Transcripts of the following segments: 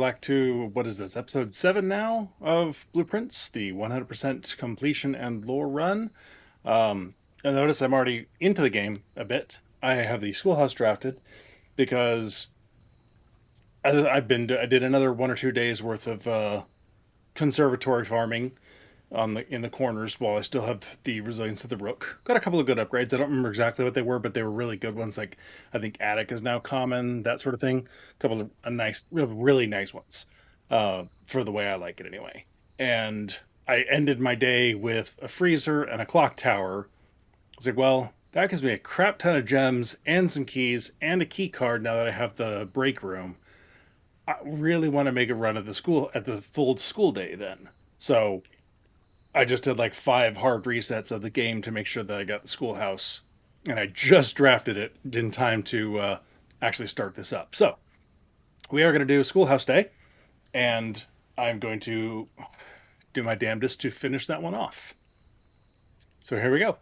back to, what is this, episode 7 now of Blueprints, the 100% completion and lore run. And notice I'm already into the game a bit. I have the schoolhouse drafted because I did another 1 or 2 days worth of conservatory farming in the corners while I still have the resilience of the rook. Got a couple of good upgrades. I don't remember exactly what they were, but they were really good ones. Like I think attic is now common, that sort of thing. A couple of nice, really nice ones for the way I like it anyway. And I ended my day with a freezer and a clock tower. I was like, well, that gives me a crap ton of gems and some keys and a key card now that I have the break room. I really want to make a run at the full school day then. So I just did like 5 hard resets of the game to make sure that I got the schoolhouse, and I just drafted it in time to actually start this up. So we are going to do schoolhouse day, and I'm going to do my damnedest to finish that one off. So here we go.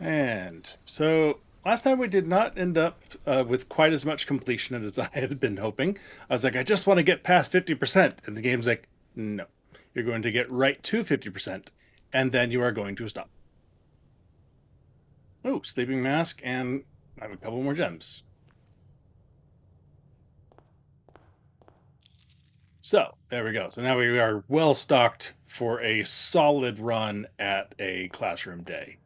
And so last time we did not end up with quite as much completion as I had been hoping. I was like, I just want to get past 50%. And the game's like, no, you're going to get right to 50%, and then you are going to stop. Oh, sleeping mask, and I have a couple more gems. So there we go. So now we are well stocked for a solid run at a classroom day.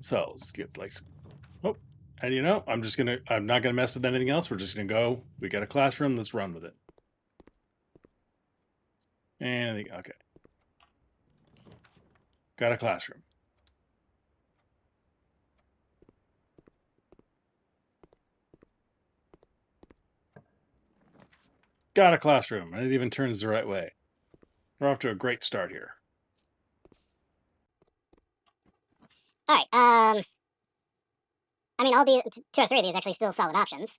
So let's get like some. Oh, and I'm not gonna mess with anything else. We're just gonna go. We got a classroom. Let's run with it. And okay, got a classroom. Got a classroom, and it even turns the right way. We're off to a great start here. All right. I mean, all the 2 or 3 of these actually still solid options.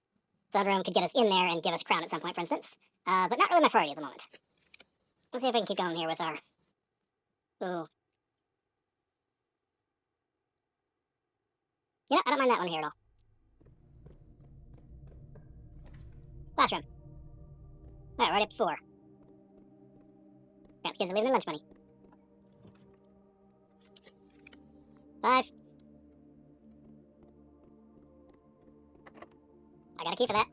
Third room could get us in there and give us crown at some point, for instance. But not really my priority at the moment. Let's see if we can keep going here with our. Ooh. You know, I don't mind that one here at all. Classroom. All right, we're already up to 4. Crap, kids are leaving their lunch money. 5. I got a key for that.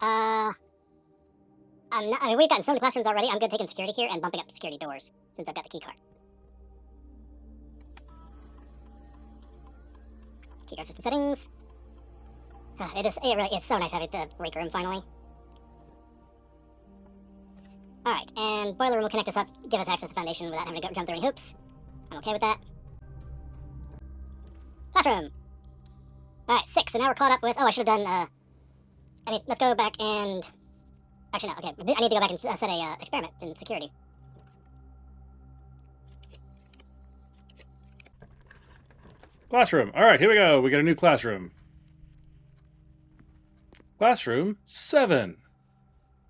I mean, we've gotten so many classrooms already. I'm good taking security here and bumping up security doors since I've got the key card. Key card system settings. It's so nice having the break room finally. Alright, and boiler room will connect us up, give us access to the foundation without having to jump through any hoops. I'm okay with that. Classroom! Alright, 6, so now we're caught up with. Oh, I should have done. Let's go back and. Actually, no, okay. I need to go back and set a experiment in security. Classroom. All right, here we go. We got a new classroom. Classroom 7.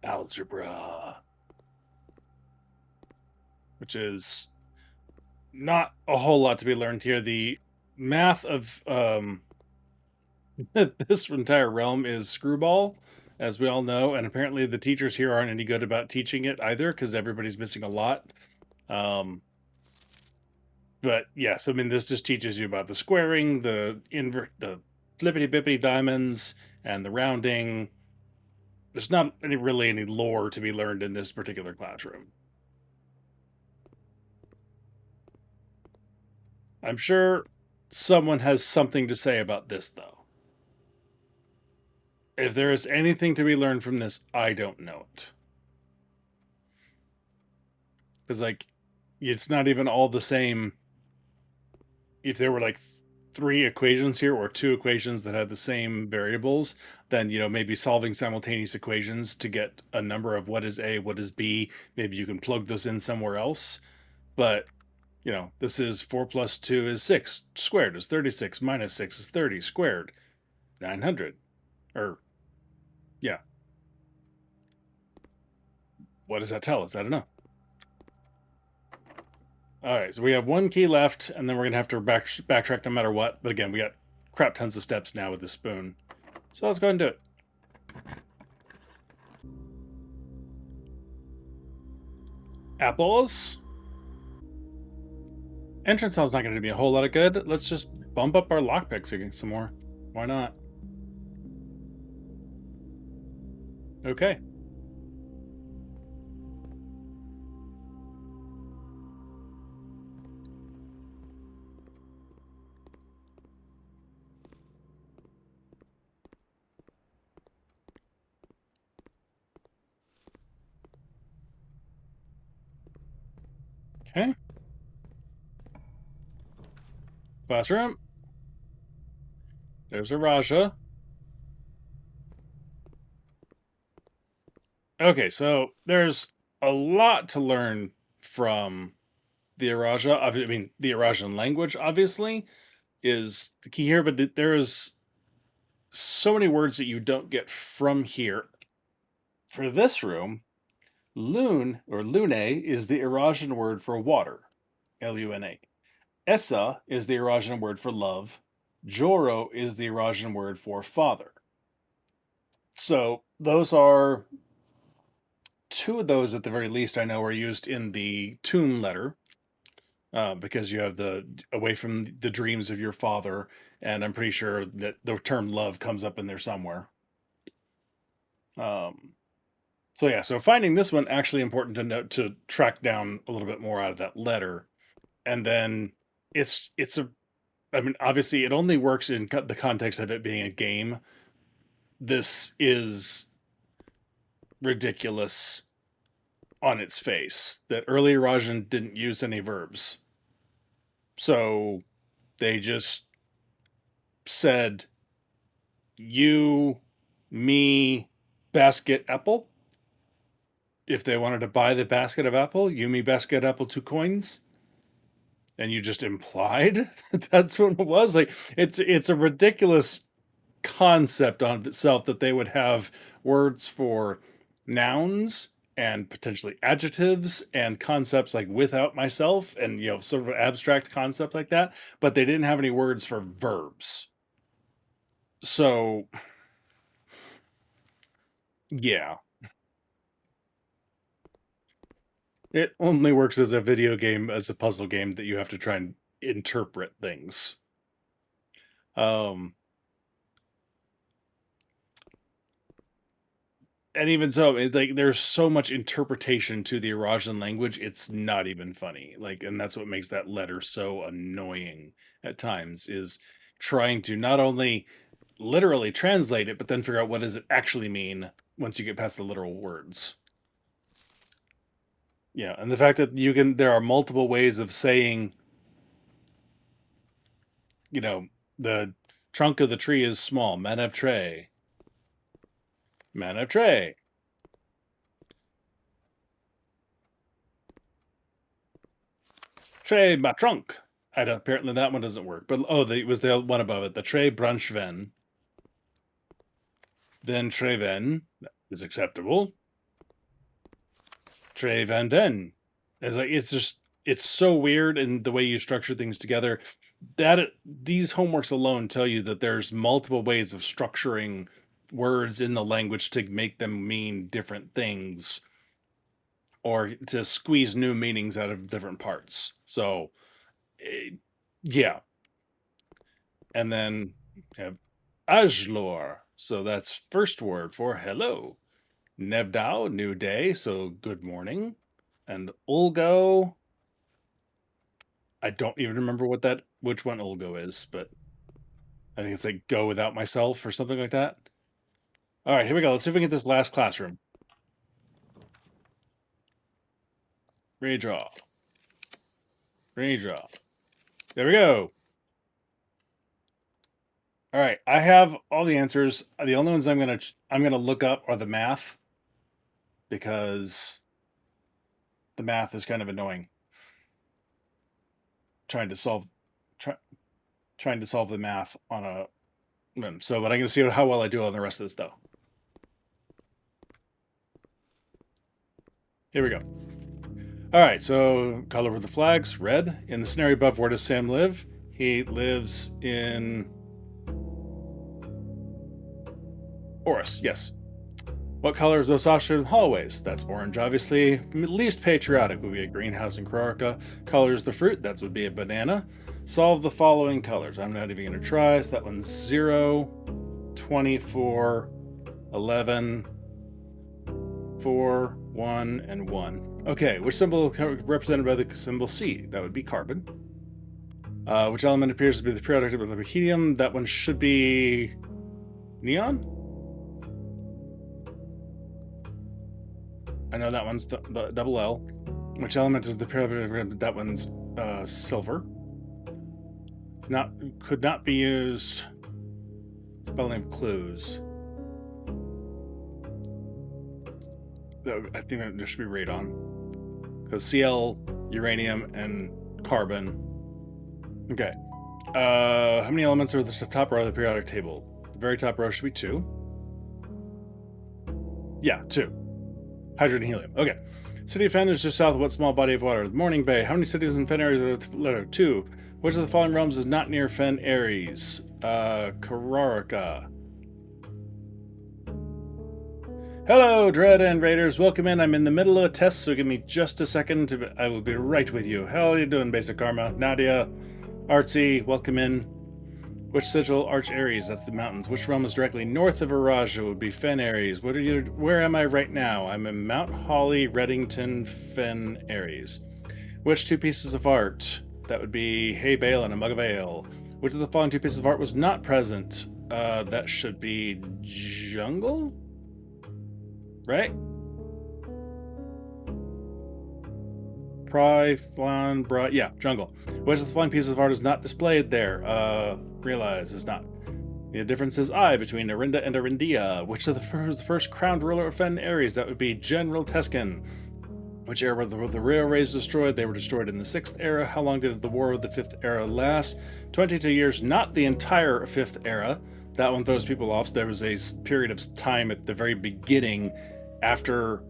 Algebra. Which is not a whole lot to be learned here. The math of this entire realm is screwball, as we all know, and apparently the teachers here aren't any good about teaching it either, because everybody's missing a lot. But yes, I mean, this just teaches you about the squaring, the flippity bippity diamonds, and the rounding. There's not really any lore to be learned in this particular classroom. I'm sure someone has something to say about this, though. If there is anything to be learned from this, I don't know it. Because, like, it's not even all the same. If there were, like, 3 equations here or 2 equations that had the same variables, then, maybe solving simultaneous equations to get a number of what is A, what is B, maybe you can plug those in somewhere else. But, this is 4 plus 2 is 6, squared is 36, minus 6 is 30, squared, 900. Or, yeah. What does that tell us? I don't know. All right, so we have one key left, and then we're gonna have to backtrack no matter what. But again, we got crap tons of steps now with the spoon. So let's go ahead and do it. Apples. Entrance hall's not going to do me a whole lot of good. Let's just bump up our lockpicks again some more. Why not? Okay. Okay. Classroom. There's a Raja. Okay, so there's a lot to learn from the Araja. I mean, the Arajan language, obviously, is the key here, but there is so many words that you don't get from here. For this room, Lune or Lune is the Arajan word for water, Luna. Essa is the Arajan word for love. Joro is the Arajan word for father. So those are two of those at the very least I know are used in the tomb letter, because you have the away from the dreams of your father, and I'm pretty sure that the term love comes up in there somewhere. So yeah, so finding this one actually important to note, to track down a little bit more out of that letter, and then it's a, I mean, obviously it only works in the context of it being a game. This is ridiculous on its face that early Rajan didn't use any verbs. So they just said, you, me, basket, apple. If they wanted to buy the basket of apple, you, me, basket, apple, 2 coins. And you just implied that that's what it was. Like, it's a ridiculous concept on itself that they would have words for nouns and potentially adjectives and concepts like without myself, and sort of an abstract concept like that, but they didn't have any words for verbs. So yeah, it only works as a video game, as a puzzle game that you have to try and interpret things. And even so, it's like there's so much interpretation to the Arajan language, it's not even funny. Like, and that's what makes that letter so annoying at times, is trying to not only literally translate it, but then figure out what does it actually mean once you get past the literal words. Yeah, and the fact that there are multiple ways of saying, the trunk of the tree is small, man of tray. Man of tray. Tray ma trunk. Apparently that one doesn't work. But it was the one above it. The Tray Brunchven. Then Treven is acceptable. Tray Van Den. It's so weird in the way you structure things together. That these homeworks alone tell you that there's multiple ways of structuring words in the language to make them mean different things, or to squeeze new meanings out of different parts. So yeah. And then have Ajlor. So that's first word for hello. Nebdao, new day, so good morning. And Ulgo, I don't even remember which one Ulgo is, but I think it's like go without myself or something like that. All right, here we go. Let's see if we can get this last classroom. Redraw. Redraw. There we go. All right, I have all the answers. The only ones I'm gonna look up are the math, because the math is kind of annoying. Trying to solve the math on a whim. So, but I'm gonna see how well I do on the rest of this, though. Here we go. All right, so color with the flags, red. In the scenario above, where does Sam live? He lives in Oris, yes. What color is most associated with hallways? That's orange, obviously. Least patriotic would be a greenhouse in Croarca. Colors the fruit, that would be a banana. Solve the following colors. I'm not even going to try. So that one's 0, 24, 11, 4, 1, and 1. Okay, which symbol represented by the symbol C? That would be carbon. Which element appears to be the periodic table of helium? That one should be neon? I know that one's double L. Which element is the periodic? That one's silver. Could not be used. Spell name clues. I think that there should be radon. Because Cl, uranium, and carbon. Okay. How many elements are at the top row of the periodic table? The very top row should be 2. Yeah, 2. Hydrogen and helium. Okay. City of Fen is just south of what small body of water? The Morning Bay. How many cities in Fen area? Letter 2. Which of the following realms is not near Fen Ares? Croarca. Hello, Dread and Raiders. Welcome in. I'm in the middle of a test, so give me just a second. I will be right with you. How are you doing, Basic Karma? Nadia, Artsy, welcome in. Which sigil arch Ares? That's the mountains. Which realm is directly north of Araja? Would be Fen Ares. Where am I right now? I'm in Mount Holly, Reddington, Fen Ares. Which 2 pieces of art? That would be Hay Bale and a Mug of Ale. Which of the following 2 pieces of art was not present? That should be Jungle? Right? Yeah, jungle. Which of the following pieces of art is not displayed there? Realize is not. The difference is I between Arinda and Arindia. Which of the first crowned ruler of Fen Ares? That would be General Teskin. Which era were the railways destroyed? They were destroyed in the 6th era. How long did the War of the 5th era last? 22 years, not the entire 5th era. That one throws people off. So there was a period of time at the very beginning after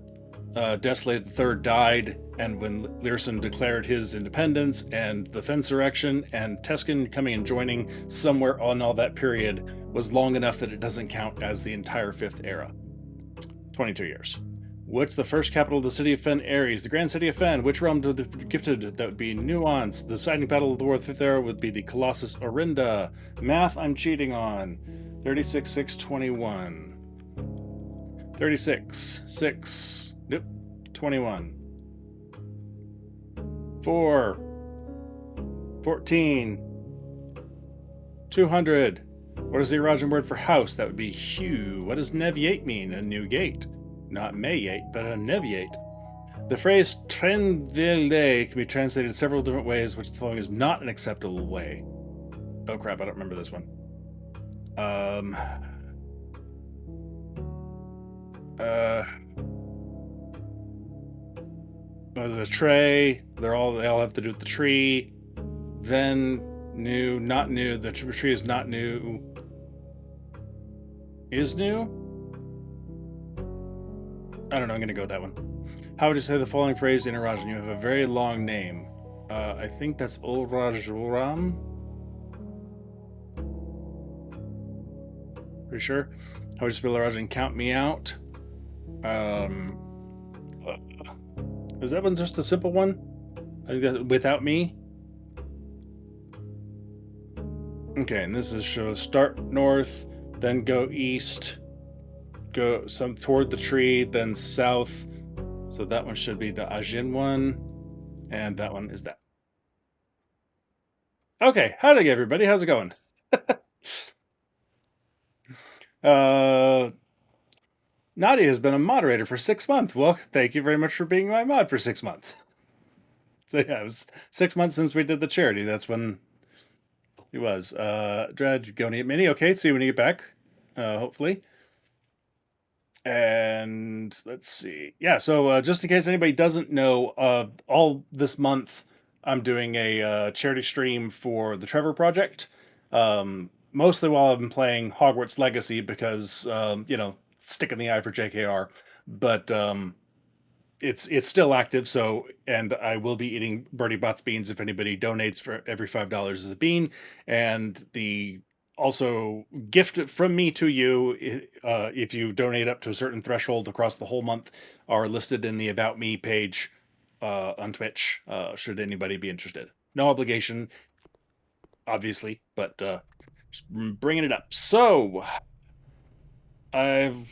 Desolate III died, and when Learson declared his independence, and the Fensurrection, and Teskin coming and joining somewhere on all that period was long enough that it doesn't count as the entire 5th era. 22 years. What's the first capital of the city of Fen Ares? The Grand City of Fen. Which realm gifted? That would be Nuance. The deciding battle of the War of the 5th era would be the Colossus Orinda. Math I'm cheating on. 36, 6, 21. 36, 6, nope, 21. 4, 14, 200. What is the Arajan word for house? That would be hue. What does neviate mean? A new gate. Not mayate, but a neviate. The phrase trenville can be translated several different ways, which the following is not an acceptable way. Oh crap, I don't remember this one. The tray, they all have to do with the tree. Then new, not new. The tree is not new. Is new? I don't know, I'm gonna go with that one. How would you say the following phrase in Arajan? You have a very long name. I think that's Ulrajuram. Pretty sure. How would you spell Arajan? Count me out. Is that one just a simple one? I think that without me. Okay, and this is show start north, then go east, go some toward the tree, then south. So that one should be the Ajin one, and that one is that. Okay, howdy everybody, how's it going? Nadia has been a moderator for 6 months. Well, thank you very much for being my mod for 6 months. So yeah, it was 6 months since we did the charity. That's when it was. Dread, going to get Mini. Okay, see you when you get back. Hopefully. And let's see. Yeah, so just in case anybody doesn't know, all this month I'm doing a charity stream for the Trevor Project. Mostly while I've been playing Hogwarts Legacy because, stick in the eye for JKR. But it's still active. So, and I will be eating Birdie Bot's beans if anybody donates for every $5 is a bean, and the also gift from me to you if you donate up to a certain threshold across the whole month are listed in the About Me page on Twitch. Should anybody be interested, no obligation, obviously, but just bringing it up. So I've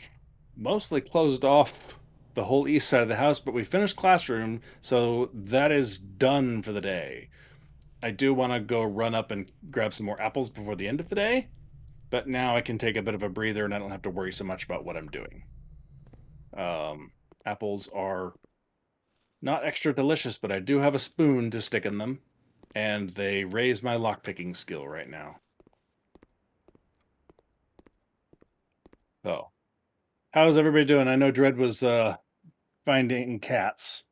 mostly closed off the whole east side of the house, but we finished classroom, so that is done for the day. I do want to go run up and grab some more apples before the end of the day, but now I can take a bit of a breather and I don't have to worry so much about what I'm doing. Apples are not extra delicious, but I do have a spoon to stick in them, and they raise my lockpicking skill right now. So, how's everybody doing? I know Dread was finding cats.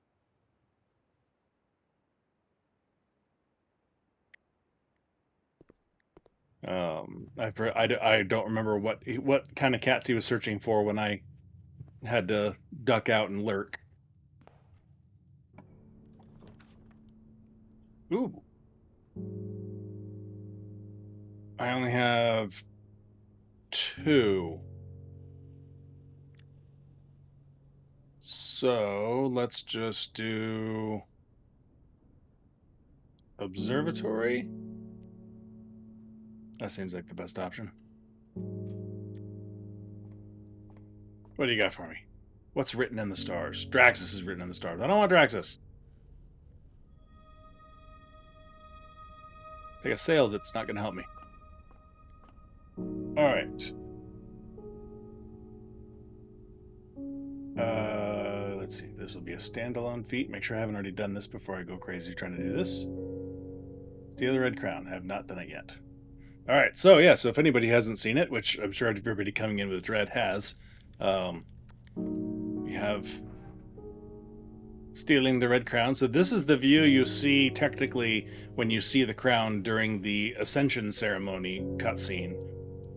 I don't remember what kind of cats he was searching for when I had to duck out and lurk. Ooh, I only have 2. So let's just do observatory. That seems like the best option. What do you got for me? What's written in the stars? Draxus is written in the stars. I don't want Draxus. Take a sail that's not going to help me. All right. Let's see. This will be a standalone feat. Make sure I haven't already done this before I go crazy trying to do this. Steal the Red Crown. I have not done it yet. All right. So yeah. So if anybody hasn't seen it, which I'm sure everybody coming in with Dread has, we have stealing the Red Crown. So this is the view you see technically when you see the crown during the Ascension ceremony cutscene.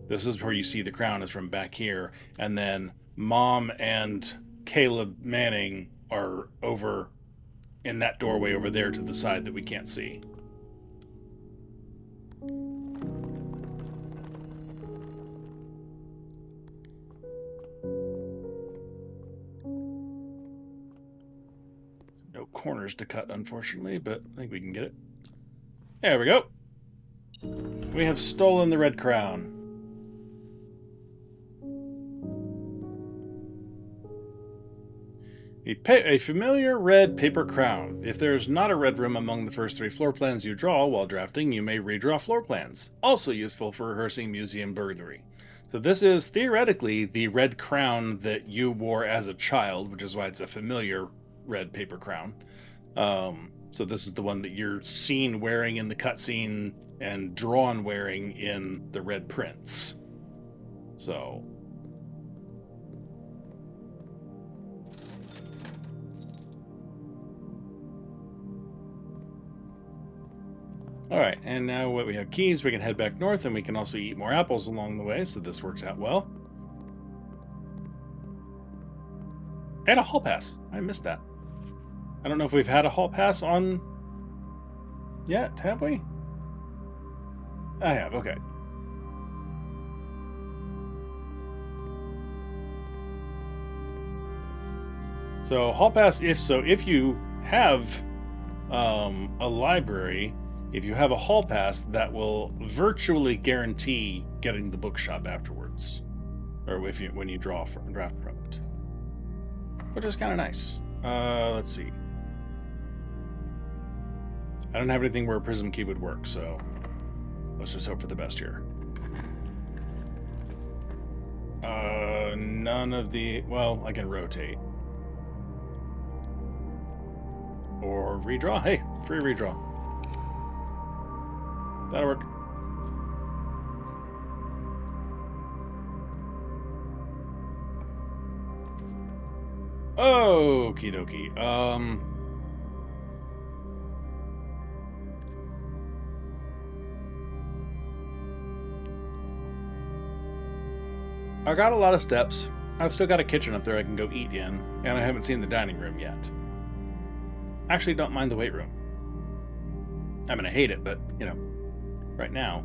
This is where you see the crown is from back here, and then Mom and Caleb Manning are over in that doorway over there to the side that we can't see. No corners to cut, unfortunately, but I think we can get it. There we go. We have stolen the Red Crown. A familiar red paper crown. If there is not a red room among the first 3 floor plans you draw while drafting, you may redraw floor plans. Also useful for rehearsing museum burglary. So this is theoretically the red crown that you wore as a child, which is why it's a familiar red paper crown. So this is the one that you're seen wearing in the cutscene and drawn wearing in the Red Prince. So all right, and now we have keys. We can head back north, and we can also eat more apples along the way, so this works out well. And a hall pass. I missed that. I don't know if we've had a hall pass on yet, have we? I have, okay. So hall pass, if you have a library, if you have a hall pass, that will virtually guarantee getting the bookshop afterwards, or when you draft from it, which is kind of nice. Let's see. I don't have anything where a prism key would work, so let's just hope for the best here. None of the... Well, I can rotate. Or redraw. Hey, free redraw. That'll work. Okie dokie. I got a lot of steps. I've still got a kitchen up there I can go eat in, and I haven't seen the dining room yet. Actually, don't mind the weight room. I mean, I hate it, but, you know, right now,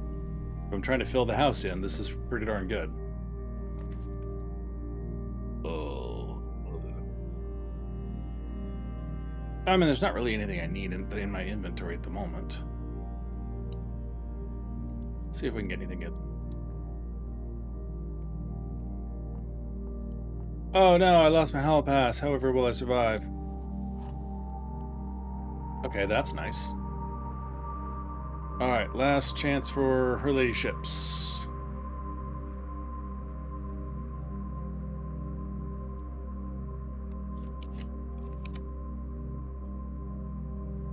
if I'm trying to fill the house in, this is pretty darn good. Oh. I mean, there's not really anything I need in my inventory at the moment. Let's see if we can get anything good. Oh no, I lost my hall pass. However, will I survive? Okay, that's nice. Alright, last chance for her ladyships.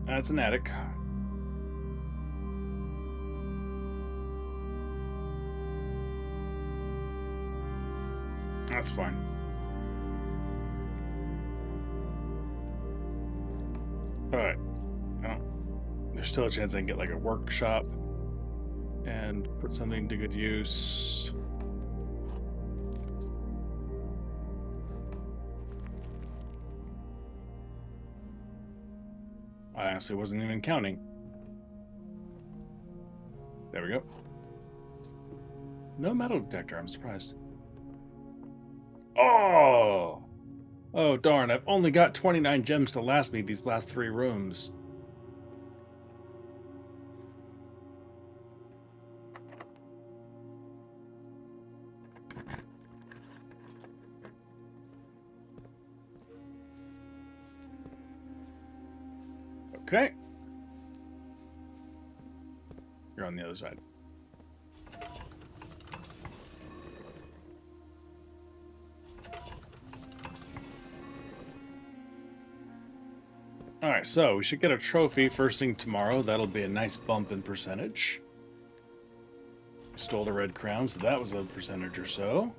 That's an attic. That's fine. Alright. Oh, there's still a chance I can get like a workshop and put something to good use. I honestly wasn't even counting. There we go. No metal detector, I'm surprised. Oh! Oh, darn, I've only got 29 gems to last me these last 3 rooms. Okay. You're on the other side. Alright, so we should get a trophy first thing tomorrow. That'll be a nice bump in percentage. Stole the red crown, so that was a percentage or so.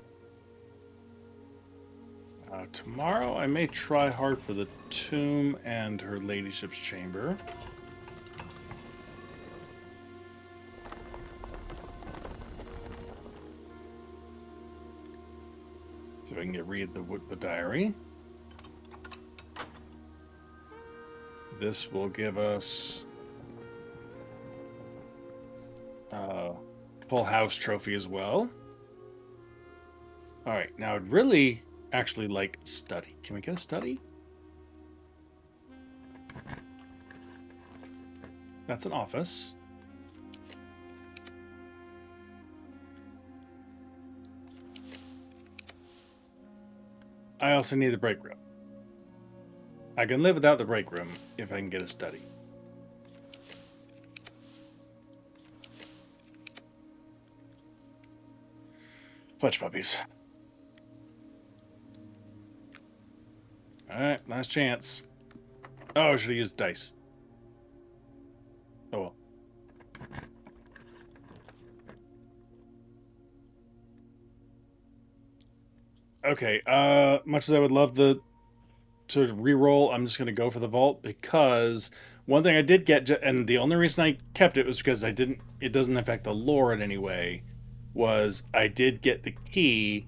Tomorrow I may try hard for the tomb and her ladyship's chamber. See if I can read the diary. This will give us full house trophy as well. All right, now I'd really actually like study. Can we get a study? That's an office. I also need the break room. I can live without the break room if I can get a study. Fletch puppies. Alright, last chance. Oh, I should have used dice. Oh well. Okay, much as I would love to re-roll, I'm just going to go for the vault, because one thing I did get, and the only reason I kept it was because it doesn't affect the lore in any way, was I did get the key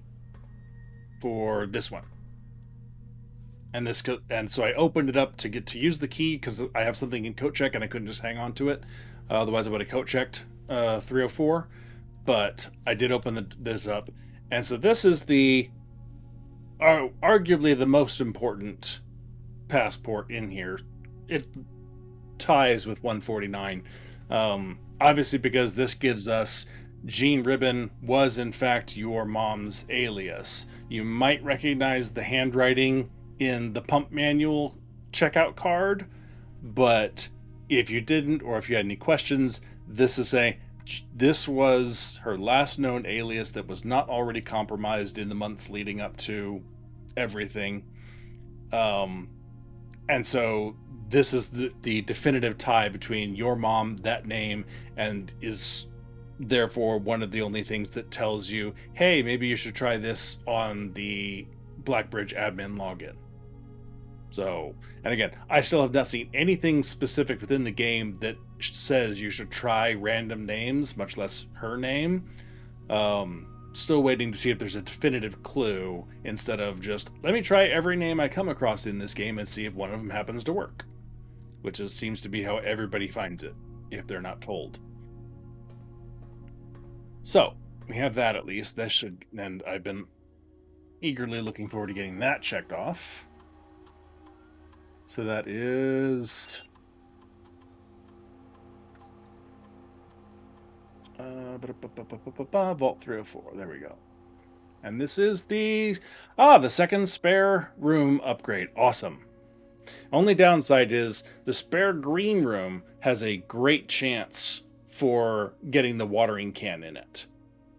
for this one. And so I opened it up to get to use the key because I have something in coat check and I couldn't just hang on to it. Otherwise I would have coat checked 304. But I did open this up. And so this is arguably the most important passport in here. It ties with 149. Obviously because this gives us Jean Ribbon was in fact your mom's alias. You might recognize the handwriting in the pump manual checkout card, but if you didn't, or if you had any questions, this was her last known alias that was not already compromised in the months leading up to everything. And so this is the definitive tie between your mom, that name, and is therefore one of the only things that tells you, hey, maybe you should try this on the Blackbridge admin login. So, and again, I still have not seen anything specific within the game that says you should try random names, much less her name. still waiting to see if there's a definitive clue instead of just, let me try every name I come across in this game and see if one of them happens to work. Which seems to be how everybody finds it, if they're not told. So, we have that at least. That should, and I've been eagerly looking forward to getting that checked off. So that is Vault 304. There we go. And this is the second spare room upgrade. Awesome. Only downside is the spare green room has a great chance for getting the watering can in it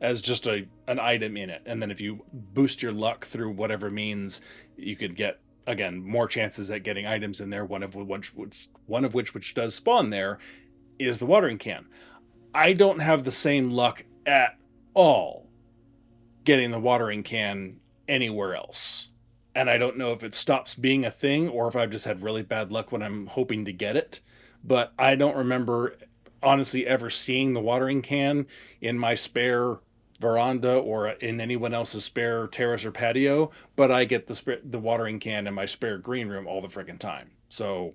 as just an item in it. And then if you boost your luck through whatever means, you could get, again, more chances at getting items in there, one of which does spawn there, is the watering can. I don't have the same luck at all getting the watering can anywhere else. And I don't know if it stops being a thing or if I've just had really bad luck when I'm hoping to get it. But I don't remember, honestly, ever seeing the watering can in my spare veranda or in anyone else's spare terrace or patio. But I get the watering can in my spare green room all the freaking time. So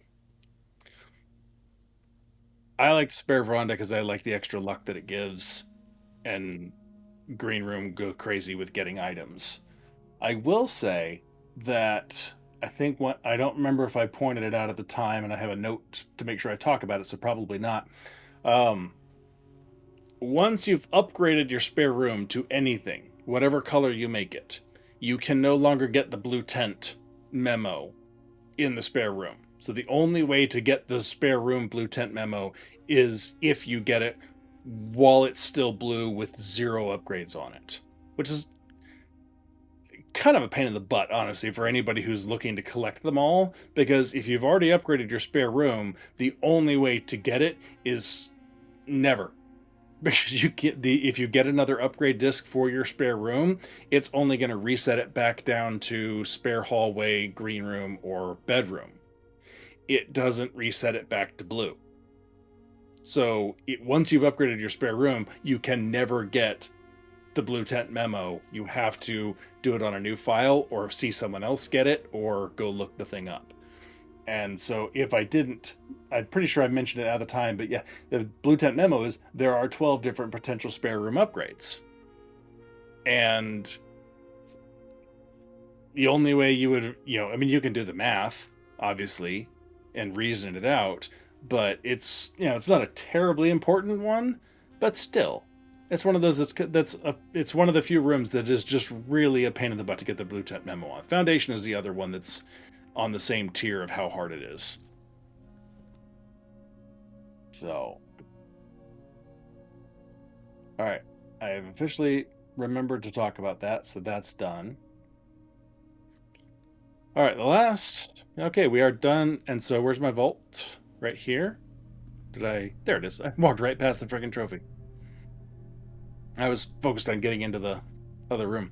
I like the spare veranda because I like the extra luck that it gives. And green room go crazy with getting items. I will say that I think I don't remember if I pointed it out at the time, and I have a note to make sure I talk about it, so probably not. Once you've upgraded your spare room to anything, whatever color you make it, you can no longer get the blue tent memo in the spare room. So the only way to get the spare room blue tent memo is if you get it while it's still blue with 0 upgrades on it, which is kind of a pain in the butt, honestly, for anybody who's looking to collect them all, because if you've already upgraded your spare room, the only way to get it is never. Because if you get another upgrade disc for your spare room, it's only going to reset it back down to spare hallway, green room, or bedroom. It doesn't reset it back to blue. So once you've upgraded your spare room, you can never get the blue tent memo. You have to do it on a new file or see someone else get it or go look the thing up. And so if I didn't, I'm pretty sure I mentioned it at the time, but yeah, the blue tent memo is there are 12 different potential spare room upgrades. And the only way you would, you can do the math, obviously, and reason it out, but it's not a terribly important one, but still. It's one of those it's one of the few rooms that is just really a pain in the butt to get the blue tent memo on. Foundation is the other one that's on the same tier of how hard it is. So, all right, I have officially remembered to talk about that, so that's done. All right, okay, we are done. And so where's my vault? Right here. There it is. I walked right past the freaking trophy. I was focused on getting into the other room.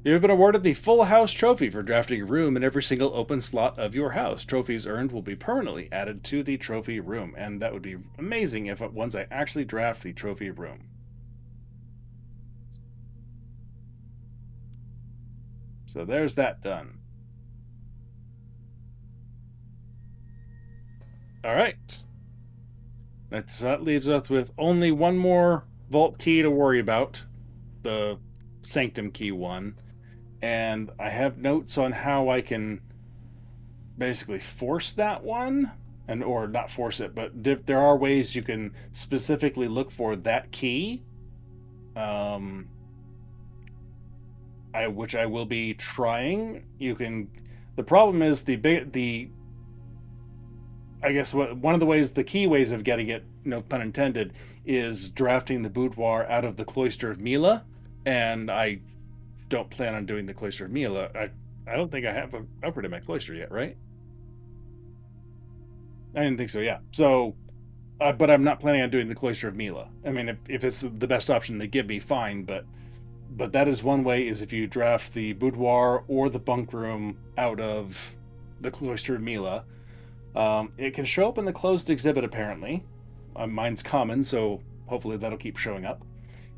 You've been awarded the Full House Trophy for drafting a room in every single open slot of your house. Trophies earned will be permanently added to the trophy room, and that would be amazing if once I actually draft the trophy room. So there's that done. All right. That leaves us with only one more vault key to worry about, the Sanctum key one, and I have notes on how I can basically force that one, or not force it, but there are ways you can specifically look for that key, which I will be trying. The problem is I guess one of the ways, the key ways of getting it, no pun intended, is drafting the boudoir out of the Cloister of Mila, and I don't plan on doing the Cloister of Mila. I don't think I have upgraded my Cloister yet, right? I didn't think so, yeah. So, but I'm not planning on doing the Cloister of Mila. I mean, if it's the best option they give me, fine, but that is one way, is if you draft the boudoir or the bunk room out of the Cloister of Mila. It can show up in the closed exhibit, apparently. Mine's common, so hopefully that'll keep showing up.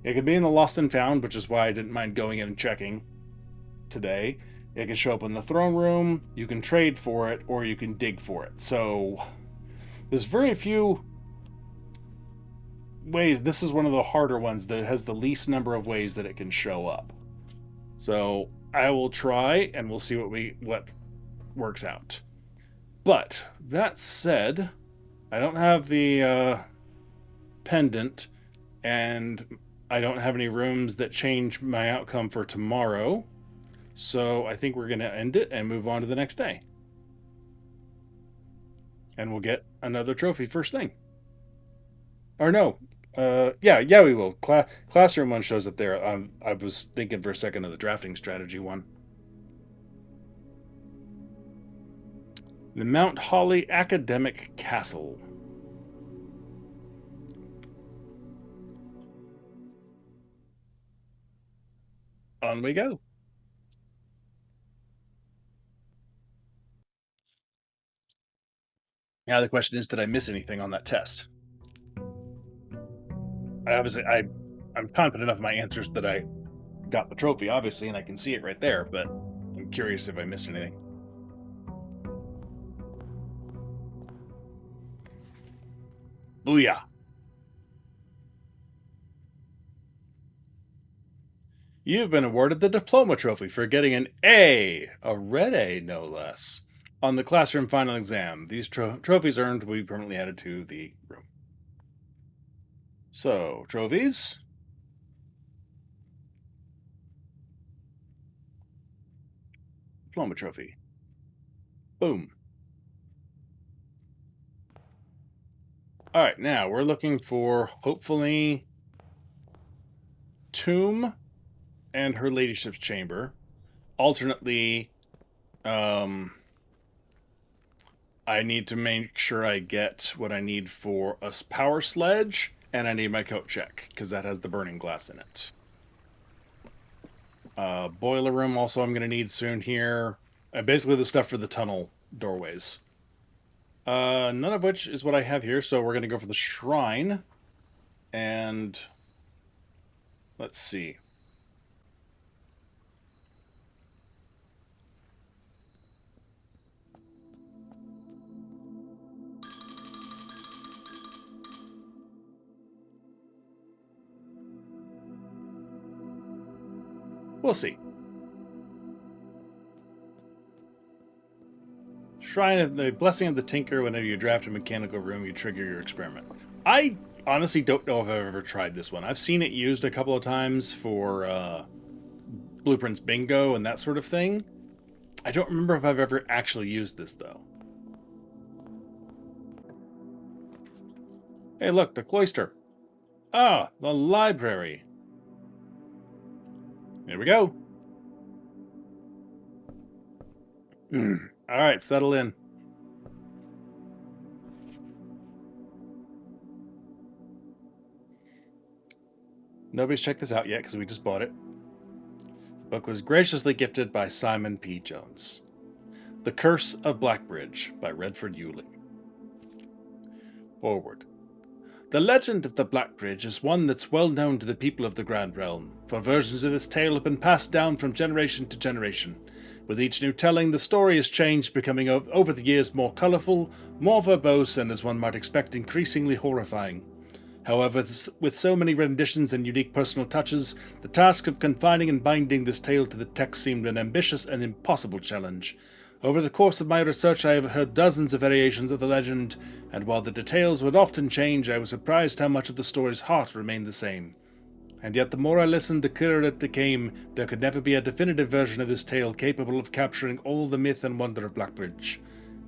It could be in the Lost and Found, which is why I didn't mind going in and checking today. It can show up in the throne room, you can trade for it, or you can dig for it. So there's very few ways. This is one of the harder ones that has the least number of ways that it can show up. So I will try and we'll see what works out. But that said, I don't have the pendant, and I don't have any rooms that change my outcome for tomorrow. So I think we're going to end it and move on to the next day. And we'll get another trophy first thing. Or no. Yeah, we will. Classroom one shows up there. I was thinking for a second of the drafting strategy one. The Mount Holly Academic Castle. On we go. Now the question is, did I miss anything on that test? I'm confident enough in my answers that I got the trophy, obviously, and I can see it right there, but I'm curious if I missed anything. Booyah! You've been awarded the Diploma Trophy for getting an A, a red A no less, on the classroom final exam. These trophies earned will be permanently added to the room. So, trophies. Diploma Trophy. Boom. Alright, now we're looking for, hopefully, Tomb and her Ladyship's chamber. Alternately, I need to make sure I get what I need for a power sledge, and I need my coat check, because that has the burning glass in it. Boiler room also I'm going to need soon here. Basically the stuff for the tunnel doorways. None of which is what I have here, so we're going to go for the shrine. And let's see. We'll see. Shrine of the Blessing of the Tinker. Whenever you draft a mechanical room, you trigger your experiment. I honestly don't know if I've ever tried this one. I've seen it used a couple of times for Blueprints Bingo and that sort of thing. I don't remember if I've ever actually used this, though. Hey, look, the Cloister. Ah, the library. Here we go. Alright, settle in. Nobody's checked this out yet because we just bought it. The book was graciously gifted by Simon P. Jones. The Curse of Blackbridge by Redford Ewing. Forward. The legend of the Blackbridge is one that's well known to the people of the Grand Realm, for versions of this tale have been passed down from generation to generation. With each new telling, the story has changed, becoming over the years more colourful, more verbose, and as one might expect, increasingly horrifying. However, with so many renditions and unique personal touches, the task of confining and binding this tale to the text seemed an ambitious and impossible challenge. Over the course of my research, I have heard dozens of variations of the legend, and while the details would often change, I was surprised how much of the story's heart remained the same. And yet the more I listened, the clearer it became there could never be a definitive version of this tale capable of capturing all the myth and wonder of Blackbridge.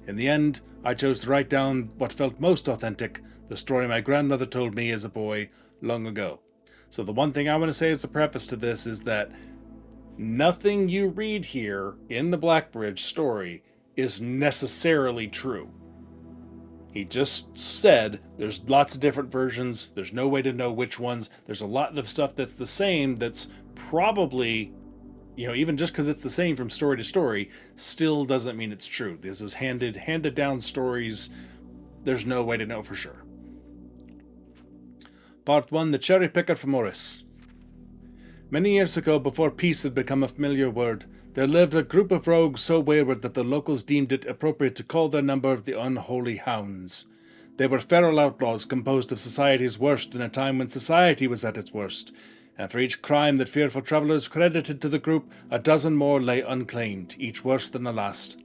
In the end, I chose to write down what felt most authentic, the story my grandmother told me as a boy long ago. So the one thing I want to say as a preface to this is that nothing you read here in the Blackbridge story is necessarily true. He just said there's lots of different versions, there's no way to know which ones, there's a lot of stuff that's the same that's probably, even just because it's the same from story to story, still doesn't mean it's true. This is handed down stories, there's no way to know for sure. Part 1, The Cherry Picker for Morris. Many years ago, before peace had become a familiar word, there lived a group of rogues so wayward that the locals deemed it appropriate to call their number the Unholy Hounds. They were feral outlaws composed of society's worst in a time when society was at its worst, and for each crime that fearful travellers credited to the group, a dozen more lay unclaimed, each worse than the last.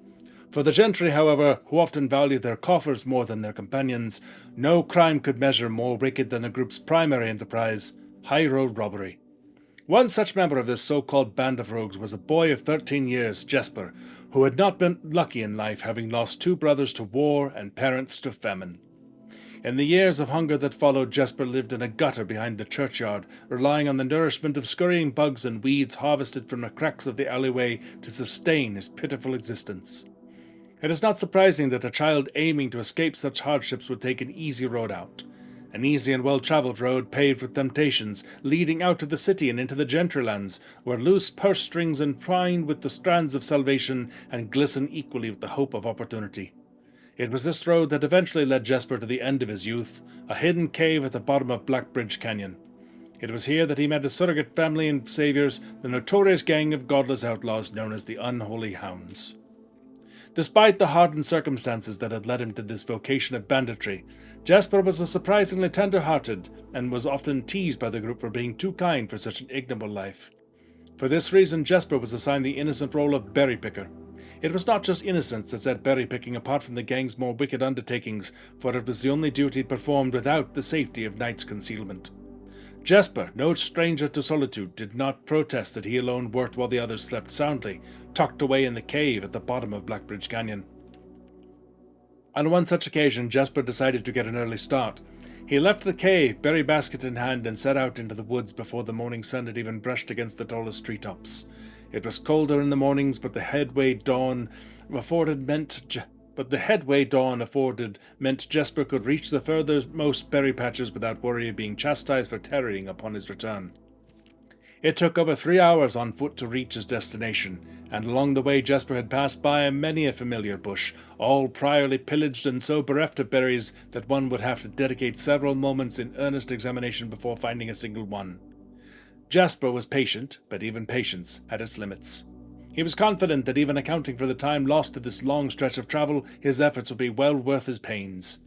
For the gentry, however, who often valued their coffers more than their companions, no crime could measure more wicked than the group's primary enterprise, high-road robbery. One such member of this so-called band of rogues was a boy of 13 years, Jesper, who had not been lucky in life, having lost 2 brothers to war and parents to famine. In the years of hunger that followed, Jesper lived in a gutter behind the churchyard, relying on the nourishment of scurrying bugs and weeds harvested from the cracks of the alleyway to sustain his pitiful existence. It is not surprising that a child aiming to escape such hardships would take an easy road out. An easy and well-travelled road paved with temptations, leading out to the city and into the gentrylands, where loose purse strings entwine with the strands of salvation and glisten equally with the hope of opportunity. It was this road that eventually led Jesper to the end of his youth, a hidden cave at the bottom of Blackbridge Canyon. It was here that he met his surrogate family and saviors, the notorious gang of godless outlaws known as the Unholy Hounds. Despite the hardened circumstances that had led him to this vocation of banditry, Jesper was a surprisingly tender-hearted and was often teased by the group for being too kind for such an ignoble life. For this reason, Jesper was assigned the innocent role of berry picker. It was not just innocence that set berry picking apart from the gang's more wicked undertakings, for it was the only duty performed without the safety of night's concealment. Jesper, no stranger to solitude, did not protest that he alone worked while the others slept soundly, tucked away in the cave at the bottom of Blackbridge Canyon. On one such occasion, Jesper decided to get an early start. He left the cave, berry basket in hand, and set out into the woods before the morning sun had even brushed against the tallest treetops. It was colder in the mornings, but the headway dawn afforded meant Jesper could reach the furthermost berry patches without worry of being chastised for tarrying upon his return. It took over 3 hours on foot to reach his destination, and along the way Jesper had passed by many a familiar bush, all priorly pillaged and so bereft of berries that one would have to dedicate several moments in earnest examination before finding a single one. Jesper was patient, but even patience had its limits. He was confident that even accounting for the time lost to this long stretch of travel, his efforts would be well worth his pains.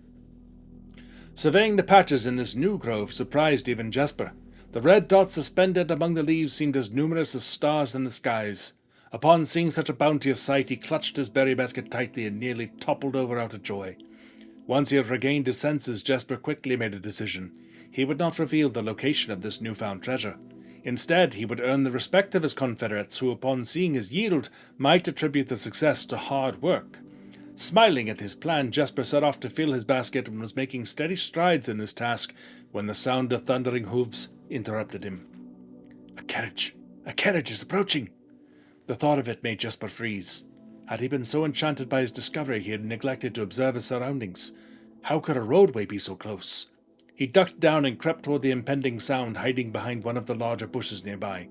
Surveying the patches in this new grove surprised even Jesper. The red dots suspended among the leaves seemed as numerous as stars in the skies. Upon seeing such a bounteous sight, he clutched his berry basket tightly and nearly toppled over out of joy. Once he had regained his senses, Jesper quickly made a decision. He would not reveal the location of this newfound treasure. Instead, he would earn the respect of his confederates, who, upon seeing his yield, might attribute the success to hard work. Smiling at his plan, Jesper set off to fill his basket and was making steady strides in this task when the sound of thundering hooves interrupted him. A carriage! A carriage is approaching! The thought of it made Jesper freeze. Had he been so enchanted by his discovery, he had neglected to observe his surroundings. How could a roadway be so close? He ducked down and crept toward the impending sound, hiding behind one of the larger bushes nearby.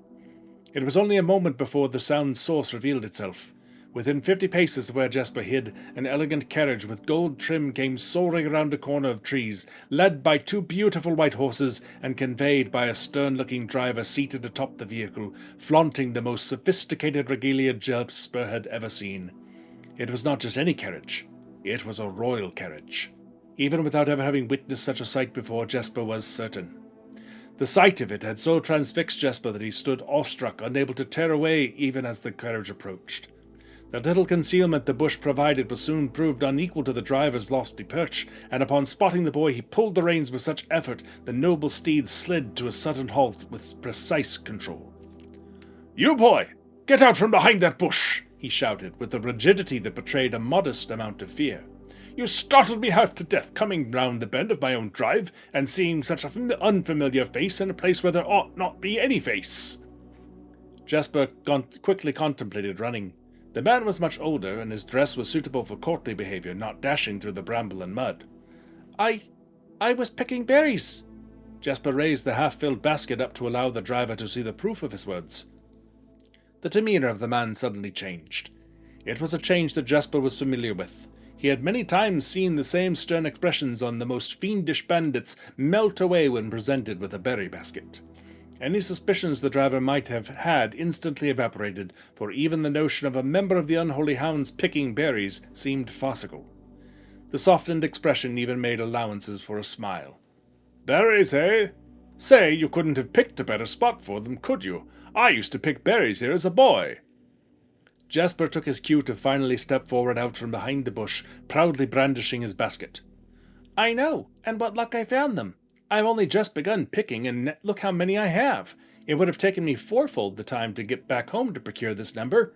It was only a moment before the sound's source revealed itself. Within 50 paces of where Jesper hid, an elegant carriage with gold trim came soaring around a corner of trees, led by 2 beautiful white horses and conveyed by a stern-looking driver seated atop the vehicle, flaunting the most sophisticated regalia Jesper had ever seen. It was not just any carriage. It was a royal carriage. Even without ever having witnessed such a sight before, Jesper was certain. The sight of it had so transfixed Jesper that he stood awestruck, unable to tear away even as the carriage approached. The little concealment the bush provided was soon proved unequal to the driver's lofty perch, and upon spotting the boy he pulled the reins with such effort the noble steed slid to a sudden halt with precise control. "You boy! Get out from behind that bush!" he shouted, with a rigidity that betrayed a modest amount of fear. "You startled me half to death coming round the bend of my own drive, and seeing such an unfamiliar face in a place where there ought not be any face." Jesper quickly contemplated running. The man was much older, and his dress was suitable for courtly behavior, not dashing through the bramble and mud. I was picking berries." Jesper raised the half-filled basket up to allow the driver to see the proof of his words. The demeanor of the man suddenly changed. It was a change that Jesper was familiar with. He had many times seen the same stern expressions on the most fiendish bandits melt away when presented with a berry basket. Any suspicions the driver might have had instantly evaporated, for even the notion of a member of the Unholy Hounds picking berries seemed farcical. The softened expression even made allowances for a smile. "Berries, eh? Say, you couldn't have picked a better spot for them, could you? I used to pick berries here as a boy." Jasper took his cue to finally step forward out from behind the bush, proudly brandishing his basket. "I know, and what luck I found them. I've only just begun picking, and look how many I have. It would have taken me fourfold the time to get back home to procure this number."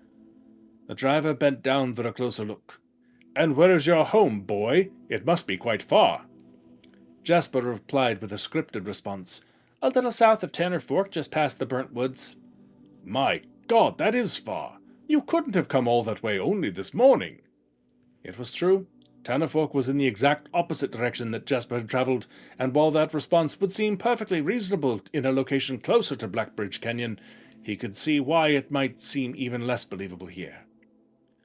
The driver bent down for a closer look. "And where is your home, boy? It must be quite far." Jasper replied with a scripted response. "A little south of Tanner Fork, just past the burnt woods." "My God, that is far. You couldn't have come all that way only this morning." It was true. Tanner Fork was in the exact opposite direction that Jasper had travelled, and while that response would seem perfectly reasonable in a location closer to Blackbridge Canyon, he could see why it might seem even less believable here.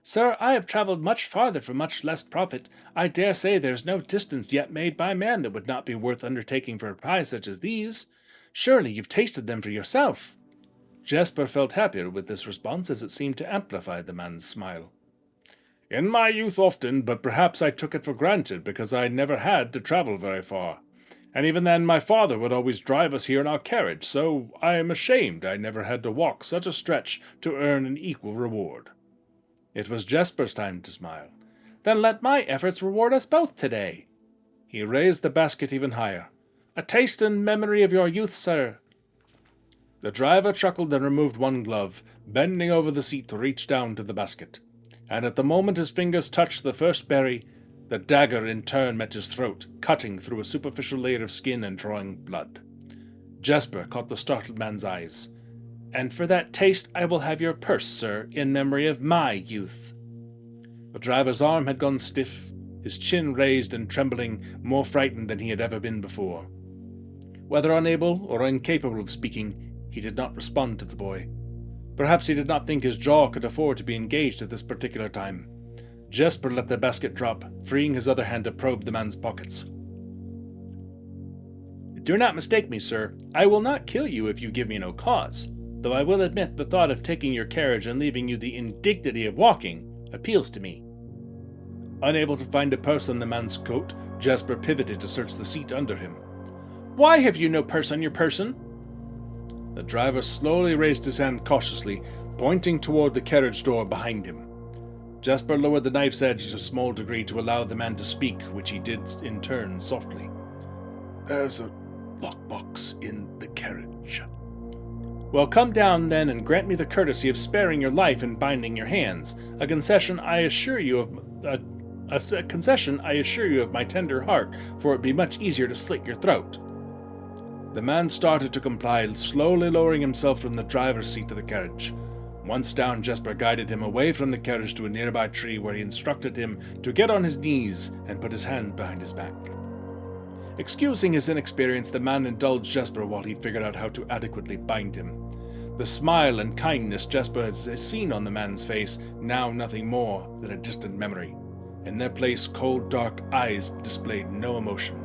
"Sir, I have travelled much farther for much less profit. I dare say there is no distance yet made by man that would not be worth undertaking for a prize such as these. Surely you've tasted them for yourself." Jasper felt happier with this response, as it seemed to amplify the man's smile. "In my youth often, but perhaps I took it for granted because I never had to travel very far. And even then my father would always drive us here in our carriage, so I am ashamed I never had to walk such a stretch to earn an equal reward." It was Jasper's time to smile. "Then let my efforts reward us both today." He raised the basket even higher. "A taste and memory of your youth, sir." The driver chuckled and removed one glove, bending over the seat to reach down to the basket. And at the moment his fingers touched the first berry, the dagger in turn met his throat, cutting through a superficial layer of skin and drawing blood. Jasper caught the startled man's eyes. "And for that taste I will have your purse, sir, in memory of my youth." The driver's arm had gone stiff, his chin raised and trembling, more frightened than he had ever been before. Whether unable or incapable of speaking, he did not respond to the boy. Perhaps he did not think his jaw could afford to be engaged at this particular time. Jasper let the basket drop, freeing his other hand to probe the man's pockets. "Do not mistake me, sir. I will not kill you if you give me no cause, though I will admit the thought of taking your carriage and leaving you the indignity of walking appeals to me." Unable to find a purse on the man's coat, Jasper pivoted to search the seat under him. "Why have you no purse on your person?" The driver slowly raised his hand cautiously, pointing toward the carriage door behind him. Jasper lowered the knife's edge a small degree to allow the man to speak, which he did in turn softly. "There's a lockbox in the carriage." "Well, come down then and grant me the courtesy of sparing your life and binding your hands. A concession I assure you of my tender heart, for it would be much easier to slit your throat." The man started to comply, slowly lowering himself from the driver's seat to the carriage. Once down, Jasper guided him away from the carriage to a nearby tree, where he instructed him to get on his knees and put his hands behind his back. Excusing his inexperience, the man indulged Jasper while he figured out how to adequately bind him. The smile and kindness Jasper had seen on the man's face, now nothing more than a distant memory. In their place, cold, dark eyes displayed no emotion.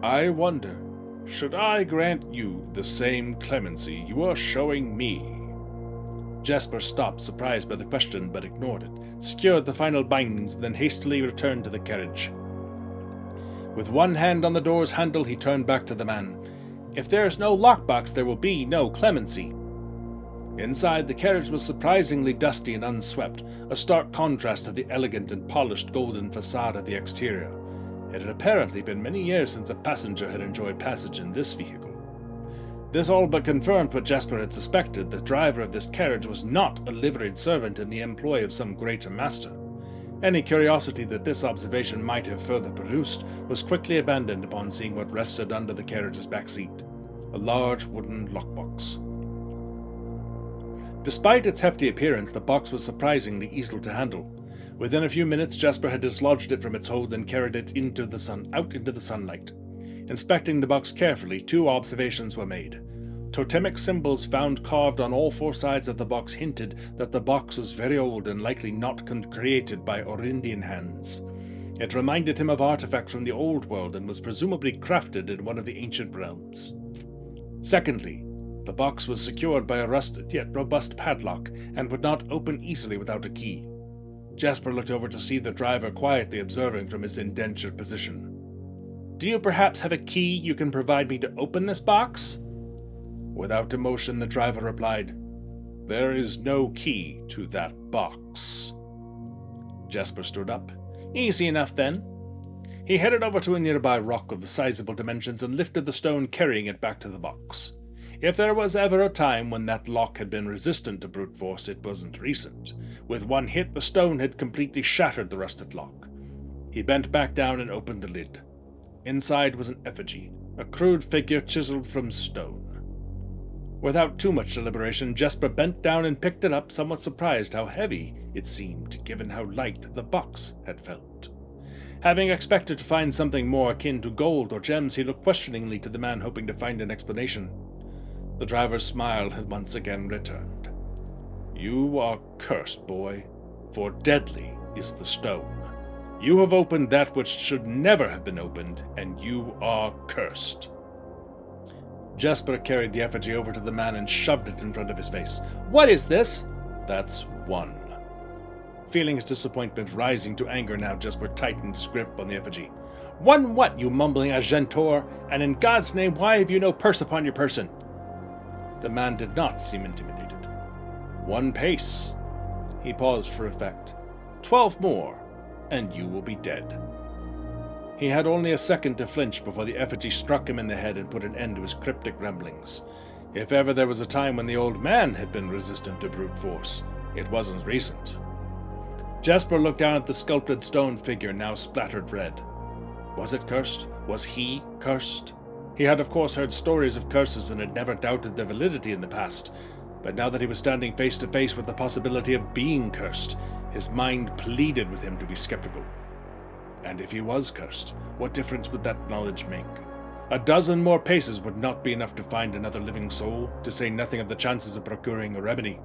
"I wonder, should I grant you the same clemency you are showing me?" Jasper stopped, surprised by the question, but ignored it, secured the final bindings, then hastily returned to the carriage. With one hand on the door's handle, he turned back to the man. "If there is no lockbox, there will be no clemency." Inside, the carriage was surprisingly dusty and unswept, a stark contrast to the elegant and polished golden facade of the exterior. It had apparently been many years since a passenger had enjoyed passage in this vehicle. This all but confirmed what Jasper had suspected. The driver of this carriage was not a liveried servant in the employ of some greater master. Any curiosity that this observation might have further produced was quickly abandoned upon seeing what rested under the carriage's back seat, a large wooden lockbox. Despite its hefty appearance, the box was surprisingly easy to handle. Within a few minutes, Jasper had dislodged it from its hold and carried it out into the sunlight. Inspecting the box carefully, two observations were made. Totemic symbols found carved on all four sides of the box hinted that the box was very old and likely not created by Orindian hands. It reminded him of artifacts from the old world and was presumably crafted in one of the ancient realms. Secondly, the box was secured by a rusted yet robust padlock and would not open easily without a key. Jasper looked over to see the driver quietly observing from his indentured position. "Do you perhaps have a key you can provide me to open this box?" Without emotion, the driver replied, "There is no key to that box." Jasper stood up. "Easy enough, then." He headed over to a nearby rock of sizable dimensions and lifted the stone, carrying it back to the box. If there was ever a time when that lock had been resistant to brute force, it wasn't recent. With one hit, the stone had completely shattered the rusted lock. He bent back down and opened the lid. Inside was an effigy, a crude figure chiseled from stone. Without too much deliberation, Jasper bent down and picked it up, somewhat surprised how heavy it seemed, given how light the box had felt. Having expected to find something more akin to gold or gems, he looked questioningly to the man, hoping to find an explanation. The driver's smile had once again returned. "You are cursed, boy, for deadly is the stone. You have opened that which should never have been opened, and you are cursed." Jasper carried the effigy over to the man and shoved it in front of his face. "What is this?" "That's one." Feeling his disappointment rising to anger now, Jasper tightened his grip on the effigy. "One what, you mumbling Agentor? And in God's name, why have you no purse upon your person?" The man did not seem intimidated. "One pace." He paused for effect. 12 more, and you will be dead." He had only a second to flinch before the effigy struck him in the head and put an end to his cryptic ramblings. If ever there was a time when the old man had been resistant to brute force, it wasn't recent. Jasper looked down at the sculpted stone figure, now splattered red. Was it cursed? Was he cursed? He had of course heard stories of curses and had never doubted their validity in the past, but now that he was standing face to face with the possibility of being cursed, his mind pleaded with him to be skeptical. And if he was cursed, what difference would that knowledge make? A dozen more paces would not be enough to find another living soul, to say nothing of the chances of procuring a remedy.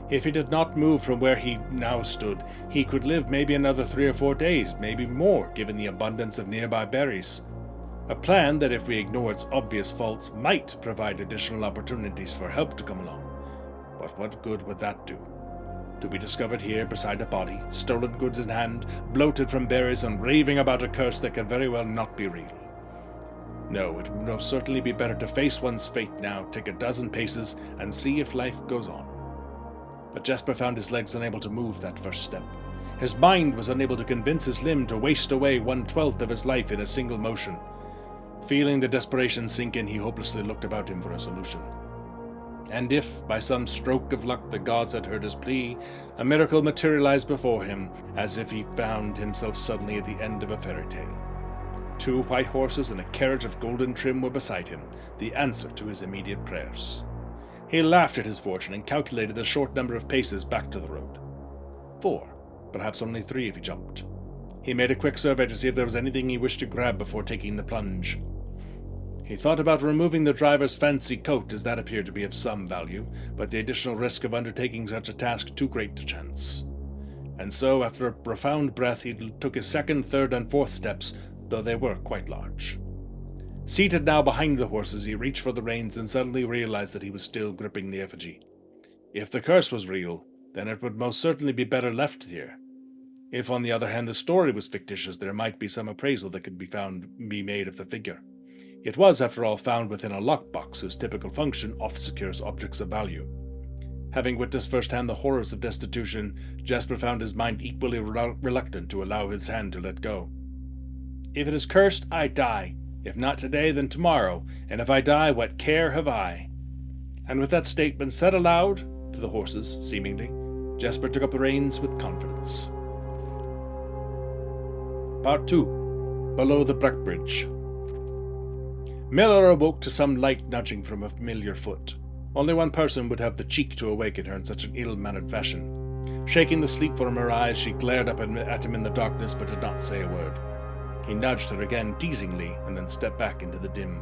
If he did not move from where he now stood, he could live maybe another 3 or 4 days, maybe more, given the abundance of nearby berries. A plan that, if we ignore its obvious faults, might provide additional opportunities for help to come along. But what good would that do? To be discovered here beside a body, stolen goods in hand, bloated from berries, and raving about a curse that could very well not be real. No, it would most certainly be better to face one's fate now, take a dozen paces, and see if life goes on. But Jasper found his legs unable to move that first step. His mind was unable to convince his limb to waste away 1/12 of his life in a single motion. Feeling the desperation sink in, he hopelessly looked about him for a solution. And if, by some stroke of luck, the gods had heard his plea, a miracle materialized before him, as if he found himself suddenly at the end of a fairy tale. 2 white horses and a carriage of golden trim were beside him, the answer to his immediate prayers. He laughed at his fortune and calculated the short number of paces back to the road. 4, perhaps only 3 if he jumped. He made a quick survey to see if there was anything he wished to grab before taking the plunge. He thought about removing the driver's fancy coat, as that appeared to be of some value, but the additional risk of undertaking such a task too great to chance. And so, after a profound breath, he took his 2nd, 3rd, and 4th steps, though they were quite large. Seated now behind the horses, he reached for the reins and suddenly realized that he was still gripping the effigy. If the curse was real, then it would most certainly be better left here. If, on the other hand, the story was fictitious, there might be some appraisal that could be made of the figure. It was, after all, found within a lockbox whose typical function oft secures objects of value. Having witnessed firsthand the horrors of destitution, Jasper found his mind equally reluctant to allow his hand to let go. "If it is cursed, I die. If not today, then tomorrow. And if I die, what care have I?" And with that statement said aloud, to the horses, seemingly, Jasper took up the reins with confidence. Part 2. Below the Breck Bridge. Miller awoke to some light nudging from a familiar foot. Only one person would have the cheek to awaken her in such an ill-mannered fashion. Shaking the sleep from her eyes, she glared up at him in the darkness, but did not say a word. He nudged her again teasingly, and then stepped back into the dim.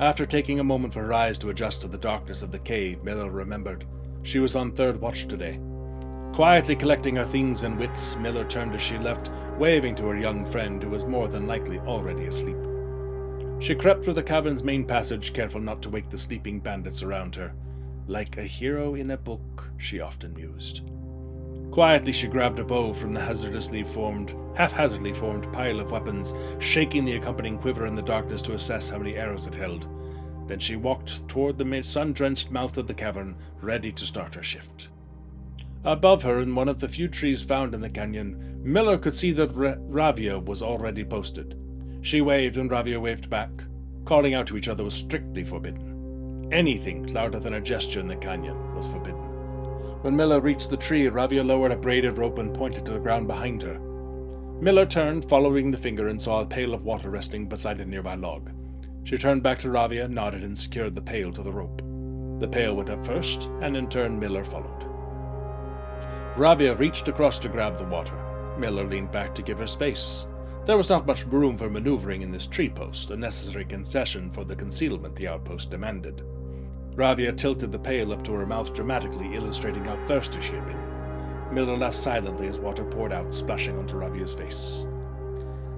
After taking a moment for her eyes to adjust to the darkness of the cave, Miller remembered. She was on 3rd watch today. Quietly collecting her things and wits, Miller turned as she left, waving to her young friend, who was more than likely already asleep. She crept through the cavern's main passage, careful not to wake the sleeping bandits around her. Like a hero in a book, she often mused. Quietly she grabbed a bow from the haphazardly formed pile of weapons, shaking the accompanying quiver in the darkness to assess how many arrows it held. Then she walked toward the sun-drenched mouth of the cavern, ready to start her shift. Above her, in one of the few trees found in the canyon, Miller could see that Ravia was already posted. She waved and Ravia waved back. Calling out to each other was strictly forbidden. Anything louder than a gesture in the canyon was forbidden. When Miller reached the tree, Ravia lowered a braided rope and pointed to the ground behind her. Miller turned, following the finger, and saw a pail of water resting beside a nearby log. She turned back to Ravia, nodded, and secured the pail to the rope. The pail went up first, and in turn Miller followed. Ravia reached across to grab the water. Miller leaned back to give her space. There was not much room for maneuvering in this tree post, a necessary concession for the concealment the outpost demanded. Ravia tilted the pail up to her mouth dramatically, illustrating how thirsty she had been. Miller laughed silently as water poured out, splashing onto Ravia's face.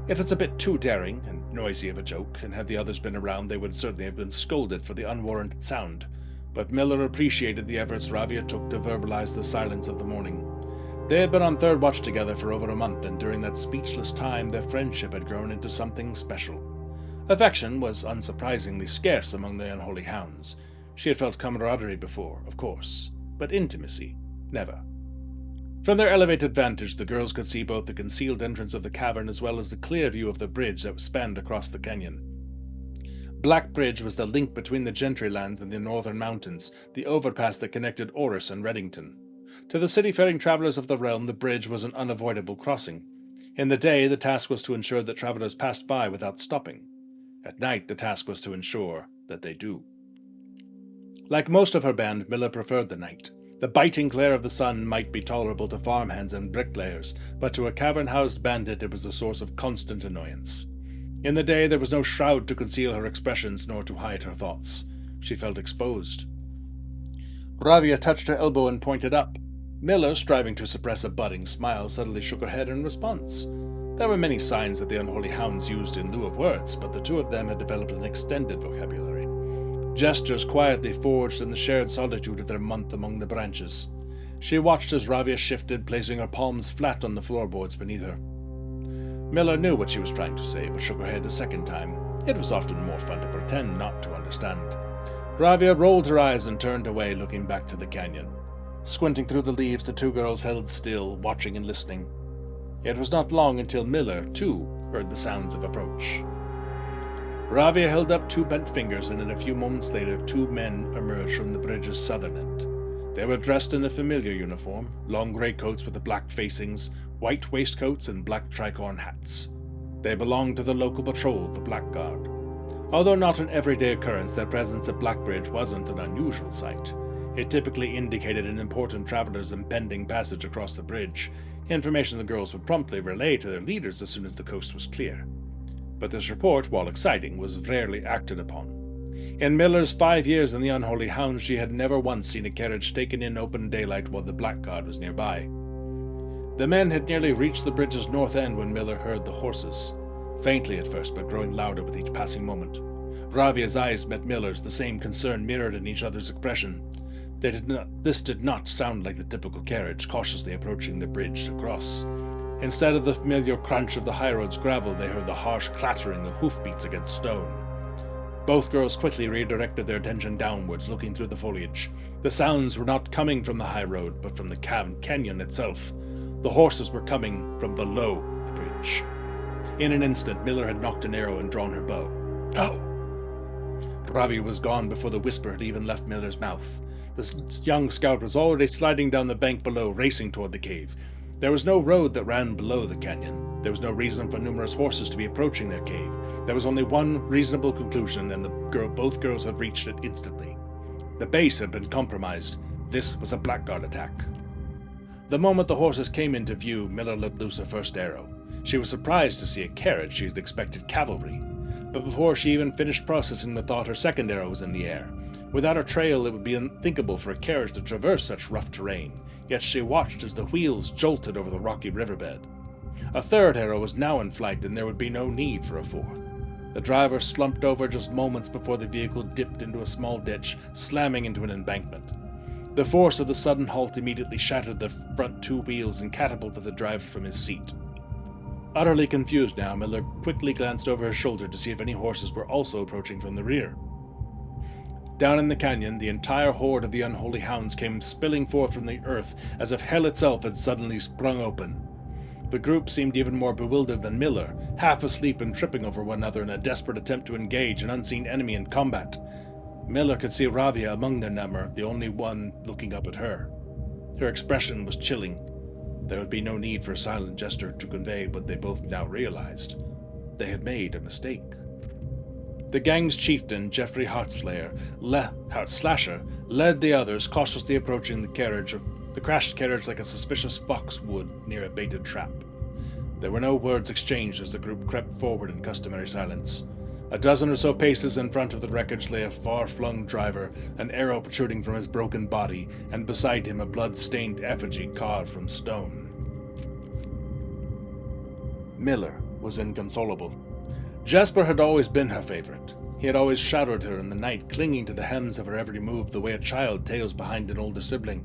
It was a bit too daring and noisy of a joke, and had the others been around they would certainly have been scolded for the unwarranted sound. But Miller appreciated the efforts Ravia took to verbalize the silence of the morning. They had been on third watch together for over a month, and during that speechless time their friendship had grown into something special. Affection was unsurprisingly scarce among the unholy hounds. She had felt camaraderie before, of course, but intimacy, never. From their elevated vantage, the girls could see both the concealed entrance of the cavern as well as the clear view of the bridge that spanned across the canyon. Black Bridge was the link between the Gentry lands and the northern mountains, the overpass that connected Orris and Reddington. To the city-faring travelers of the realm, the bridge was an unavoidable crossing. In the day, the task was to ensure that travelers passed by without stopping. At night, the task was to ensure that they do. Like most of her band, Miller preferred the night. The biting glare of the sun might be tolerable to farmhands and bricklayers, but to a cavern-housed bandit it was a source of constant annoyance. In the day, there was no shroud to conceal her expressions nor to hide her thoughts. She felt exposed. Ravia touched her elbow and pointed up. Miller, striving to suppress a budding smile, suddenly shook her head in response. There were many signs that the unholy hounds used in lieu of words, but the two of them had developed an extended vocabulary. Gestures quietly forged in the shared solitude of their month among the branches. She watched as Ravia shifted, placing her palms flat on the floorboards beneath her. Miller knew what she was trying to say, but shook her head a second time. It was often more fun to pretend not to understand. Ravia rolled her eyes and turned away, looking back to the canyon. Squinting through the leaves, the two girls held still, watching and listening. It was not long until Miller, too, heard the sounds of approach. Ravia held up two bent fingers, and in a few moments later, two men emerged from the bridge's southern end. They were dressed in a familiar uniform, long grey coats with the black facings, white waistcoats, and black tricorn hats. They belonged to the local patrol, the Blackguard. Although not an everyday occurrence, their presence at Blackbridge wasn't an unusual sight. It typically indicated an important traveler's impending passage across the bridge, information the girls would promptly relay to their leaders as soon as the coast was clear. But this report, while exciting, was rarely acted upon. In Miller's 5 years in the Unholy Hound, she had never once seen a carriage taken in open daylight while the Blackguard was nearby. The men had nearly reached the bridge's north end when Miller heard the horses, faintly at first, but growing louder with each passing moment. Ravia's eyes met Miller's, the same concern mirrored in each other's expression. This did not sound like the typical carriage, cautiously approaching the bridge to cross. Instead of the familiar crunch of the highroad's gravel, they heard the harsh clattering of hoofbeats against stone. Both girls quickly redirected their attention downwards, looking through the foliage. The sounds were not coming from the high road, but from the canyon itself. The horses were coming from below the bridge. In an instant, Miller had knocked an arrow and drawn her bow. "No!" Ravia was gone before the whisper had even left Miller's mouth. The young scout was already sliding down the bank below, racing toward the cave. There was no road that ran below the canyon. There was no reason for numerous horses to be approaching their cave. There was only one reasonable conclusion, and both girls had reached it instantly. The base had been compromised. This was a Blackguard attack. The moment the horses came into view, Miller let loose her first arrow. She was surprised to see a carriage. She had expected cavalry. But before she even finished processing the thought, her second arrow was in the air. Without a trail, it would be unthinkable for a carriage to traverse such rough terrain, yet she watched as the wheels jolted over the rocky riverbed. A third arrow was now in flight, and there would be no need for a fourth. The driver slumped over just moments before the vehicle dipped into a small ditch, slamming into an embankment. The force of the sudden halt immediately shattered the front two wheels and catapulted the driver from his seat. Utterly confused now, Miller quickly glanced over his shoulder to see if any horses were also approaching from the rear. Down in the canyon, the entire horde of the unholy hounds came spilling forth from the earth as if hell itself had suddenly sprung open. The group seemed even more bewildered than Miller, half asleep and tripping over one another in a desperate attempt to engage an unseen enemy in combat. Miller could see Ravia among their number, the only one looking up at her. Her expression was chilling. There would be no need for a silent gesture to convey what they both now realized. They had made a mistake. The gang's chieftain, Geoffrey Heartslasher, led the others, cautiously approaching the crashed carriage like a suspicious fox would near a baited trap. There were no words exchanged as the group crept forward in customary silence. A dozen or so paces in front of the wreckage lay a far-flung driver, an arrow protruding from his broken body, and beside him a blood-stained effigy carved from stone. Miller was inconsolable. Jasper had always been her favorite. He had always shadowed her in the night, clinging to the hems of her every move the way a child tails behind an older sibling.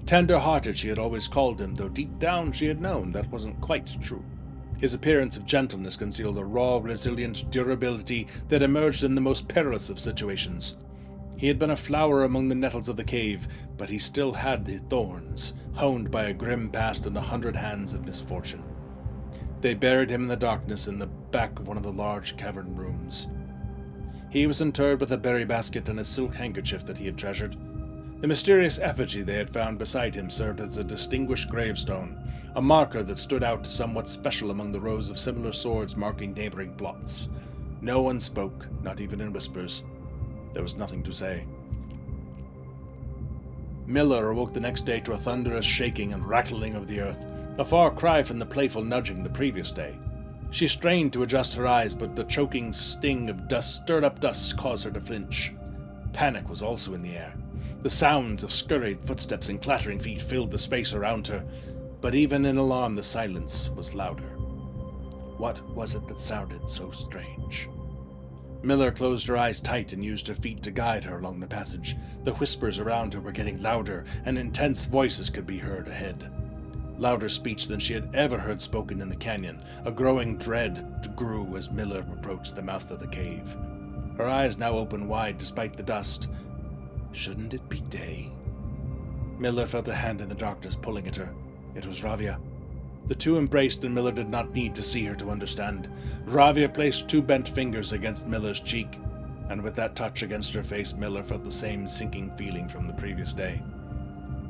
Tender-hearted she had always called him, though deep down she had known that wasn't quite true. His appearance of gentleness concealed a raw, resilient durability that emerged in the most perilous of situations. He had been a flower among the nettles of the cave, but he still had the thorns, honed by a grim past and 100 hands of misfortune. They buried him in the darkness in the back of one of the large cavern rooms. He was interred with a berry basket and a silk handkerchief that he had treasured. The mysterious effigy they had found beside him served as a distinguished gravestone, a marker that stood out somewhat special among the rows of similar swords marking neighboring plots. No one spoke, not even in whispers. There was nothing to say. Miller awoke the next day to a thunderous shaking and rattling of the earth, a far cry from the playful nudging the previous day. She strained to adjust her eyes, but the choking sting of stirred-up dust caused her to flinch. Panic was also in the air. The sounds of scurried footsteps and clattering feet filled the space around her, but even in alarm the silence was louder. What was it that sounded so strange? Miller closed her eyes tight and used her feet to guide her along the passage. The whispers around her were getting louder, and intense voices could be heard ahead. Louder speech than she had ever heard spoken in the canyon. A growing dread grew as Miller approached the mouth of the cave. Her eyes now open wide despite the dust. Shouldn't it be day? Miller felt a hand in the darkness pulling at her. It was Ravia. The two embraced, and Miller did not need to see her to understand. Ravia placed 2 bent fingers against Miller's cheek, and with that touch against her face, Miller felt the same sinking feeling from the previous day.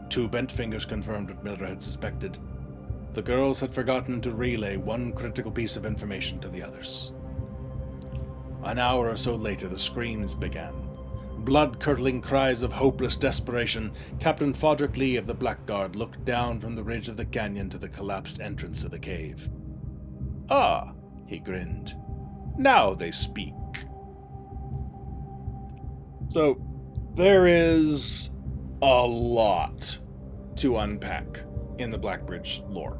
2 bent fingers confirmed what Miller had suspected. The girls had forgotten to relay one critical piece of information to the others. An hour or so later, the screams began. Blood-curdling cries of hopeless desperation. Captain Fodrick Lee of the Blackguard looked down from the ridge of the canyon to the collapsed entrance to the cave. "Ah," he grinned. "Now they speak." So, there is a lot to unpack in the Blackbridge lore.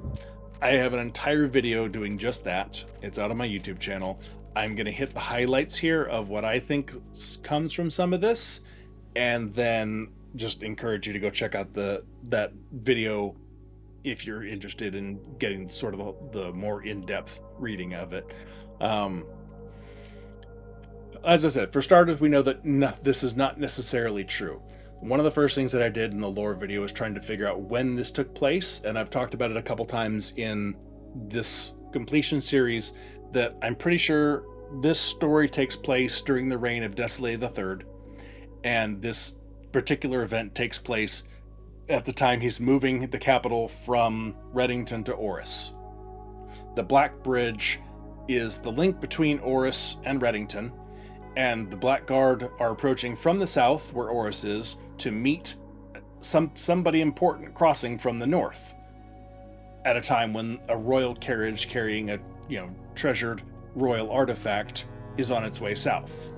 I have an entire video doing just that. It's out on my YouTube channel. I'm going to hit the highlights here of what I think comes from some of this, and then just encourage you to go check out that video if you're interested in getting sort of the more in-depth reading of it. As I said, for starters, we know that this is not necessarily true. One of the first things that I did in the lore video was trying to figure out when this took place, and I've talked about it a couple times in this completion series, that I'm pretty sure this story takes place during the reign of Desley III, and this particular event takes place at the time he's moving the capital from Reddington to Orris. The Black Bridge is the link between Orris and Reddington, and the Blackguard are approaching from the south, where Orris is, to meet somebody important crossing from the north, at a time when a royal carriage carrying a treasured royal artifact is on its way south.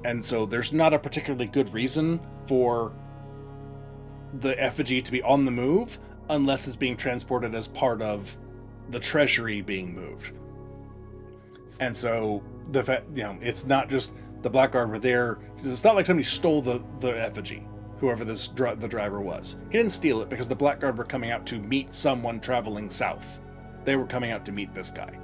And so there's not a particularly good reason for the effigy to be on the move unless it's being transported as part of the treasury being moved. And so the fact, it's not just the Blackguard were there. It's not like somebody stole the effigy, whoever the driver was. He didn't steal it because the Blackguard were coming out to meet someone traveling south. They were coming out to meet this guy.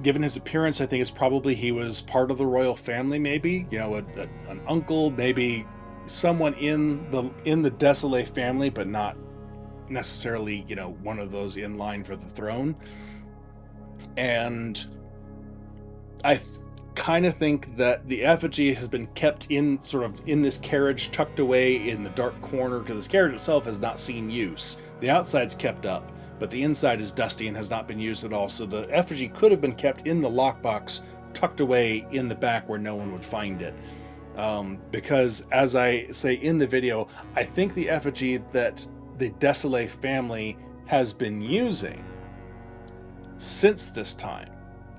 Given his appearance, I think it's probably he was part of the royal family, maybe, an uncle, maybe someone in the Desolé family, but not necessarily, one of those in line for the throne. And I kind of think that the effigy has been kept in this carriage, tucked away in the dark corner, because this carriage itself has not seen use. The outside's kept up, but the inside is dusty and has not been used at all. So the effigy could have been kept in the lockbox, tucked away in the back where no one would find it. Because, as I say in the video, I think the effigy that the Desolé family has been using since this time,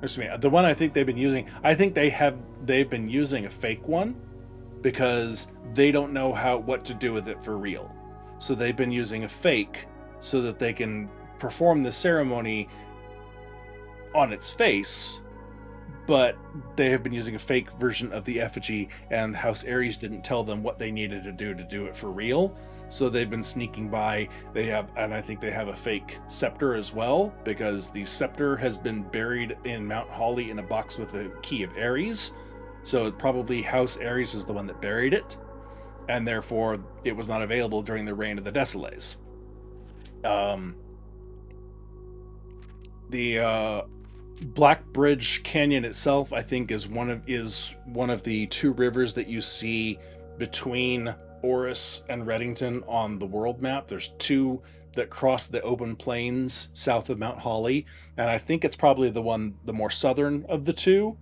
excuse me, the one I think they've been using, I think they've been using a fake one because they don't know what to do with it for real. So they've been using a fake so that they can perform the ceremony on its face, but they have been using a fake version of the effigy, and House Ares didn't tell them what they needed to do it for real. So they've been sneaking by. And I think they have a fake scepter as well, because the scepter has been buried in Mount Holly in a box with the key of Ares. So probably House Ares is the one that buried it, and therefore it was not available during the reign of the Desolés. The Black Bridge Canyon itself, I think, is one of the two rivers that you see between Oris and Reddington on the world map. There's two that cross the open plains south of Mount Holly, and I think it's probably the more southern of the two.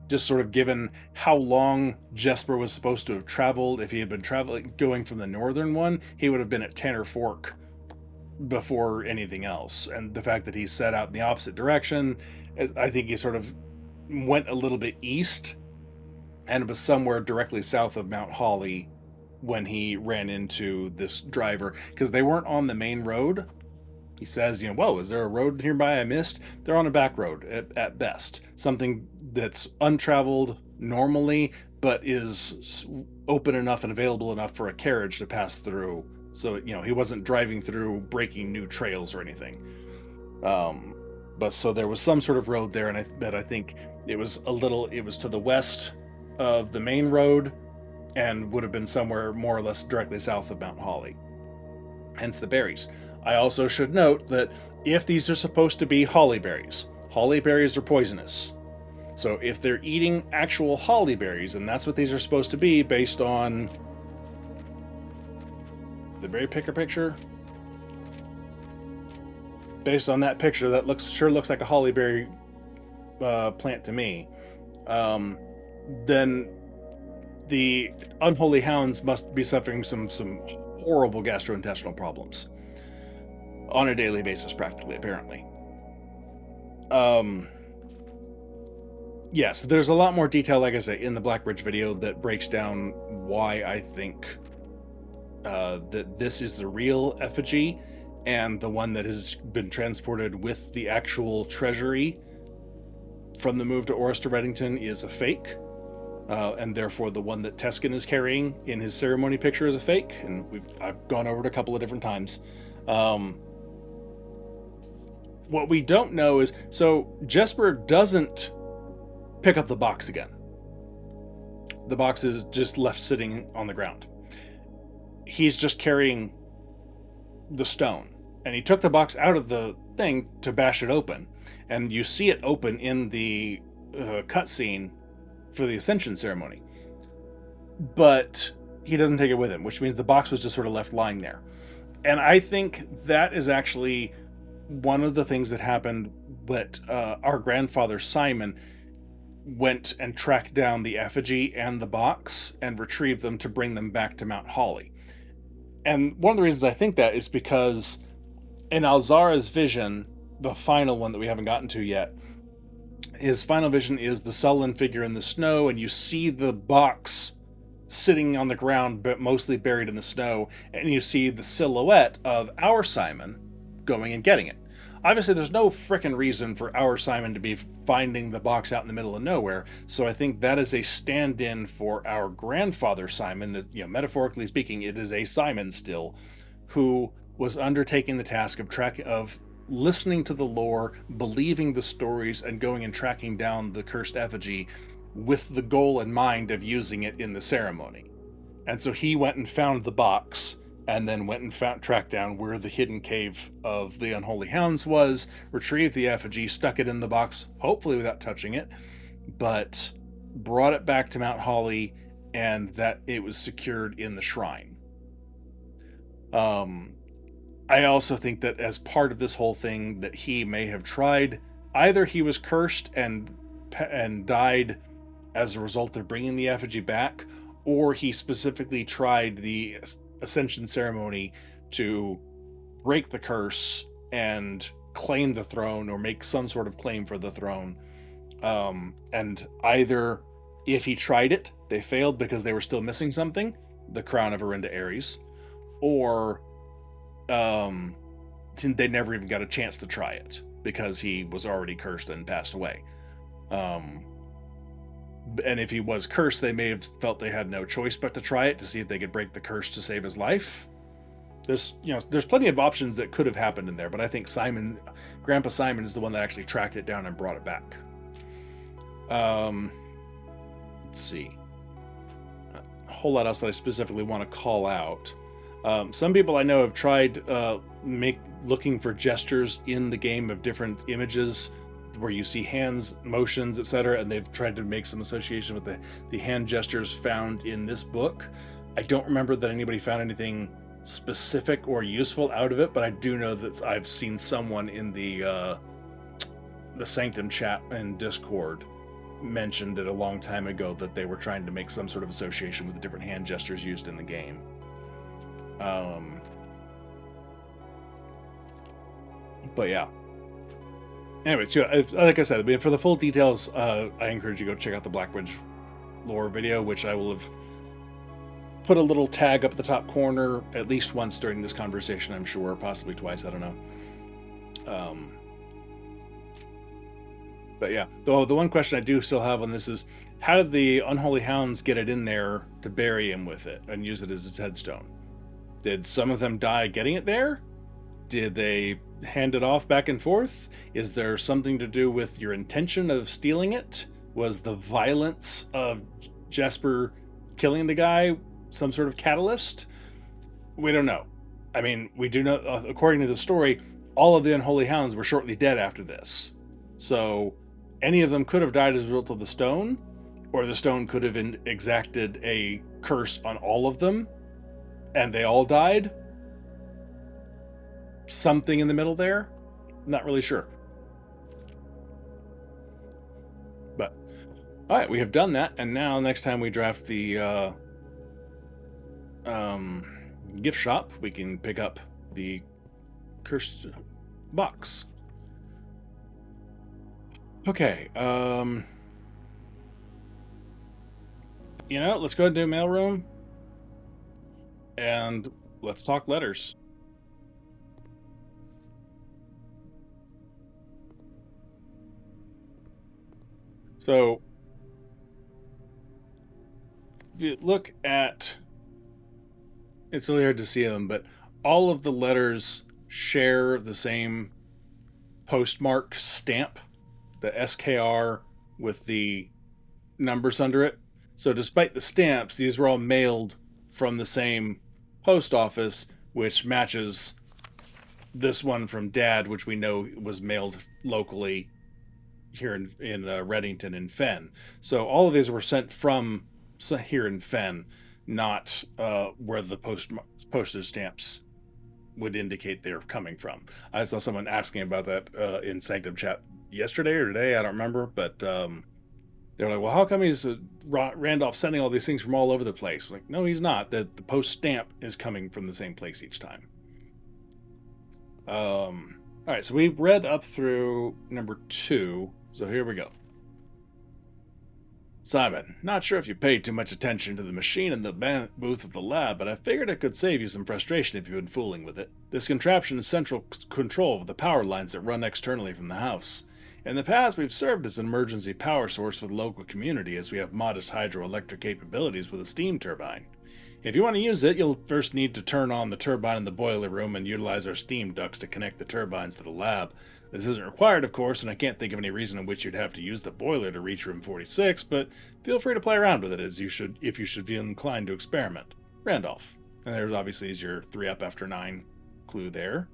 Just sort of given how long Jesper was supposed to have traveled. If he had been going from the northern one, he would have been at Tanner Fork before anything else. And the fact that he set out in the opposite direction, I think he sort of went a little bit east and was somewhere directly south of Mount Holly when he ran into this driver, because they weren't on the main road. He says, whoa, is there a road nearby I missed? They're on a back road at best. Something that's untraveled normally, but is open enough and available enough for a carriage to pass through. So, he wasn't driving through breaking new trails or anything. But so there was some sort of road there, and I think it was to the west of the main road and would have been somewhere more or less directly south of Mount Holly. Hence the berries. I also should note that if these are supposed to be holly berries are poisonous. So if they're eating actual holly berries, and that's what these are supposed to be based on the berry picker picture. Based on that picture, that sure looks like a holly berry plant to me. Then the unholy hounds must be suffering some horrible gastrointestinal problems on a daily basis, practically, apparently. Yes, there's a lot more detail, like I say, in the Blackbridge video that breaks down why I think that this is the real effigy, and the one that has been transported with the actual treasury from the move to Oris to Reddington is a fake. And therefore the one that Teskin is carrying in his ceremony picture is a fake, and I've gone over it a couple of different times. What we don't know is, so Jesper doesn't pick up the box again. The box is just left sitting on the ground. He's just carrying the stone, and he took the box out of the thing to bash it open, and you see it open in the cutscene for the Ascension ceremony. But he doesn't take it with him, which means the box was just sort of left lying there. And I think that is actually one of the things that happened, that our grandfather Simon went and tracked down the effigy and the box and retrieved them to bring them back to Mount Holly. And one of the reasons I think that is because in Alzara's vision, the final one that we haven't gotten to yet, his final vision is the sullen figure in the snow, and you see the box sitting on the ground, but mostly buried in the snow, and you see the silhouette of our Simon going and getting it. obviously there's no frickin' reason for our Simon to be finding the box out in the middle of nowhere. So I think that is a stand-in for our grandfather Simon. That, metaphorically speaking, it is a Simon still, who was undertaking the task of listening to the lore, believing the stories, and going and tracking down the cursed effigy with the goal in mind of using it in the ceremony. And so he went and found the box, and then went and tracked down where the hidden cave of the Unholy Hounds was, retrieved the effigy, stuck it in the box, hopefully without touching it, but brought it back to Mount Holly, and that it was secured in the shrine. I also think that as part of this whole thing, that he may have tried, either he was cursed and died as a result of bringing the effigy back, or he specifically tried the Ascension ceremony to break the curse and claim the throne, or make some sort of claim for the throne. And either, if he tried it, they failed because they were still missing something, the crown of Arinda Ares, or they never even got a chance to try it because he was already cursed and passed away. And if he was cursed, they may have felt they had no choice but to try it to see if they could break the curse to save his life. There's plenty of options that could have happened in there, but I think Grandpa Simon is the one that actually tracked it down and brought it back. Let's see. A whole lot else that I specifically want to call out. Some people I know have tried looking for gestures in the game of different images where you see hands, motions, etc., and they've tried to make some association with the hand gestures found in this book. I don't remember that anybody found anything specific or useful out of it, but I do know that I've seen someone in the Sanctum chat and Discord mentioned it a long time ago that they were trying to make some sort of association with the different hand gestures used in the game. But yeah. Anyway, so, like I said, for the full details, I encourage you to go check out the Blackbridge lore video, which I will have put a little tag up at the top corner at least once during this conversation, I'm sure, possibly twice, I don't know. But yeah, the one question I do still have on this is, how did the Unholy Hounds get it in there to bury him with it and use it as his headstone? Did some of them die getting it there? Did they hand it off back and forth? Is there something to do with your intention of stealing it? Was the violence of Jasper killing the guy some sort of catalyst? We don't know. I mean, we do know, according to the story, all of the Unholy Hounds were shortly dead after this. So any of them could have died as a result of the stone, or the stone could have exacted a curse on all of them, and they all died. Something in the middle there? Not really sure. But, alright, we have done that, and now next time we draft the gift shop, we can pick up the cursed box. Okay, let's go ahead and do mailroom, and let's talk letters. So, if you look at, it's really hard to see them, but all of the letters share the same postmark stamp, the SKR with the numbers under it. So despite the stamps, these were all mailed from the same post office, which matches this one from Dad, which we know was mailed locally here in Reddington and Fen. So all of these were sent from here in Fen, not where the postage stamps would indicate they're coming from. I saw someone asking about that in Sanctum chat yesterday or today, I don't remember, but they're like, well, how come he's Randolph sending all these things from all over the place? Like, no, he's not. The post stamp is coming from the same place each time. All right, so we read up through number 2. So here we go. Simon, not sure if you paid too much attention to the machine in the booth of the lab, but I figured it could save you some frustration if you've been fooling with it. This contraption is central control of the power lines that run externally from the house. In the past, we've served as an emergency power source for the local community as we have modest hydroelectric capabilities with a steam turbine. If you want to use it, you'll first need to turn on the turbine in the boiler room and utilize our steam ducts to connect the turbines to the lab. This isn't required, of course, and I can't think of any reason in which you'd have to use the boiler to reach room 46, but feel free to play around with it if you should feel inclined to experiment. Randolph. And there's obviously your 3 up after 9 clue there.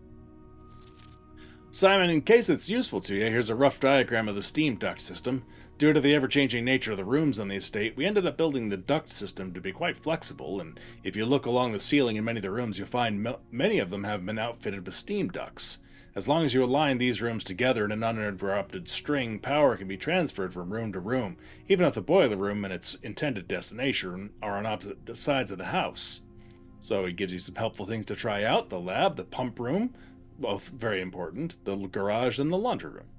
Simon, in case it's useful to you, here's a rough diagram of the steam duct system. Due to the ever-changing nature of the rooms on the estate, we ended up building the duct system to be quite flexible, and if you look along the ceiling in many of the rooms, you'll find many of them have been outfitted with steam ducts. As long as you align these rooms together in an uninterrupted string, power can be transferred from room to room, even if the boiler room and its intended destination are on opposite sides of the house. So it gives you some helpful things to try out: the lab, the pump room, both very important, the garage, and the laundry room.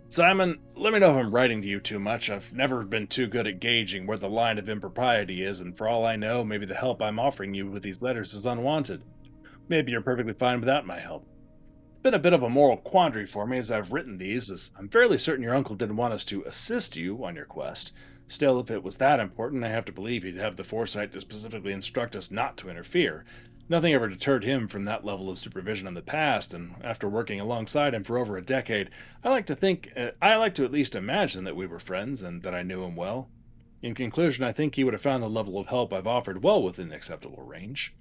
Simon, let me know if I'm writing to you too much. I've never been too good at gauging where the line of impropriety is, and for all I know, maybe the help I'm offering you with these letters is unwanted. Maybe you're perfectly fine without my help. It's been a bit of a moral quandary for me as I've written these, as I'm fairly certain your uncle didn't want us to assist you on your quest. Still, if it was that important, I have to believe he'd have the foresight to specifically instruct us not to interfere. Nothing ever deterred him from that level of supervision in the past, and after working alongside him for over a decade, I like to at least imagine that we were friends and that I knew him well. In conclusion, I think he would have found the level of help I've offered well within acceptable range.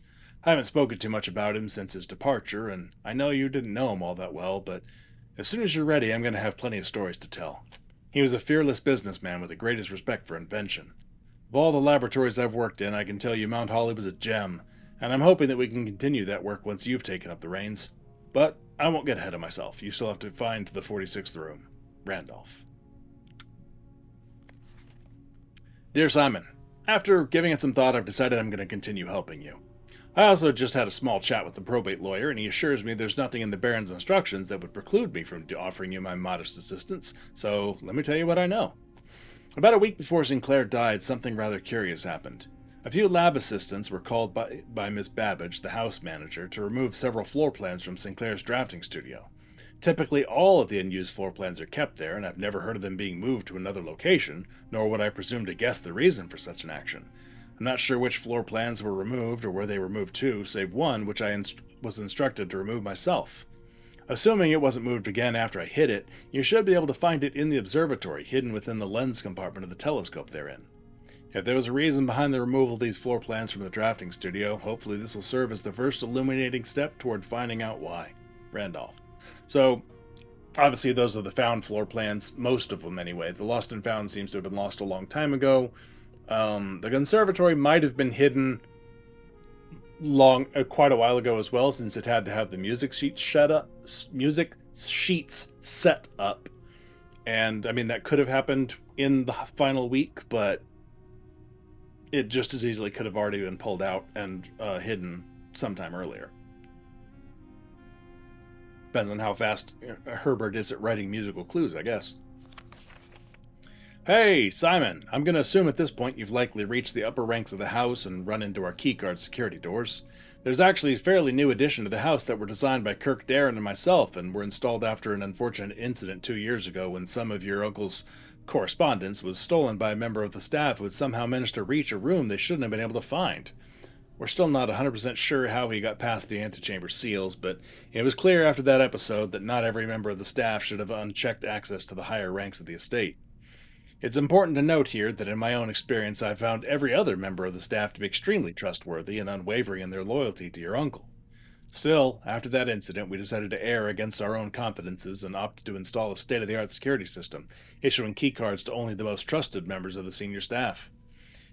I haven't spoken too much about him since his departure, and I know you didn't know him all that well, but as soon as you're ready, I'm going to have plenty of stories to tell. He was a fearless businessman with the greatest respect for invention. Of all the laboratories I've worked in, I can tell you Mount Holly was a gem, and I'm hoping that we can continue that work once you've taken up the reins. But I won't get ahead of myself. You still have to find the 46th room. Randolph. Dear Simon, after giving it some thought, I've decided I'm going to continue helping you. I also just had a small chat with the probate lawyer, and he assures me there's nothing in the Baron's instructions that would preclude me from offering you my modest assistance, so let me tell you what I know. About a week before Sinclair died, something rather curious happened. A few lab assistants were called by Miss Babbage, the house manager, to remove several floor plans from Sinclair's drafting studio. Typically, all of the unused floor plans are kept there, and I've never heard of them being moved to another location, nor would I presume to guess the reason for such an action. I'm not sure which floor plans were removed or where they were moved to, save one which I was instructed to remove myself. Assuming it wasn't moved again after I hid it, you should be able to find it in the observatory, hidden within the lens compartment of the telescope therein. If there was a reason behind the removal of these floor plans from the drafting studio, hopefully this will serve as the first illuminating step toward finding out why. Randolph. So, obviously those are the found floor plans, most of them anyway. The lost and found seems to have been lost a long time ago. The conservatory might have been hidden quite a while ago as well, since it had to have the music sheets set up. And I mean, that could have happened in the final week, but it just as easily could have already been pulled out and hidden sometime earlier. Depends on how fast Herbert is at writing musical clues, I guess. Hey, Simon, I'm going to assume at this point you've likely reached the upper ranks of the house and run into our keycard security doors. There's actually a fairly new addition to the house that were designed by Kirk Darren and myself and were installed after an unfortunate incident 2 years ago when some of your uncle's correspondence was stolen by a member of the staff who had somehow managed to reach a room they shouldn't have been able to find. We're still not 100% sure how he got past the antechamber seals, but it was clear after that episode that not every member of the staff should have unchecked access to the higher ranks of the estate. It's important to note here that in my own experience I've found every other member of the staff to be extremely trustworthy and unwavering in their loyalty to your uncle. Still, after that incident, we decided to err against our own confidences and opted to install a state-of-the-art security system, issuing keycards to only the most trusted members of the senior staff.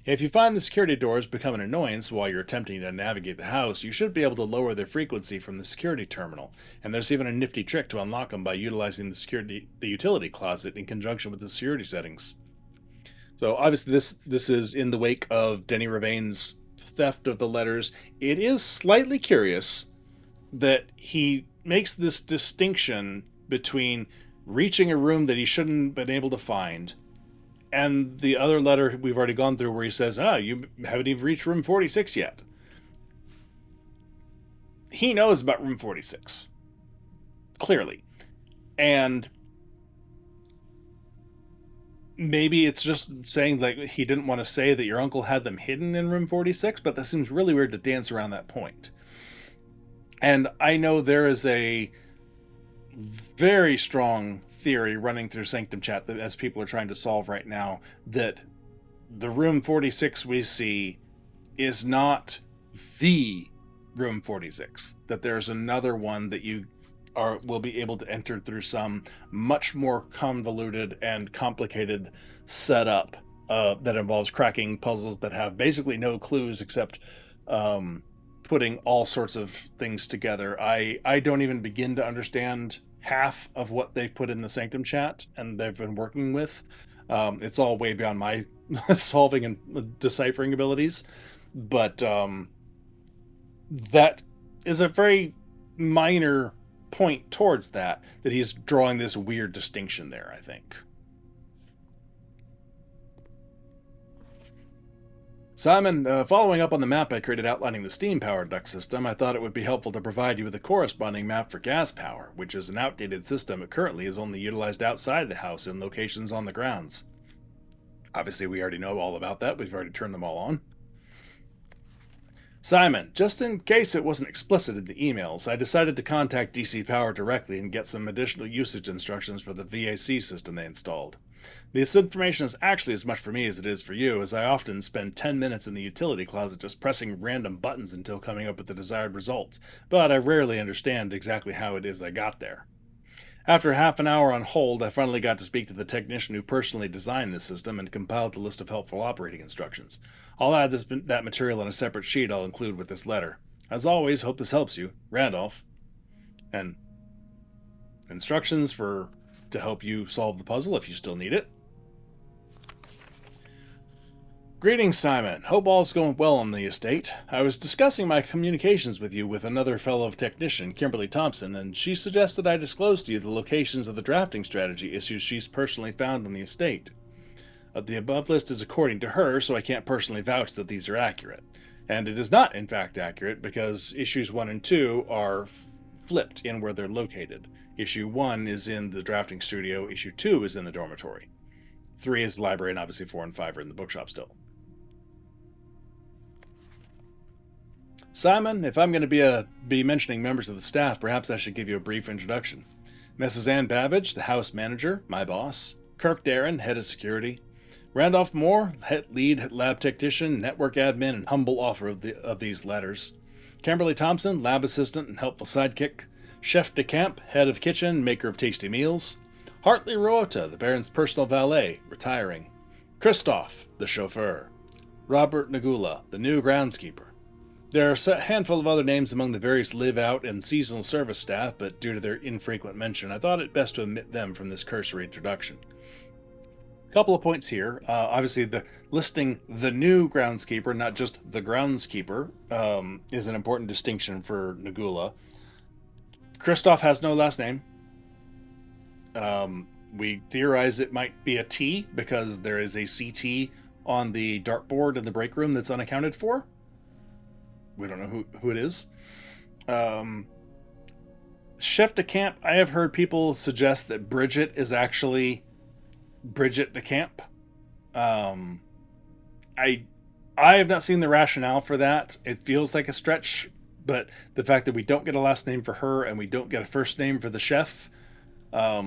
If you find the security doors become an annoyance while you're attempting to navigate the house, you should be able to lower their frequency from the security terminal, and there's even a nifty trick to unlock them by utilizing the utility closet in conjunction with the security settings. So obviously this is in the wake of Denny Ravain's theft of the letters. It is slightly curious that he makes this distinction between reaching a room that he shouldn't have been able to find. And the other letter we've already gone through where he says, you haven't even reached room 46 yet. He knows about room 46. Clearly. And maybe it's just saying like he didn't want to say that your uncle had them hidden in room 46, but that seems really weird to dance around that point. And I know there is a very strong theory running through Sanctum Chat that as people are trying to solve right now, that the room 46 we see is not the room 46, that there's another one that you will be able to enter through some much more convoluted and complicated setup that involves cracking puzzles that have basically no clues except putting all sorts of things together. I don't even begin to understand half of what they've put in the Sanctum Chat and they've been working with. It's all way beyond my solving and deciphering abilities, but that is a very minor point towards that he's drawing this weird distinction there, I think. Simon, following up on the map I created outlining the steam-powered duct system, I thought it would be helpful to provide you with a corresponding map for gas power, which is an outdated system that currently is only utilized outside the house in locations on the grounds. Obviously, we already know all about that. We've already turned them all on. Simon, just in case it wasn't explicit in the emails, I decided to contact DC Power directly and get some additional usage instructions for the VAC system they installed. This information is actually as much for me as it is for you, as I often spend 10 minutes in the utility closet just pressing random buttons until coming up with the desired result, but I rarely understand exactly how it is I got there. After half an hour on hold, I finally got to speak to the technician who personally designed this system and compiled the list of helpful operating instructions. I'll add that material on a separate sheet I'll include with this letter. As always, hope this helps you. Randolph. And instructions to help you solve the puzzle if you still need it. Greetings, Simon. Hope all's going well on the estate. I was discussing my communications with you with another fellow technician, Kimberly Thompson, and she suggested I disclose to you the locations of the drafting strategy issues she's personally found on the estate. The above list is according to her, so I can't personally vouch that these are accurate. And it is not, in fact, accurate, because issues 1 and 2 are flipped in where they're located. Issue 1 is in the drafting studio, issue 2 is in the dormitory. 3 is the library, and obviously 4 and 5 are in the bookshop still. Simon, if I'm going to be mentioning members of the staff, perhaps I should give you a brief introduction. Mrs. Ann Babbage, the house manager, my boss. Kirk Darren, head of security. Randolph Moore, lead lab technician, network admin, and humble author of these letters. Kimberly Thompson, lab assistant and helpful sidekick. Chef de Camp, head of kitchen, maker of tasty meals. Hartley Roota, the Baron's personal valet, retiring. Christoph, the chauffeur. Robert Nagula, the new groundskeeper. There are a handful of other names among the various live-out and seasonal service staff, but due to their infrequent mention, I thought it best to omit them from this cursory introduction. A couple of points here. Obviously, the listing the new groundskeeper, not just the groundskeeper, is an important distinction for Nagula. Christoph has no last name. We theorize it might be a T because there is a CT on the dartboard in the break room that's unaccounted for. We don't know who it is. Chef de Camp, I have heard people suggest that Bridget is actually Bridget de Camp. I have not seen the rationale for that. It feels like a stretch, but the fact that we don't get a last name for her and we don't get a first name for the chef, I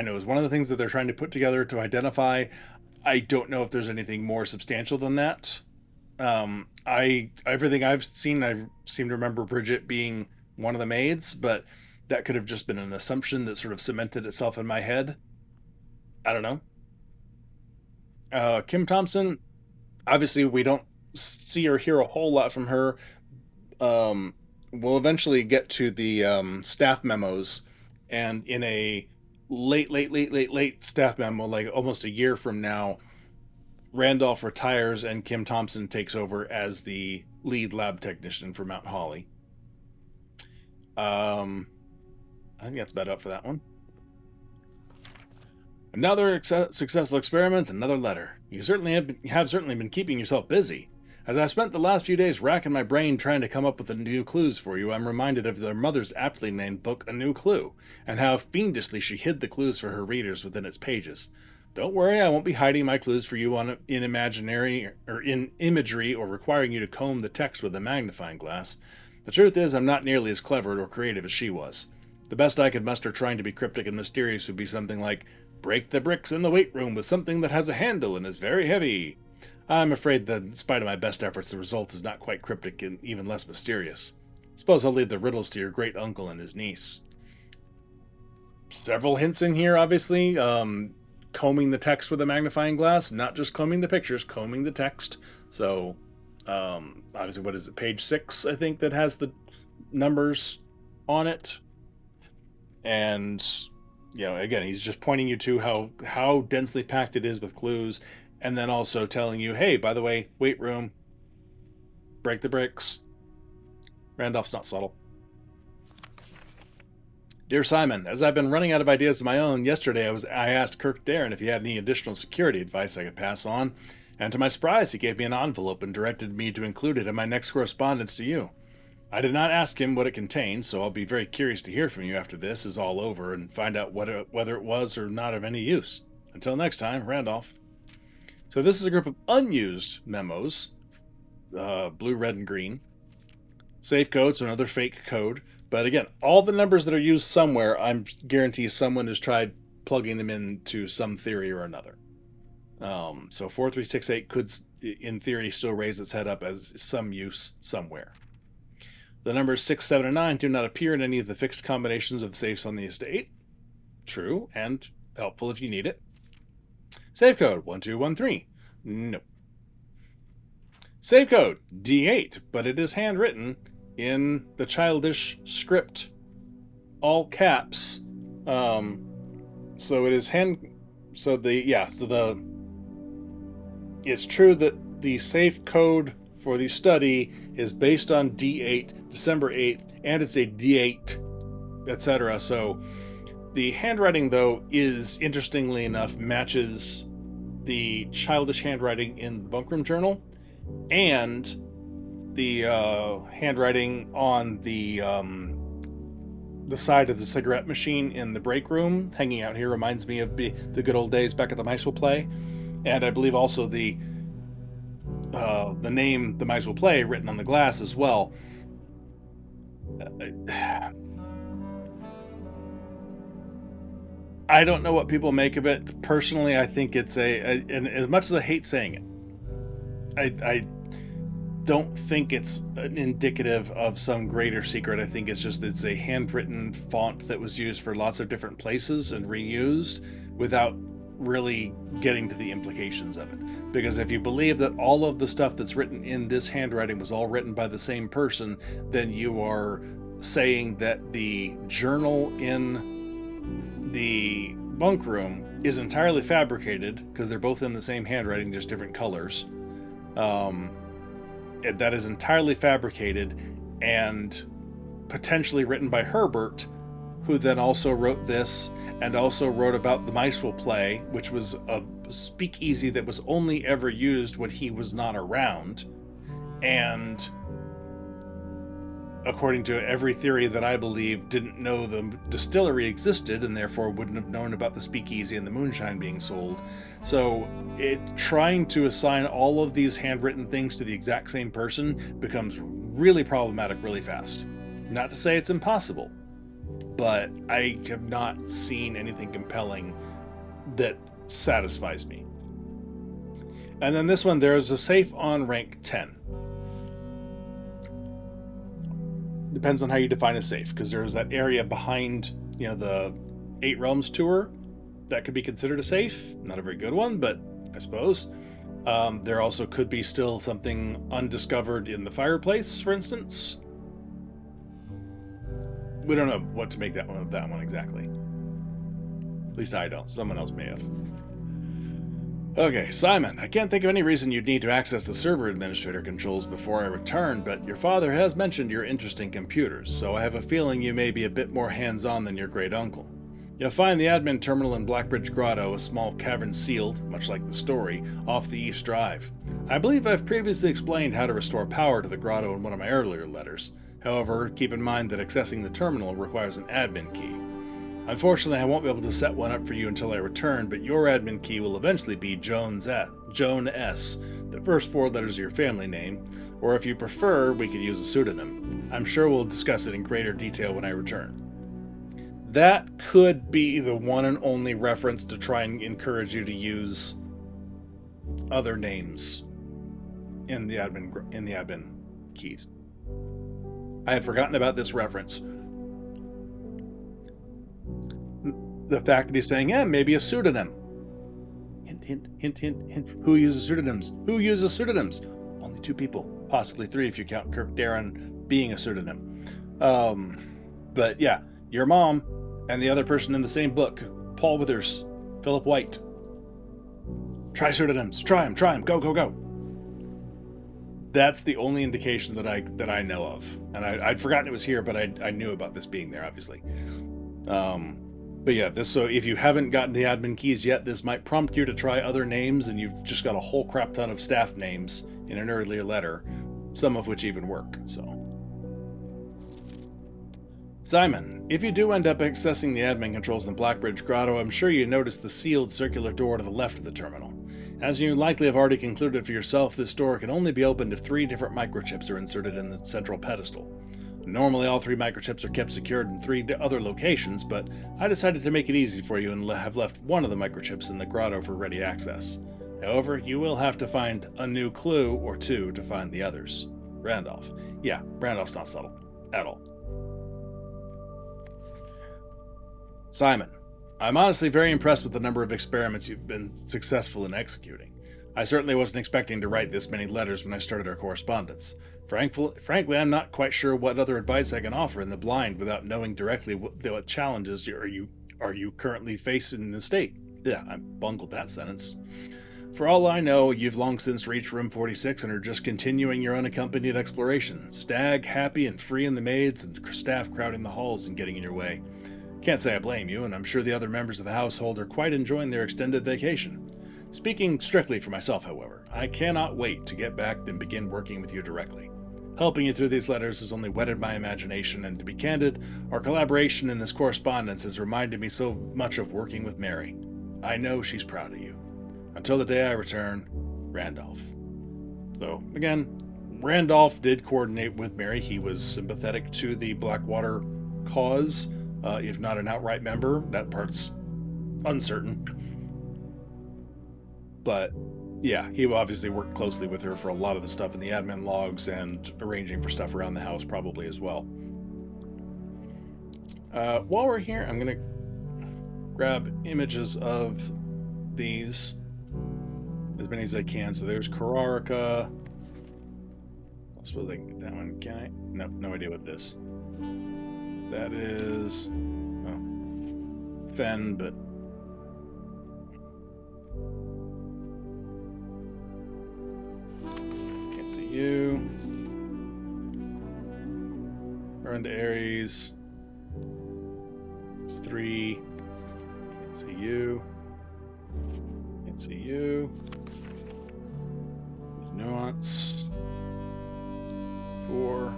know is one of the things that they're trying to put together to identify. I don't know if there's anything more substantial than that. Everything I've seen, I seem to remember Bridget being one of the maids, but that could have just been an assumption that sort of cemented itself in my head. I don't know. Kim Thompson, obviously we don't see or hear a whole lot from her. We'll eventually get to the staff memos, and in a late staff memo, like almost a year from now, Randolph retires and Kim Thompson takes over as the lead lab technician for Mount Holly. I think that's about it for that one. Another successful experiment, another letter. You certainly have certainly been keeping yourself busy. As I spent the last few days racking my brain trying to come up with new clues for you, I'm reminded of their mother's aptly named book, A New Clue, and how fiendishly she hid the clues for her readers within its pages. Don't worry, I won't be hiding my clues for you in imaginary or in imagery or requiring you to comb the text with a magnifying glass. The truth is, I'm not nearly as clever or creative as she was. The best I could muster trying to be cryptic and mysterious would be something like, break the bricks in the weight room with something that has a handle and is very heavy. I'm afraid that in spite of my best efforts, the result is not quite cryptic and even less mysterious. Suppose I'll leave the riddles to your great uncle and his niece. Several hints in here, obviously. Combing the text with a magnifying glass, not just combing the pictures, combing the text. So, obviously, what is it, page 6, I think, that has the numbers on it. And, again, he's just pointing you to how densely packed it is with clues, and then also telling you, hey, by the way, weight room, break the bricks. Randolph's not subtle. Dear Simon, as I've been running out of ideas of my own, yesterday I asked Kirk Darren if he had any additional security advice I could pass on, and to my surprise, he gave me an envelope and directed me to include it in my next correspondence to you. I did not ask him what it contained, so I'll be very curious to hear from you after this is all over and find out whether it was or not of any use. Until next time, Randolph. So this is a group of unused memos, blue, red, and green. Safe code, so another fake code. But again, all the numbers that are used somewhere, I'm guarantee someone has tried plugging them into some theory or another. So 4368 could, in theory, still raise its head up as some use somewhere. The numbers 6, 7, and 9 do not appear in any of the fixed combinations of the safes on the estate. True, and helpful if you need it. Safe code 1213. Nope. Safe code D8, but it is handwritten in the childish script, all caps. So it is it's true that the safe code for the study is based on D8, December 8th, and it's a D8, etc. So the handwriting, though, is, interestingly enough, matches the childish handwriting in the Bunkroom Journal, and the handwriting on the side of the cigarette machine in the break room hanging out here reminds me of the good old days back at the Mice Will Play. And I believe also the name The Mice Will Play written on the glass as well. I don't know what people make of it. Personally, I think it's and as much as I hate saying it, I don't think it's indicative of some greater secret. I think it's a handwritten font that was used for lots of different places and reused without really getting to the implications of it. Because if you believe that all of the stuff that's written in this handwriting was all written by the same person, then you are saying that the journal in the bunk room is entirely fabricated, because they're both in the same handwriting, just different colors. That is entirely fabricated and potentially written by Herbert, who then also wrote this and also wrote about The Mice Will Play, which was a speakeasy that was only ever used when he was not around. And according to every theory that I believe, didn't know the distillery existed and therefore wouldn't have known about the speakeasy and the moonshine being sold. So trying to assign all of these handwritten things to the exact same person becomes really problematic really fast. Not to say it's impossible, but I have not seen anything compelling that satisfies me. And then this one, there is a safe on rank 10. Depends on how you define a safe, because there's that area behind, the 8 Realms tour that could be considered a safe. Not a very good one, but I suppose. There also could be still something undiscovered in the fireplace, for instance. We don't know what to make that one exactly. At least I don't. Someone else may have. Okay, Simon, I can't think of any reason you'd need to access the server administrator controls before I return, but your father has mentioned your interest in computers, so I have a feeling you may be a bit more hands-on than your great uncle. You'll find the admin terminal in Blackbridge Grotto, a small cavern sealed, much like the story, off the East Drive. I believe I've previously explained how to restore power to the grotto in one of my earlier letters. However, keep in mind that accessing the terminal requires an admin key. Unfortunately, I won't be able to set one up for you until I return, but your admin key will eventually be Joan S., the first 4 letters of your family name, or if you prefer, we could use a pseudonym. I'm sure we'll discuss it in greater detail when I return. That could be the one and only reference to try and encourage you to use other names in the admin keys. I had forgotten about this reference. The fact that he's saying, maybe a pseudonym. Hint, hint, hint, hint, hint. Who uses pseudonyms? Who uses pseudonyms? Only 2 people, possibly 3 if you count Kirk Darren being a pseudonym. But yeah, your mom and the other person in the same book, Paul Withers, Philip White. Try pseudonyms. Try them. Go, go, go. That's the only indication that I know of. And I'd forgotten it was here, but I knew about this being there, obviously. But yeah, so if you haven't gotten the admin keys yet, this might prompt you to try other names, and you've just got a whole crap ton of staff names in an earlier letter, some of which even work, so. Simon, if you do end up accessing the admin controls in Blackbridge Grotto, I'm sure you noticed the sealed circular door to the left of the terminal. As you likely have already concluded for yourself, this door can only be opened if 3 different microchips are inserted in the central pedestal. Normally, all 3 microchips are kept secured in 3 other locations, but I decided to make it easy for you and have left one of the microchips in the grotto for ready access. However, you will have to find a new clue or 2 to find the others. Randolph. Yeah, Randolph's not subtle. At all. Simon, I'm honestly very impressed with the number of experiments you've been successful in executing. I certainly wasn't expecting to write this many letters when I started our correspondence. Frankly, I'm not quite sure what other advice I can offer in the blind without knowing directly what challenges are you currently facing in the state. Yeah, I bungled that sentence. For all I know, you've long since reached room 46 and are just continuing your unaccompanied exploration. Stag happy and free in the maids, and staff crowding the halls and getting in your way. Can't say I blame you, and I'm sure the other members of the household are quite enjoying their extended vacation. Speaking strictly for myself, however, I cannot wait to get back and begin working with you directly. Helping you through these letters has only whetted my imagination, and to be candid, our collaboration in this correspondence has reminded me so much of working with Mary. I know she's proud of you. Until the day I return, Randolph. So, again, Randolph did coordinate with Mary. He was sympathetic to the Blackwater cause, if not an outright member. That part's uncertain. But yeah, he obviously worked closely with her for a lot of the stuff in the admin logs and arranging for stuff around the house probably as well. While we're here, I'm going to grab images of these, as many as I can. So there's Kararika. I suppose I can get that one. Can I? No idea what it is. That is Fen, but can't see you. We're into Aries. It's 3. Can't see you. Can't see you. There's Nuance. 4.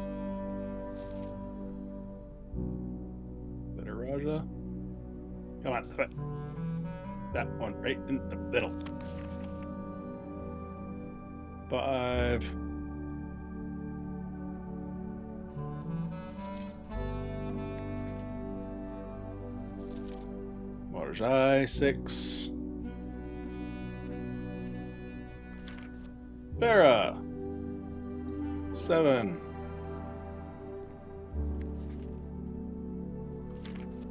Raja. Come on, stop it. That one right in the middle. 5. Water's Eye. 6. Farah. 7.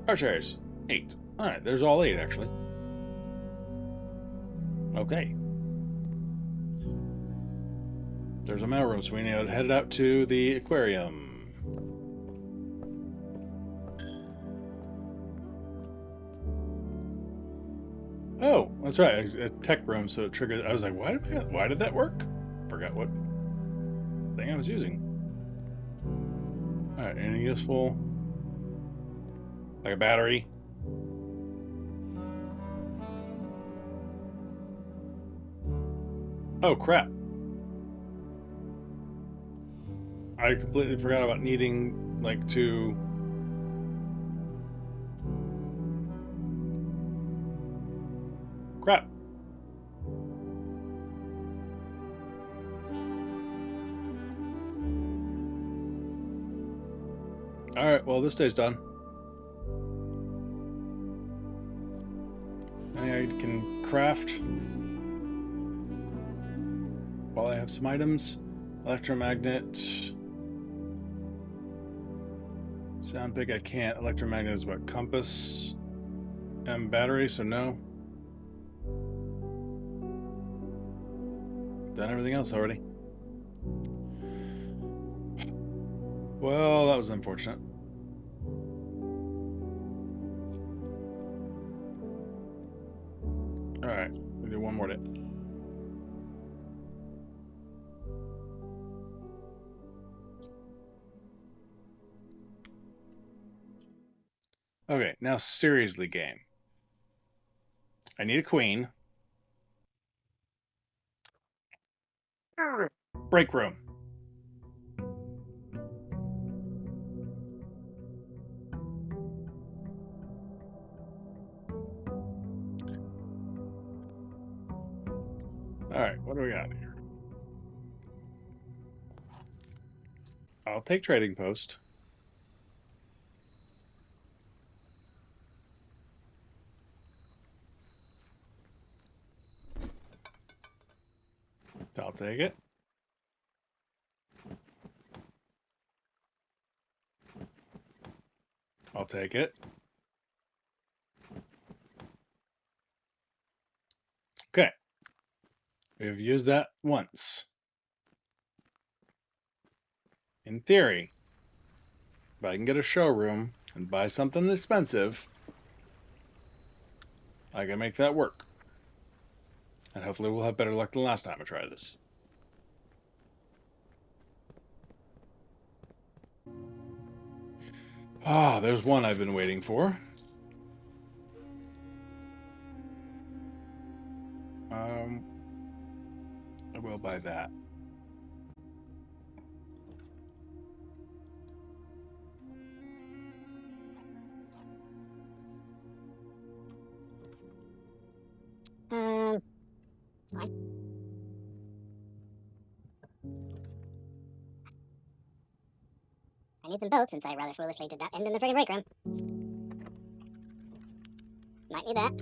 Archers. 8. Alright, there's all 8 actually. Okay. There's a mailroom, so we need to head out to the aquarium. Oh, that's right. A tech room, so it triggered. I was like, why did that work? Forgot what thing I was using. Alright, anything useful? Like a battery? Oh, crap. I completely forgot about needing, like, to... Crap. Alright, well, this day's done. I can craft while I have some items. Electromagnet. Sound big, I can't. Electromagnet is what? Compass and battery, so no. Done everything else already. Well, that was unfortunate. Alright, we'll do one more day. Okay, now seriously, game. I need a queen. Break room. Alright, what do we got here? I'll take trading post. I'll take it. I'll take it. Okay. We've used that once. In theory, if I can get a showroom and buy something expensive, I can make that work. And hopefully we'll have better luck than last time I tried this. Ah, there's one I've been waiting for. I will buy that. Fine. I need them both since I rather foolishly did not end in the friggin' break room. Might need that.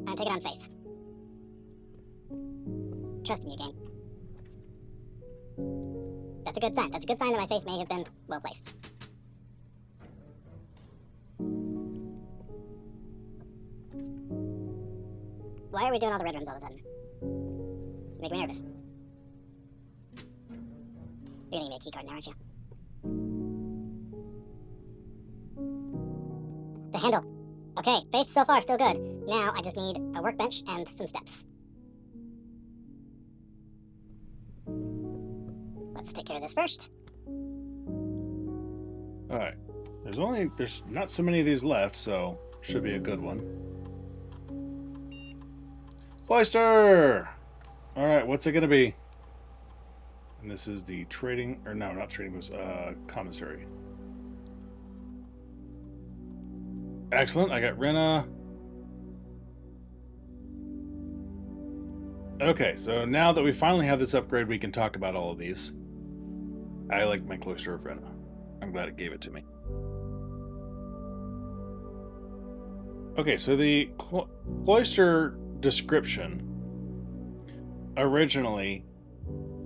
I take it on faith. Trust in you, game. That's a good sign. That's a good sign that my faith may have been well placed. Why are we doing all the red rooms all of a sudden? You make me nervous. You're gonna give me a key card now, aren't you? The handle. Okay, faith so far still good. Now I just need a workbench and some steps. Let's take care of this first. Alright. There's not so many of these left, so should be a good one. Cloister! Alright, what's it gonna be? And this is the trading, or no, not trading, it was commissary. Excellent, I got Rena. Okay, so now that we finally have this upgrade, we can talk about all of these. I like my Cloister of Rena. I'm glad it gave it to me. Okay, so the Cloister description originally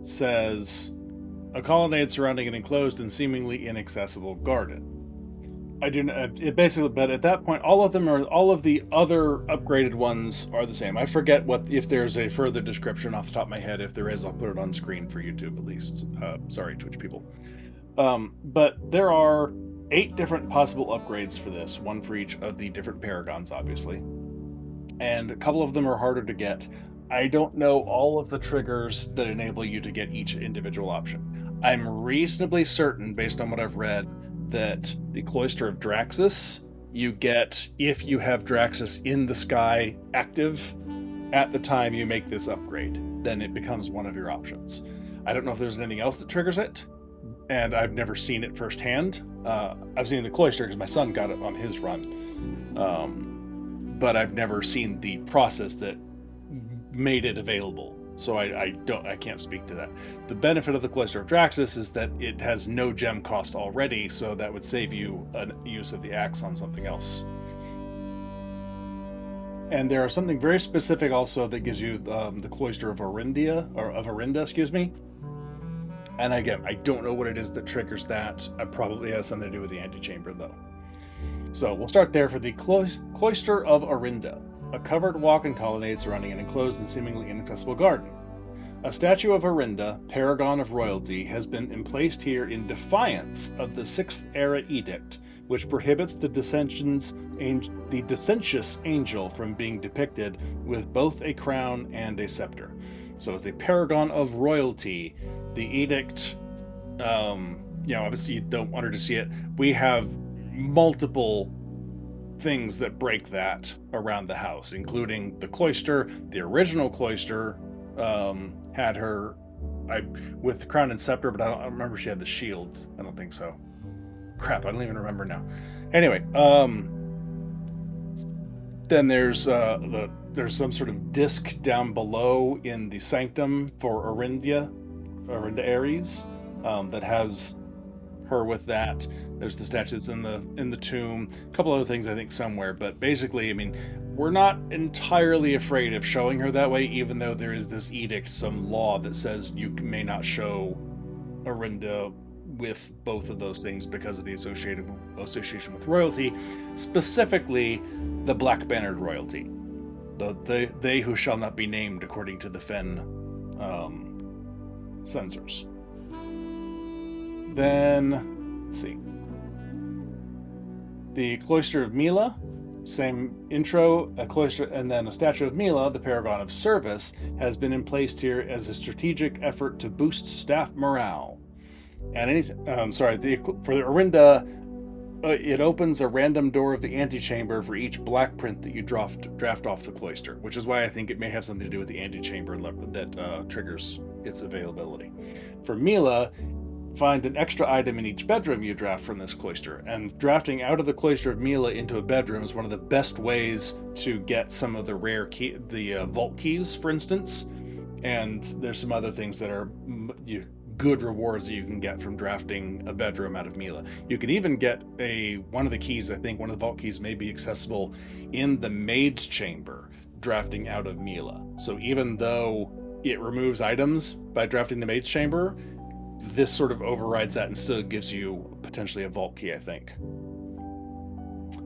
says a colonnade surrounding an enclosed and seemingly inaccessible garden. I do not, it basically, but at that point, all of the other upgraded ones are the same. I forget if there's a further description off the top of my head. If there is, I'll put it on screen for YouTube at least. Sorry, Twitch people. But there are 8 different possible upgrades for this, one for each of the different paragons, obviously. And a couple of them are harder to get. I don't know all of the triggers that enable you to get each individual option. I'm reasonably certain, based on what I've read, that the Cloister of Draxus you get if you have Draxus in the sky active at the time you make this upgrade. Then it becomes one of your options. I don't know if there's anything else that triggers it, and I've never seen it firsthand. I've seen the Cloister because my son got it on his run, but I've never seen the process that made it available. So I can't speak to that. The benefit of the Cloister of Draxus is that it has no gem cost already, so that would save you a use of the axe on something else. And there is something very specific also that gives you the Cloister of Arinda, excuse me. And again, I don't know what it is that triggers that. It probably has something to do with the antechamber, though. So we'll start there for the Cloister of Arinda, a covered walk and colonnade surrounding an enclosed and seemingly inaccessible garden. A statue of Arinda, paragon of royalty, has been emplaced here in defiance of the Sixth Era Edict, which prohibits the dissentious angel from being depicted with both a crown and a scepter. So as the paragon of royalty, the edict, obviously you don't want her to see it. We have multiple things that break that around the house, including the Cloister. The original Cloister had her with the crown and scepter, but I don't remember she had the shield. I don't think so. Crap, I don't even remember now. Anyway, then there's some sort of disc down below in the sanctum for Arinda Ares that has her with that. There's the statue that's in the tomb. A couple other things I think somewhere, but basically, I mean, we're not entirely afraid of showing her that way, even though there is this edict, some law that says you may not show Arinda with both of those things because of the association with royalty, specifically the black bannered royalty, they who shall not be named according to the Fen censors. Then let's see, the Cloister of Mila, same intro, a cloister, and then a statue of Mila, the paragon of service, has been emplaced here as a strategic effort to boost staff morale. And for the Arinda, it opens a random door of the antechamber for each black print that you draft off the Cloister, which is why I think it may have something to do with the antechamber that triggers its availability. For Mila, find an extra item in each bedroom you draft from this Cloister, and drafting out of the Cloister of Mila into a bedroom is one of the best ways to get some of the rare vault keys, for instance. And there's some other things that are good rewards that you can get from drafting a bedroom out of Mila. You can even get one of the keys. I think one of the vault keys may be accessible in the Maid's Chamber, drafting out of Mila. So even though it removes items by drafting the Maid's Chamber, this sort of overrides that and still gives you potentially a vault key, I think.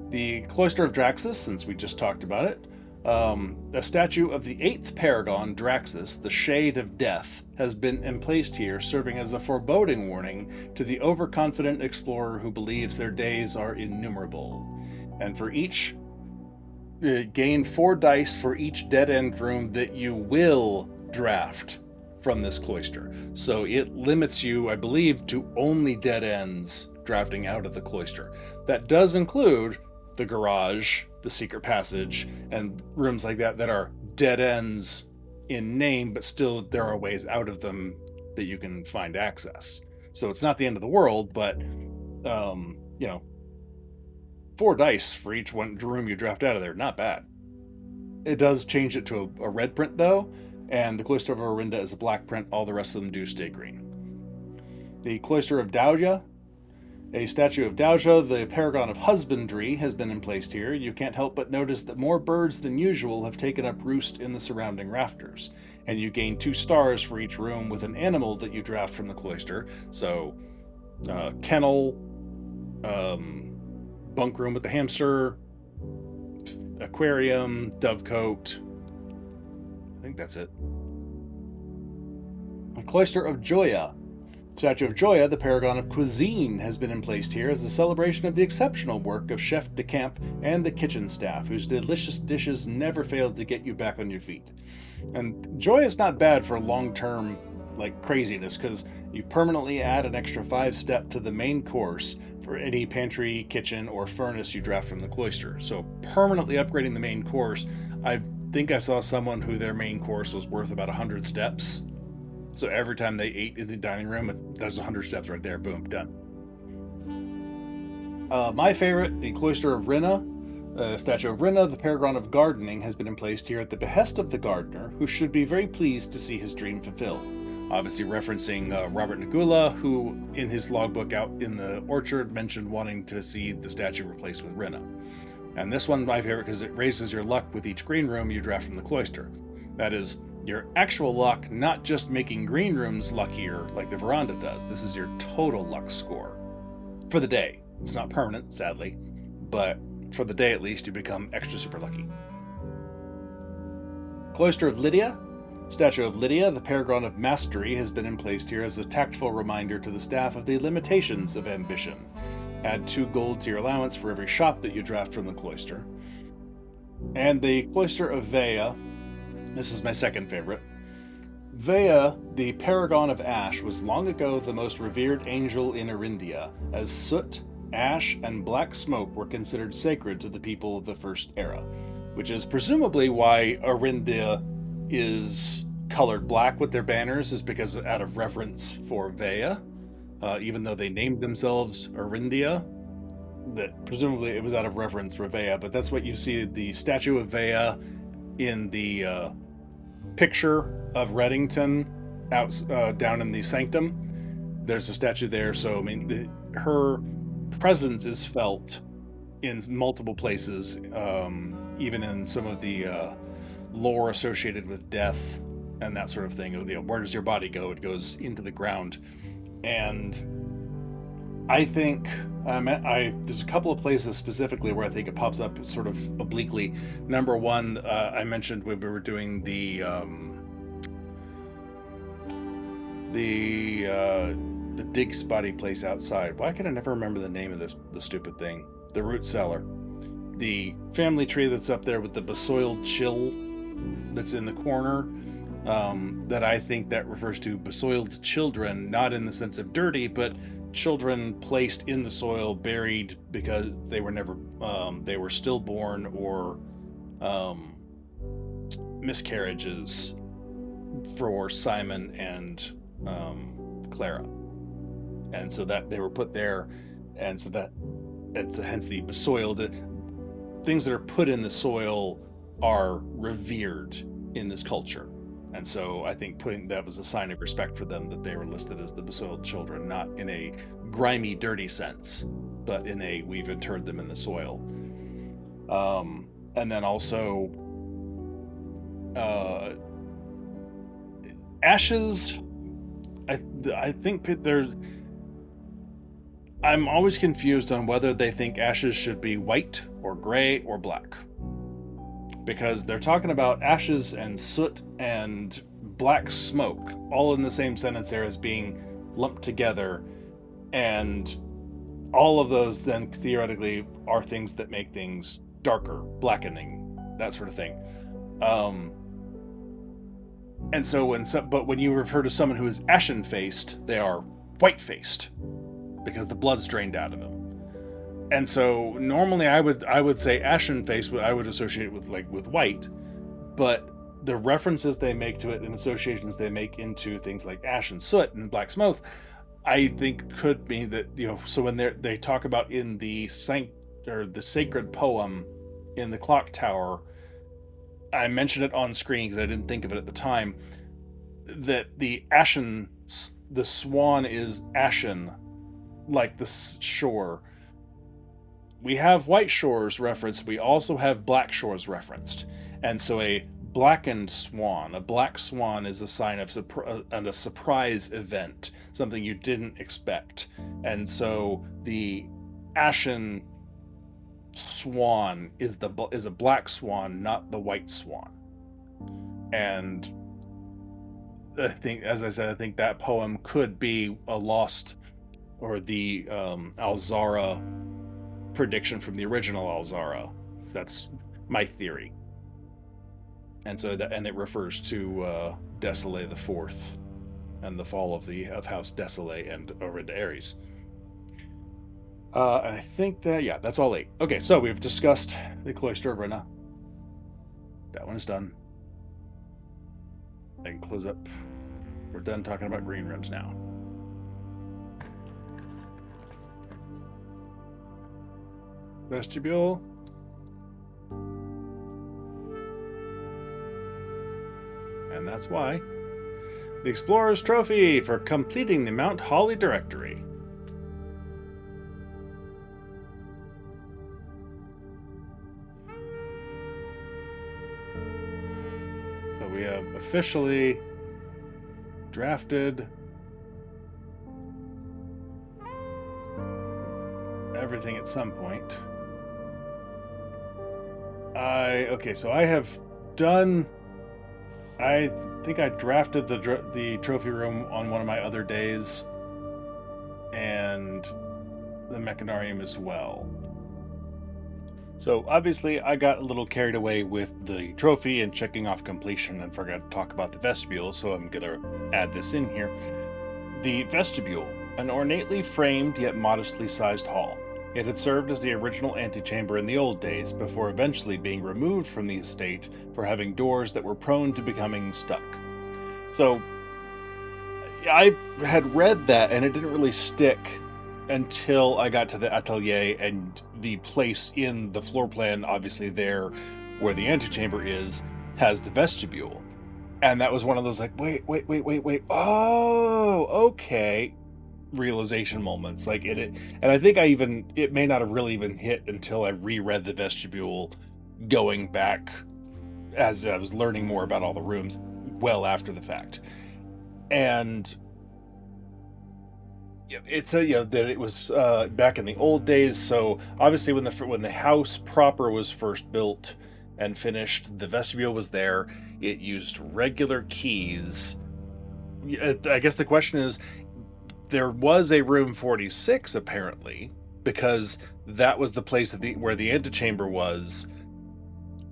The Cloister of Draxus, since we just talked about it, a statue of the 8th paragon, Draxus, the Shade of Death, has been emplaced here, serving as a foreboding warning to the overconfident explorer who believes their days are innumerable. And for each, gain 4 dice for each dead-end room that you will draft from this Cloister. So it limits you, I believe, to only dead ends drafting out of the Cloister. That does include the garage, the secret passage, and rooms like that are dead ends in name, but still there are ways out of them that you can find access. So it's not the end of the world, but 4 dice for each one room you draft out of there, not bad. It does change it to a red print though, and the Cloister of Arinda is a black print. All the rest of them do stay green. The Cloister of Dauja, a statue of Dauja, the paragon of husbandry, has been emplaced here. You can't help but notice that more birds than usual have taken up roost in the surrounding rafters, and you gain 2 stars for each room with an animal that you draft from the Cloister. So, kennel, bunk room with the hamster, aquarium, dovecote. I think that's it. The Cloister of Joya. Statue of Joya, the paragon of cuisine, has been emplaced here as a celebration of the exceptional work of Chef de Camp and the kitchen staff, whose delicious dishes never failed to get you back on your feet. And Joya is not bad for long-term like craziness, because you permanently add an extra 5 step to the main course for any pantry, kitchen, or furnace you draft from the Cloister. So permanently upgrading the main course. I think I saw someone who their main course was worth about 100 steps. So every time they ate in the dining room, there's 100 steps right there. Boom, done. My favorite, the Cloister of Rinna. Statue of Rinna, the paragon of gardening, has been emplaced here at the behest of the gardener, who should be very pleased to see his dream fulfilled. Obviously referencing Robert Nagula, who in his logbook out in the orchard mentioned wanting to see the statue replaced with Rinna. And this one my favorite because it raises your luck with each green room you draft from the Cloister. That is, your actual luck, not just making green rooms luckier like the veranda does. This is your total luck score. For the day. It's not permanent, sadly, but for the day at least, you become extra super lucky. Cloister of Lydia. Statue of Lydia, the paragon of mastery, has been emplaced here as a tactful reminder to the staff of the limitations of ambition. Add 2 gold to your allowance for every shop that you draft from the Cloister. And the Cloister of Vea. This is my second favorite. Vea, the paragon of ash, was long ago the most revered angel in Arindia, as soot, ash, and black smoke were considered sacred to the people of the First Era, which is presumably why Arindia is colored black with their banners, is because out of reverence for Vea, even though they named themselves Arindia, that presumably it was out of reverence for Vea, but that's what you see, the statue of Vea in the picture of Reddington out down in the sanctum. There's a statue there, so I mean, her presence is felt in multiple places, even in some of the lore associated with death and that sort of thing. Where does your body go? It goes into the ground. And I think there's a couple of places specifically where I think it pops up sort of obliquely. Number one, I mentioned when we were doing the dig spotty place outside. Why can I never remember the name of the stupid thing? The root cellar. The family tree that's up there with the besoiled chill that's in the corner. That I think that refers to besoiled children, not in the sense of dirty, but children placed in the soil, buried because they were never, they were stillborn or miscarriages for Simon and Clara. And so that they were put there, and so hence the besoiled things that are put in the soil are revered in this culture. And so I think putting that was a sign of respect for them, that they were listed as the besoiled children, not in a grimy, dirty sense, but in a we've interred them in the soil. And then also ashes. I think I'm always confused on whether they think ashes should be white or gray or black. Because they're talking about ashes and soot and black smoke all in the same sentence there as being lumped together, and all of those then theoretically are things that make things darker, blackening, that sort of thing. And so when you refer to someone who is ashen-faced, they are white-faced because the blood's drained out of them. And so normally I would say ashen face, I would associate with white, but the references they make to it and associations they make into things like ash and soot and black smoke, I think could mean that, so when they talk about in the sacred poem in the clock tower, I mentioned it on screen because I didn't think of it at the time, that the swan is ashen like the shore. We have white shores referenced, we also have black shores referenced. And so a blackened swan, a black swan, is a sign of a surprise event, something you didn't expect. And so the ashen swan is a black swan, not the white swan. And I think, as I said, I think that poem could be a lost, or the Alzara prediction from the original Alzara. That's my theory. And so it refers to Desolé the Fourth and the fall of House Desolate and over into Ares. And I think that's all 8. Okay, so we've discussed the Cloister Arena. That one is done. I can close up. We're done talking about green rooms now. Vestibule. And that's why. The Explorer's Trophy for completing the Mount Holly Directory. So we have officially drafted everything at some point. So I have done. I think I drafted the trophy room on one of my other days, and the Mechanarium as well. So obviously I got a little carried away with the trophy and checking off completion and forgot to talk about the vestibule, so I'm gonna add this in here. The vestibule, an ornately framed yet modestly sized hall. It had served as the original antechamber in the old days, before eventually being removed from the estate for having doors that were prone to becoming stuck. So, I had read that, and it didn't really stick until I got to the atelier and the place in the floor plan, obviously there, where the antechamber is, has the vestibule. And that was one of those like, wait, oh, okay, realization moments. Like and I think it may not have really even hit until I reread the vestibule, going back as I was learning more about all the rooms well after the fact. And it's that it was back in the old days. So obviously when the house proper was first built and finished, the vestibule was there. It used regular keys. I guess the question is, there was a room 46 apparently, because that was the place where the antechamber was,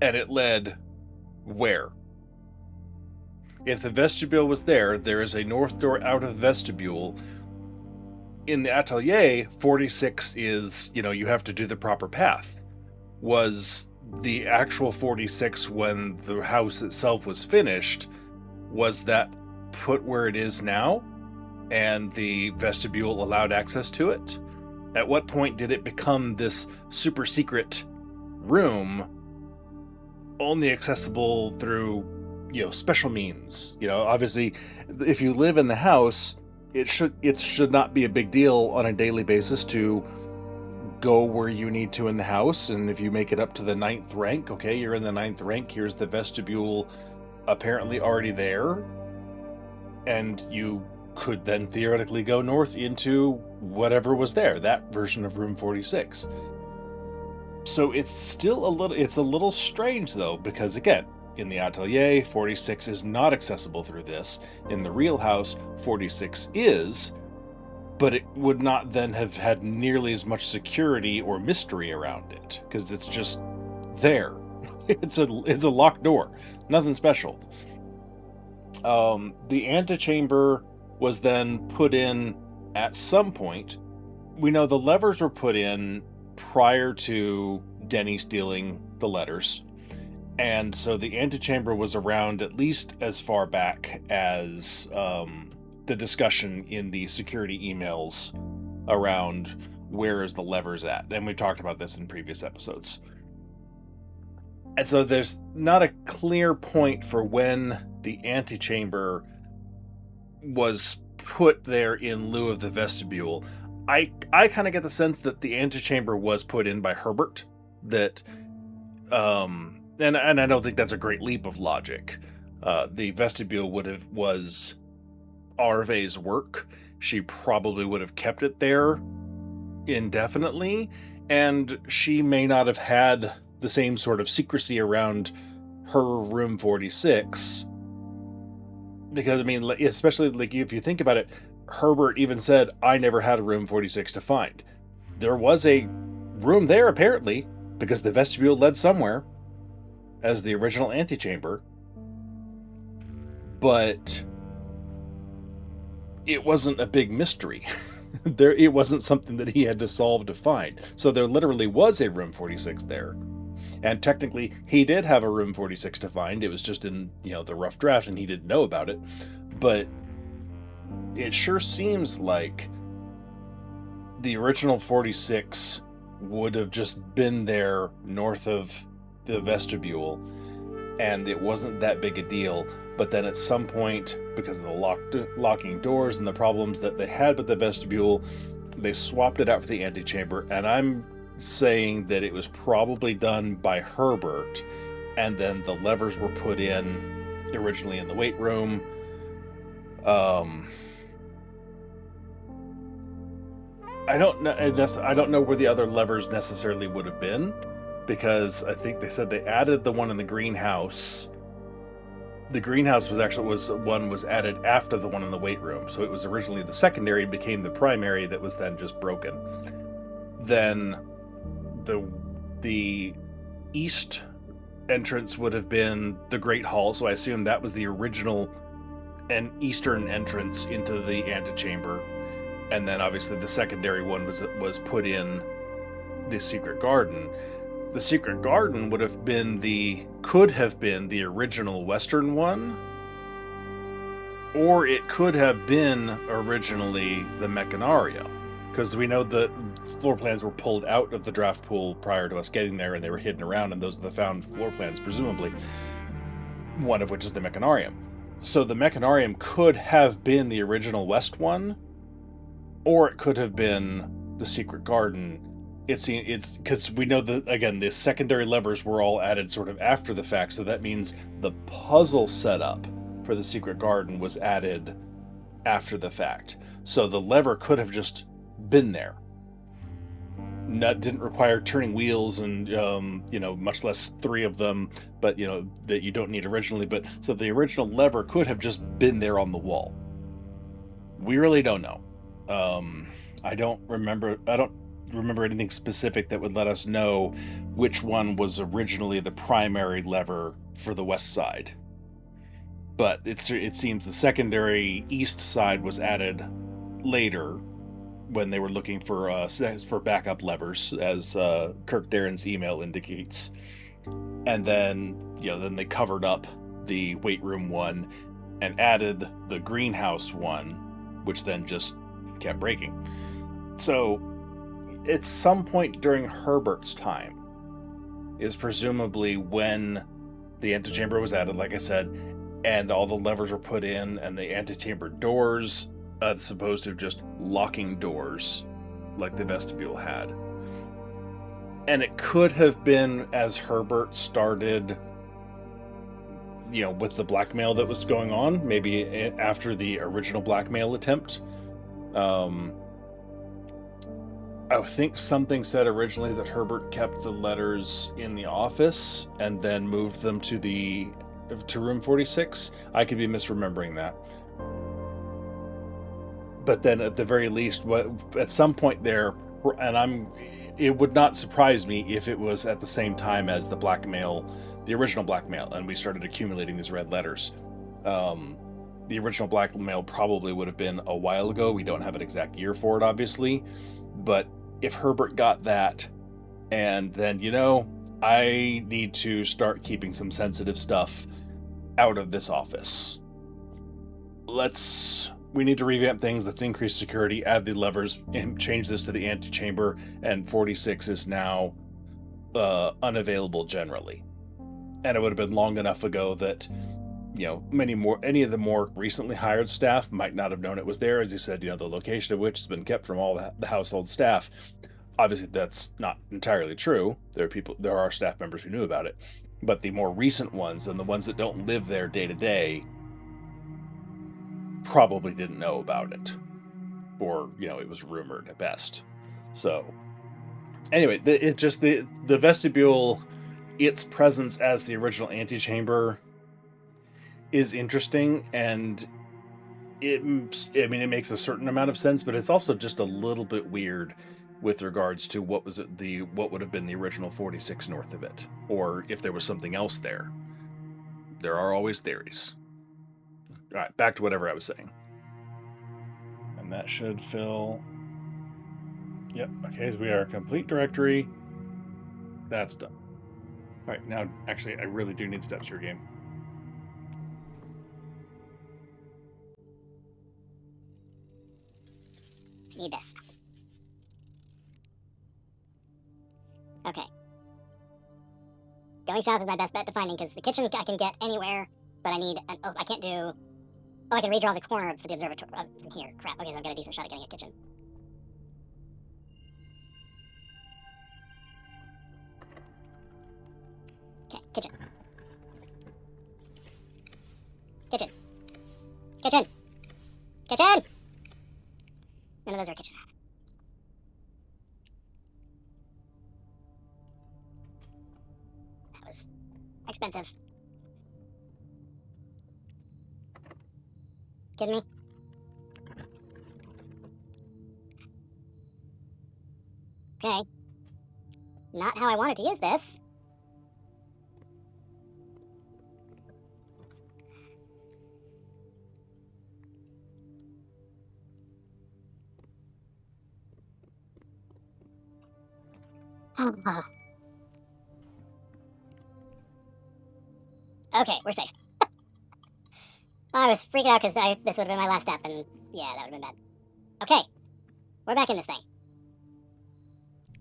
and it led where? If the vestibule was there is a north door out of the vestibule. In the atelier, 46 is, you have to do the proper path. Was the actual 46, when the house itself was finished, was that put where it is now? And the vestibule allowed access to it? At what point did it become this super secret room, only accessible through, special means? Obviously, if you live in the house, it should not be a big deal on a daily basis to go where you need to in the house. And if you make it up to the 9th rank, okay, you're in the 9th rank, here's the vestibule apparently already there, and you could then theoretically go north into whatever was there, that version of room 46. So it's a little strange though, because again, in the atelier, 46 is not accessible through this. In the real house, 46 is, but it would not then have had nearly as much security or mystery around it, because it's just there. It's a locked door, nothing special. The antechamber was then put in at some point. We know the levers were put in prior to Denny stealing the letters. And so the antechamber was around at least as far back as the discussion in the security emails around where is the levers at. And we talked about this in previous episodes. And so there's not a clear point for when the antechamber was put there in lieu of the vestibule. I kind of get the sense that the antechamber was put in by Herbert. That, and I don't think that's a great leap of logic. The vestibule was Arve's work. She probably would have kept it there indefinitely, and she may not have had the same sort of secrecy around her room 46. Because, especially if you think about it, Herbert even said, I never had a room 46 to find. There was a room there, apparently, because the vestibule led somewhere as the original antechamber. But it wasn't a big mystery. It wasn't something that he had to solve to find. So there literally was a room 46 there. And technically, he did have a room 46 to find. It was just in, the rough draft, and he didn't know about it. But it sure seems like the original 46 would have just been there north of the vestibule, and it wasn't that big a deal. But then at some point, because of the locking doors and the problems that they had with the vestibule, they swapped it out for the antechamber, and I'm saying that it was probably done by Herbert, and then the levers were put in originally in the weight room. I don't know. I don't know where the other levers necessarily would have been, because I think they said they added the one in the greenhouse. The greenhouse was added after the one in the weight room, so it was originally the secondary and became the primary that was then just broken. Then the east entrance would have been the Great Hall, so I assume that was the original and eastern entrance into the antechamber. And then obviously the secondary one was put in the secret garden. The secret garden could have been the original western one, or it could have been originally the Mechanarium, because we know the floor plans were pulled out of the draft pool prior to us getting there, and they were hidden around, and those are the found floor plans, presumably, one of which is the Mechanarium. So the Mechanarium could have been the original west one, or it could have been the secret garden. It's because we know that, again, the secondary levers were all added sort of after the fact, so that means the puzzle setup for the secret garden was added after the fact. So the lever could have just been there. Didn't require turning wheels and, much less 3 of them, but, that you don't need originally. But so the original lever could have just been there on the wall. We really don't know. I don't remember anything specific that would let us know which one was originally the primary lever for the west side. But it seems the secondary east side was added later when they were looking for backup levers, as Kirk Darren's email indicates. And then, then they covered up the weight room one and added the greenhouse one, which then just kept breaking. So at some point during Herbert's time is presumably when the antechamber was added, like I said, and all the levers were put in, and the antechamber doors, supposed to just locking doors like the vestibule had. And it could have been as Herbert started, with the blackmail that was going on, maybe after the original blackmail attempt. I think something said originally that Herbert kept the letters in the office and then moved them to room 46. I could be misremembering that. But then at the very least, at some point there, and it would not surprise me if it was at the same time as the original blackmail, and we started accumulating these red letters. The original blackmail probably would have been a while ago. We don't have an exact year for it, obviously. But if Herbert got that, and then, I need to start keeping some sensitive stuff out of this office. We need to revamp things. Let's increase security, add the levers, and change this to the antechamber, and 46 is now unavailable generally. And it would have been long enough ago that, any of the more recently hired staff might not have known it was there. As you said, the location of which has been kept from all the household staff. Obviously, that's not entirely true. There are staff members who knew about it. But the more recent ones, and the ones that don't live there day to day, probably didn't know about it. Or, it was rumored at best. So, anyway, the vestibule, its presence as the original antechamber is interesting, and it makes a certain amount of sense, but it's also just a little bit weird with regards to what would have been the original 46 north of it, or if there was something else there. There are always theories. All right, back to whatever I was saying. that should fill. Yep. Okay, so we are a complete directory. That's done. All right, now actually, I really do need steps here, game. Need this. Okay. Going south is my best bet to finding, because the kitchen I can get anywhere, but I need an... Oh, I can't do... Oh, I can redraw the corner for the observatory from here. Crap. Okay, so I've got a decent shot at getting a kitchen. Okay, kitchen. Kitchen. Kitchen! Kitchen! None of those are kitchen. That was expensive. Kidding me? Okay. Not how I wanted to use this. Okay, we're safe. I was freaking out because this would have been my last step, and yeah, that would have been bad. Okay, we're back in this thing.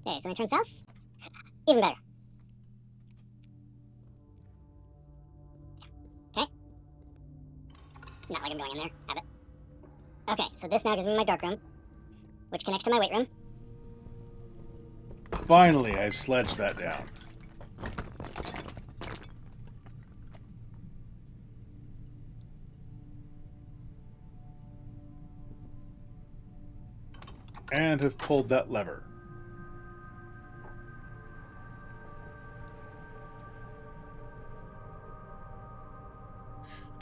Okay, so we turn south. Even better. Okay. Not like I'm going in there. Have it. Okay, so this now gives me my dark room, which connects to my weight room. Finally, I've sledged that down. And have pulled that lever.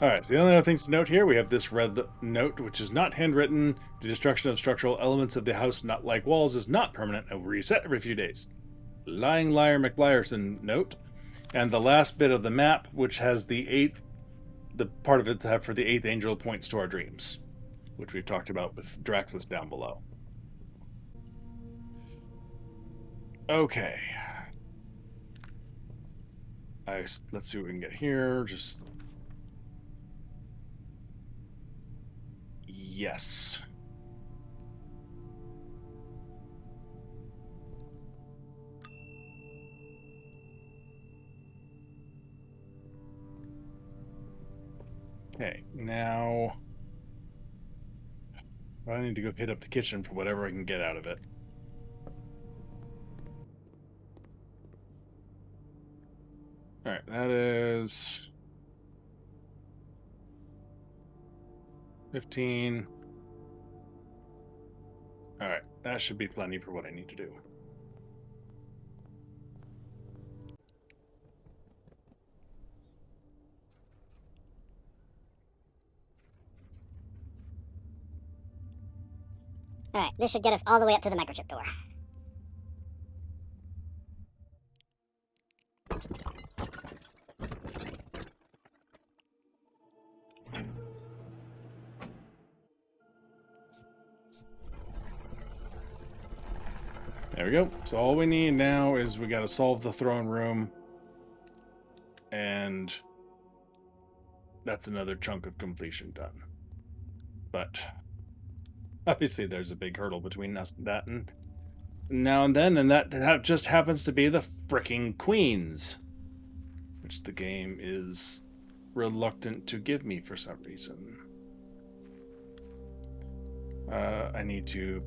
Alright, so the only other things to note here, we have this red note, which is not handwritten. The destruction of structural elements of the house, not like walls, is not permanent and will reset every few days. Lying Liar McLyerson note. And the last bit of the map, which has the part of it to have for the 8th angel points to our dreams, which we've talked about with Draxus down below. Okay. Let's see what we can get here. Just... Yes. Okay, now I need to go hit up the kitchen for whatever I can get out of it. Alright, that is 15. Alright, that should be plenty for what I need to do. Alright, this should get us all the way up to the microchip door. There we go. So all we need now is we got to solve the throne room. And that's another chunk of completion done. But obviously there's a big hurdle between us and that and now and then, and that just happens to be the fricking queens, which the game is reluctant to give me for some reason. I need to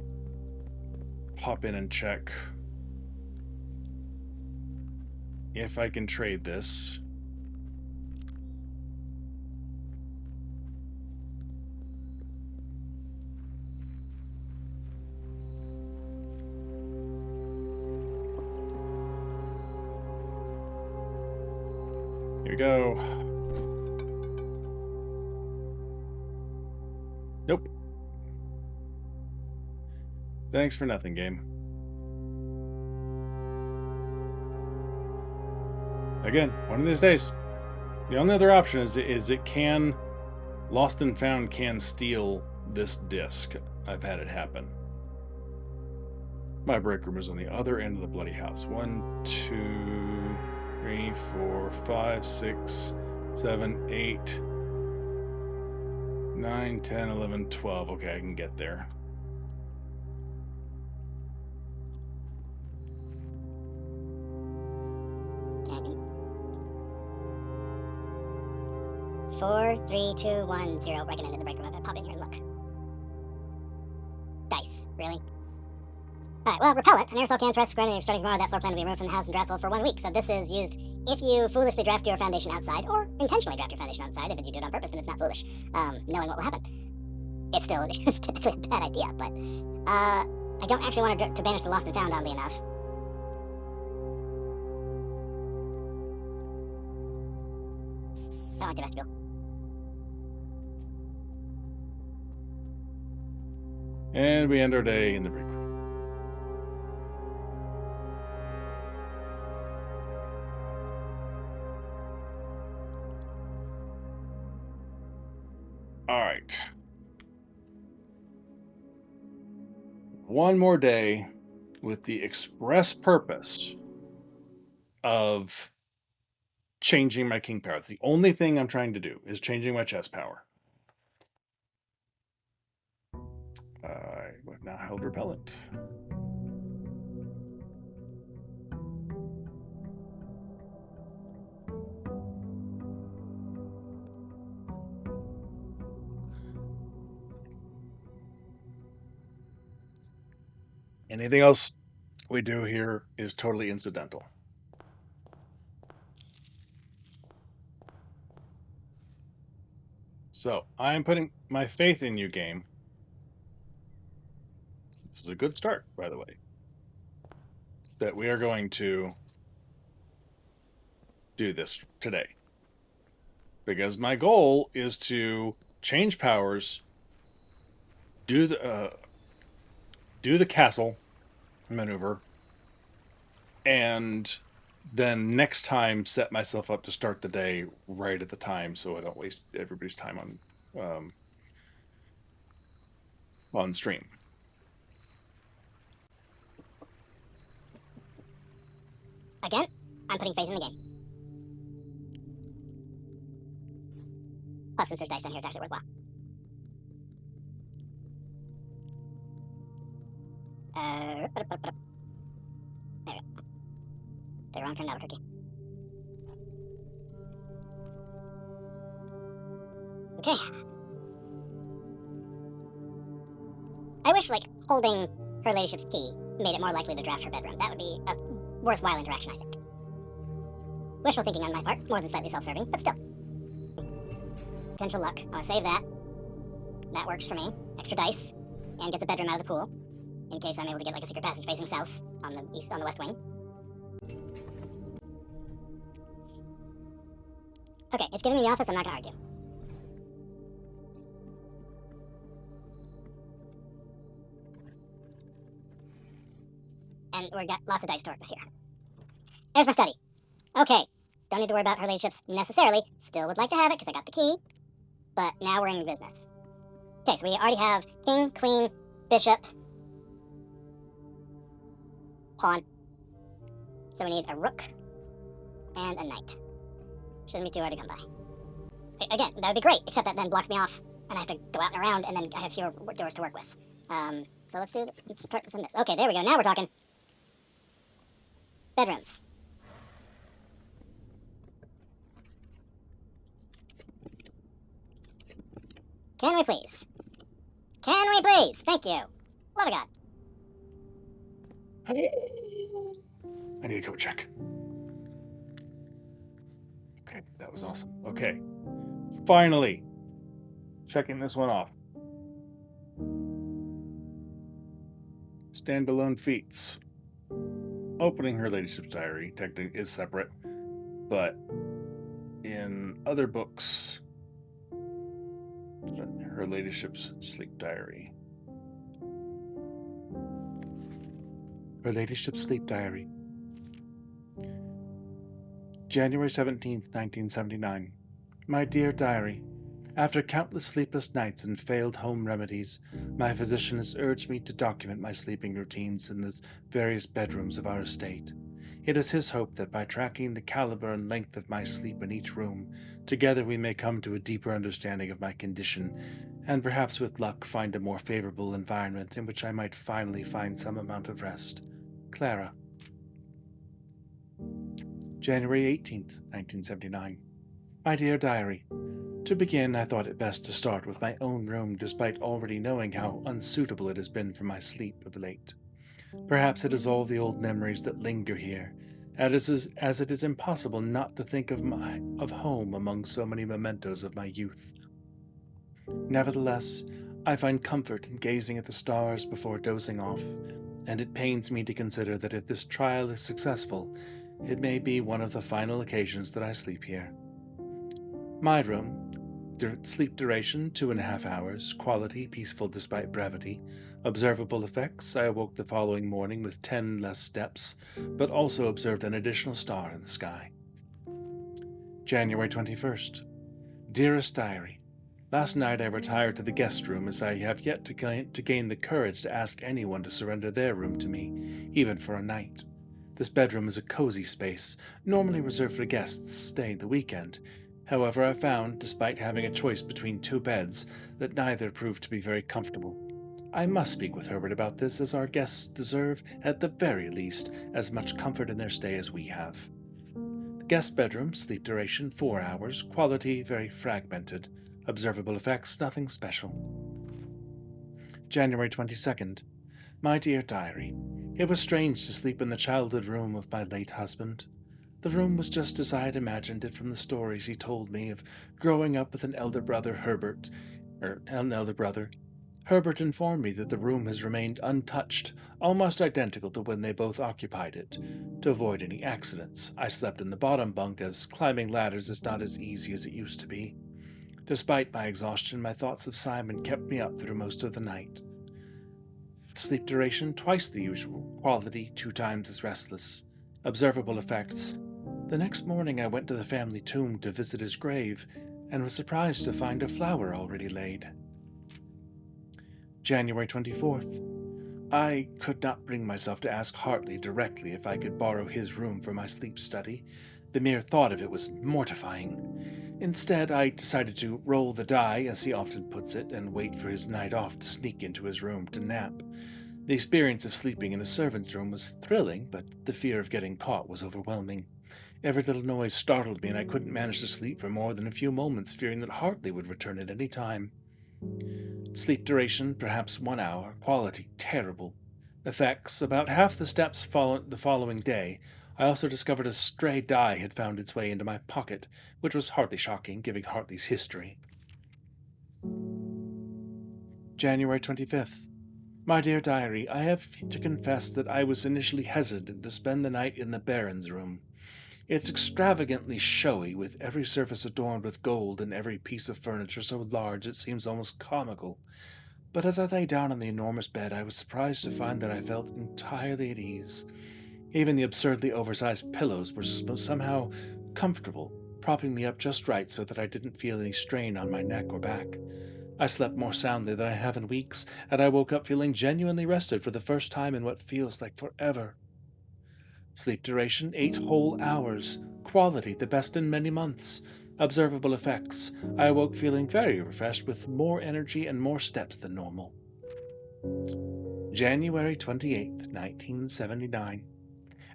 pop in and check if I can trade this. Here we go. Nope. Thanks for nothing, game. Again, one of these days. The only other option is it can... Lost and Found can steal this disc. I've had it happen. My break room is on the other end of the bloody house. 1, 2, 3, 4, 5, 6, 7, 8, 9, 10, 11, 12. Okay, I can get there. Okay. 4, 3, 2, 1, 0. Right into the break room. I'm gonna pop in here and look. Dice, really? Alright, well, repellent. An aerosol can press granted you're starting tomorrow. That floor plan will be removed from the house and draftable for 1 week. So this is used if you foolishly draft your foundation outside, or intentionally draft your foundation outside. If you do it on purpose, then it's not foolish. Knowing what will happen. It's still it's typically a bad idea, but I don't actually want to banish the lost and found, oddly enough. I don't like the vestibule. And we end our day in the break room. All right. One more day with the express purpose of changing my king power. It's the only thing I'm trying to do is changing my chess power. I have now held repellent. Anything else we do here is totally incidental. So I'm putting my faith in you, game. This is a good start, by the way. That we are going to do this today. Because my goal is to change powers, do the castle maneuver, and then next time set myself up to start the day right at the time so I don't waste everybody's time on stream. Again, I'm putting faith in the game. Plus, since there's dice down here, it's actually worthwhile. There we go. The wrong turned Albuquerque. Okay. I wish, like, holding her ladyship's key made it more likely to draft her bedroom. That would be a worthwhile interaction, I think. Wishful thinking on my part, more than slightly self-serving, but still. Potential luck. I want to save that. That works for me. Extra dice, and get the bedroom out of the pool, in case I'm able to get like a secret passage facing south on the west wing. Okay, it's giving me the office. I'm not gonna argue. And we've got lots of dice to work with here. There's my study. Okay, don't need to worry about her ladyships necessarily. Still would like to have it because I got the key. But now we're in business. Okay, so we already have king, queen, bishop, pawn. So we need a rook and a knight. Shouldn't be too hard to come by. Again, that would be great, except that then blocks me off, and I have to go out and around, and then I have fewer doors to work with. So let's start some of this. Okay, there we go. Now we're talking. Bedrooms. Can we please? Can we please? Thank you. Love of God. I need a coat check. Okay, that was awesome. Okay. Finally, checking this one off. Standalone feats. Opening her ladyship's diary technically is separate, but in other books, her ladyship's sleep diary. Her ladyship's sleep diary. January 17th, 1979. My dear diary, After countless sleepless nights and failed home remedies, my physician has urged me to document my sleeping routines in the various bedrooms of our estate. It is his hope that by tracking the caliber and length of my sleep in each room, together we may come to a deeper understanding of my condition, and perhaps with luck find a more favorable environment in which I might finally find some amount of rest. Clara. January 18th, 1979. My dear diary, to begin, I thought it best to start with my own room, despite already knowing how unsuitable it has been for my sleep of late. Perhaps it is all the old memories that linger here, as it is impossible not to think of home among so many mementos of my youth. Nevertheless, I find comfort in gazing at the stars before dozing off, and it pains me to consider that if this trial is successful, it may be one of the final occasions that I sleep here. My room. Sleep duration 2.5 hours. Quality peaceful despite brevity. Observable effects. I awoke the following morning with 10 less steps, but also observed an additional star in the sky. January 21st. Dearest Diary, last night I retired to the guest room as I have yet to gain the courage to ask anyone to surrender their room to me, even for a night. This bedroom is a cozy space, normally reserved for guests staying the weekend. However, I found, despite having a choice between two beds, that neither proved to be very comfortable. I must speak with Herbert about this, as our guests deserve, at the very least, as much comfort in their stay as we have. The guest bedroom, sleep duration 4 hours, quality very fragmented, observable effects nothing special. January 22nd. My dear diary, it was strange to sleep in the childhood room of my late husband. The room was just as I had imagined it from the stories he told me of growing up with an elder brother, Herbert. Herbert informed me that the room has remained untouched, almost identical to when they both occupied it. To avoid any accidents, I slept in the bottom bunk, as climbing ladders is not as easy as it used to be. Despite my exhaustion, my thoughts of Simon kept me up through most of the night. Sleep duration twice the usual, quality 2 times as restless. Observable effects. The next morning I went to the family tomb to visit his grave, and was surprised to find a flower already laid. January 24th. I could not bring myself to ask Hartley directly if I could borrow his room for my sleep study. The mere thought of it was mortifying. Instead, I decided to roll the die, as he often puts it, and wait for his night off to sneak into his room to nap. The experience of sleeping in a servant's room was thrilling, but the fear of getting caught was overwhelming. Every little noise startled me, and I couldn't manage to sleep for more than a few moments, fearing that Hartley would return at any time. Sleep duration, perhaps 1 hour. Quality, terrible. Effects, about half the steps the following day. I also discovered a stray die had found its way into my pocket, which was hardly shocking, given Hartley's history. January 25th. My dear diary, I have to confess that I was initially hesitant to spend the night in the Baron's room. It's extravagantly showy, with every surface adorned with gold and every piece of furniture so large it seems almost comical. But as I lay down on the enormous bed, I was surprised to find that I felt entirely at ease. Even the absurdly oversized pillows were somehow comfortable, propping me up just right so that I didn't feel any strain on my neck or back. I slept more soundly than I have in weeks, and I woke up feeling genuinely rested for the first time in what feels like forever. Sleep duration 8 whole hours. Quality the best in many months. Observable effects. I awoke feeling very refreshed, with more energy and more steps than normal. January 28th, 1979.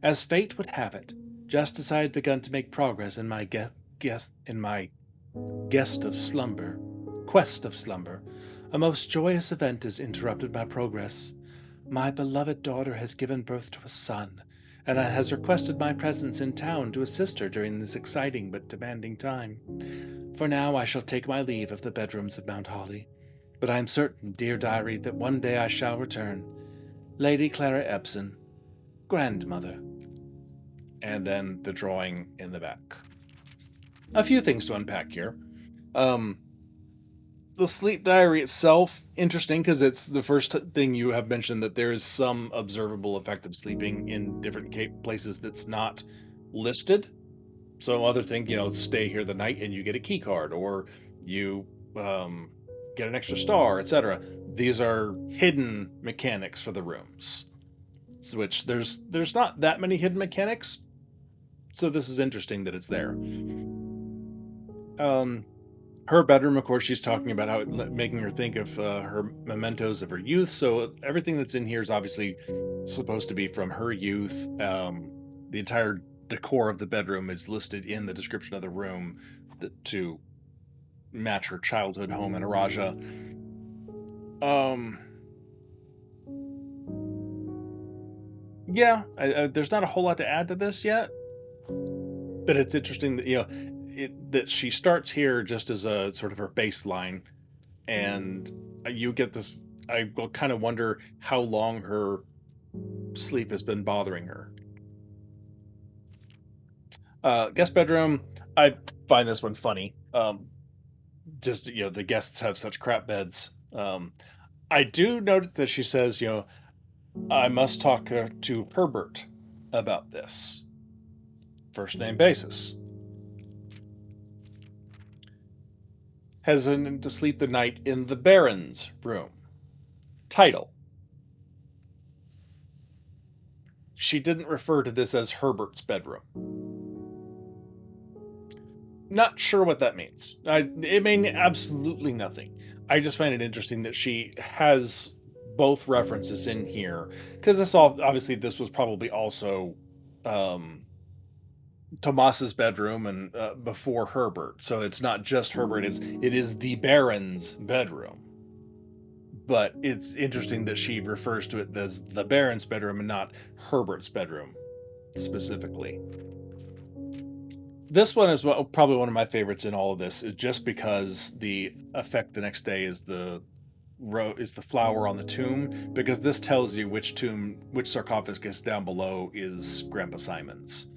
As fate would have it, just as I had begun to make progress in my quest of slumber, a most joyous event has interrupted my progress. My beloved daughter has given birth to a son, and has requested my presence in town to assist her during this exciting but demanding time. For now I shall take my leave of the bedrooms of Mount Holly, but I am certain, dear diary, that one day I shall return. Lady Clara Epson, grandmother. And then the drawing in the back. A few things to unpack here. The sleep diary itself, interesting, because it's the first thing you have mentioned that there is some observable effect of sleeping in different places that's not listed. So other thing, stay here the night and you get a key card, or you get an extra star, etc. These are hidden mechanics for the rooms, which there's not that many hidden mechanics, so this is interesting that it's there. Her bedroom, of course, she's talking about how making her think of her mementos of her youth. So everything that's in here is obviously supposed to be from her youth. The entire decor of the bedroom is listed in the description of the room to match her childhood home in Araja. Yeah, there's not a whole lot to add to this yet, but it's interesting that that she starts here just as a sort of her baseline, and you get this. I will kind of wonder how long her sleep has been bothering her. Guest bedroom. I find this one funny. Just the guests have such crap beds. I do note that she says, I must talk to Herbert about this. First name basis. Hesitant to sleep the night in the Baron's room. Title. She didn't refer to this as Herbert's bedroom. Not sure what that means. It means absolutely nothing. I just find it interesting that she has both references in here, because this was probably also Tomas's bedroom and before Herbert, so it's not just Herbert. It is the Baron's bedroom. But it's interesting that she refers to it as the Baron's bedroom and not Herbert's bedroom specifically. This one is probably one of my favorites in all of this, just because the effect the next day is the flower on the tomb, because this tells you which sarcophagus down below is Grandpa Simon's,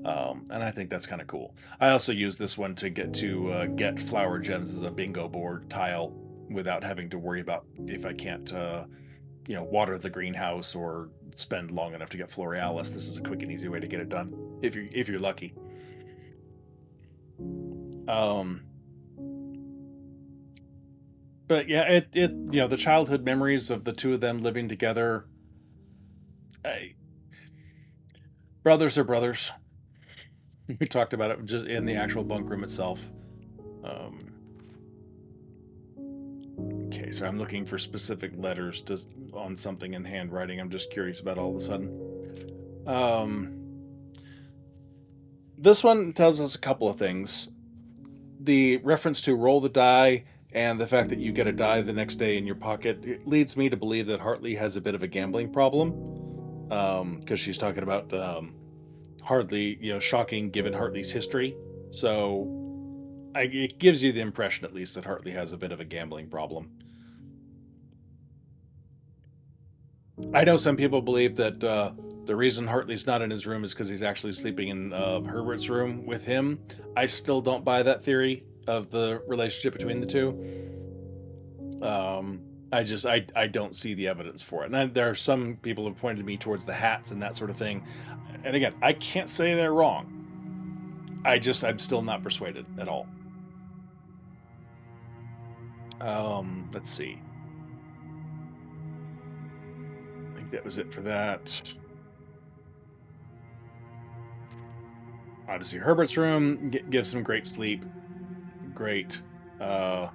and I think that's kind of cool. I also use this one to get flower gems as a bingo board tile without having to worry about if I can't water the greenhouse or spend long enough to get Florealis. This is a quick and easy way to get it done if you're lucky. But yeah, the childhood memories of the two of them living together. Brothers are brothers. We talked about it just in the actual bunk room itself. Okay, so I'm looking for specific letters on something in handwriting. I'm just curious about all of a sudden. This one tells us a couple of things. The reference to roll the die and the fact that you get a die the next day in your pocket, it leads me to believe that Hartley has a bit of a gambling problem, because she's talking about Hartley, shocking given Hartley's history. So it gives you the impression, at least, that Hartley has a bit of a gambling problem. I know some people believe that the reason Hartley's not in his room is because he's actually sleeping in Herbert's room with him. I still don't buy that theory of the relationship between the two. I don't see the evidence for it. And there are some people who have pointed me towards the hats and that sort of thing. And again, I can't say they're wrong. I'm still not persuaded at all. Let's see. I think that was it for that. Obviously, Herbert's room gives some great sleep. Great. I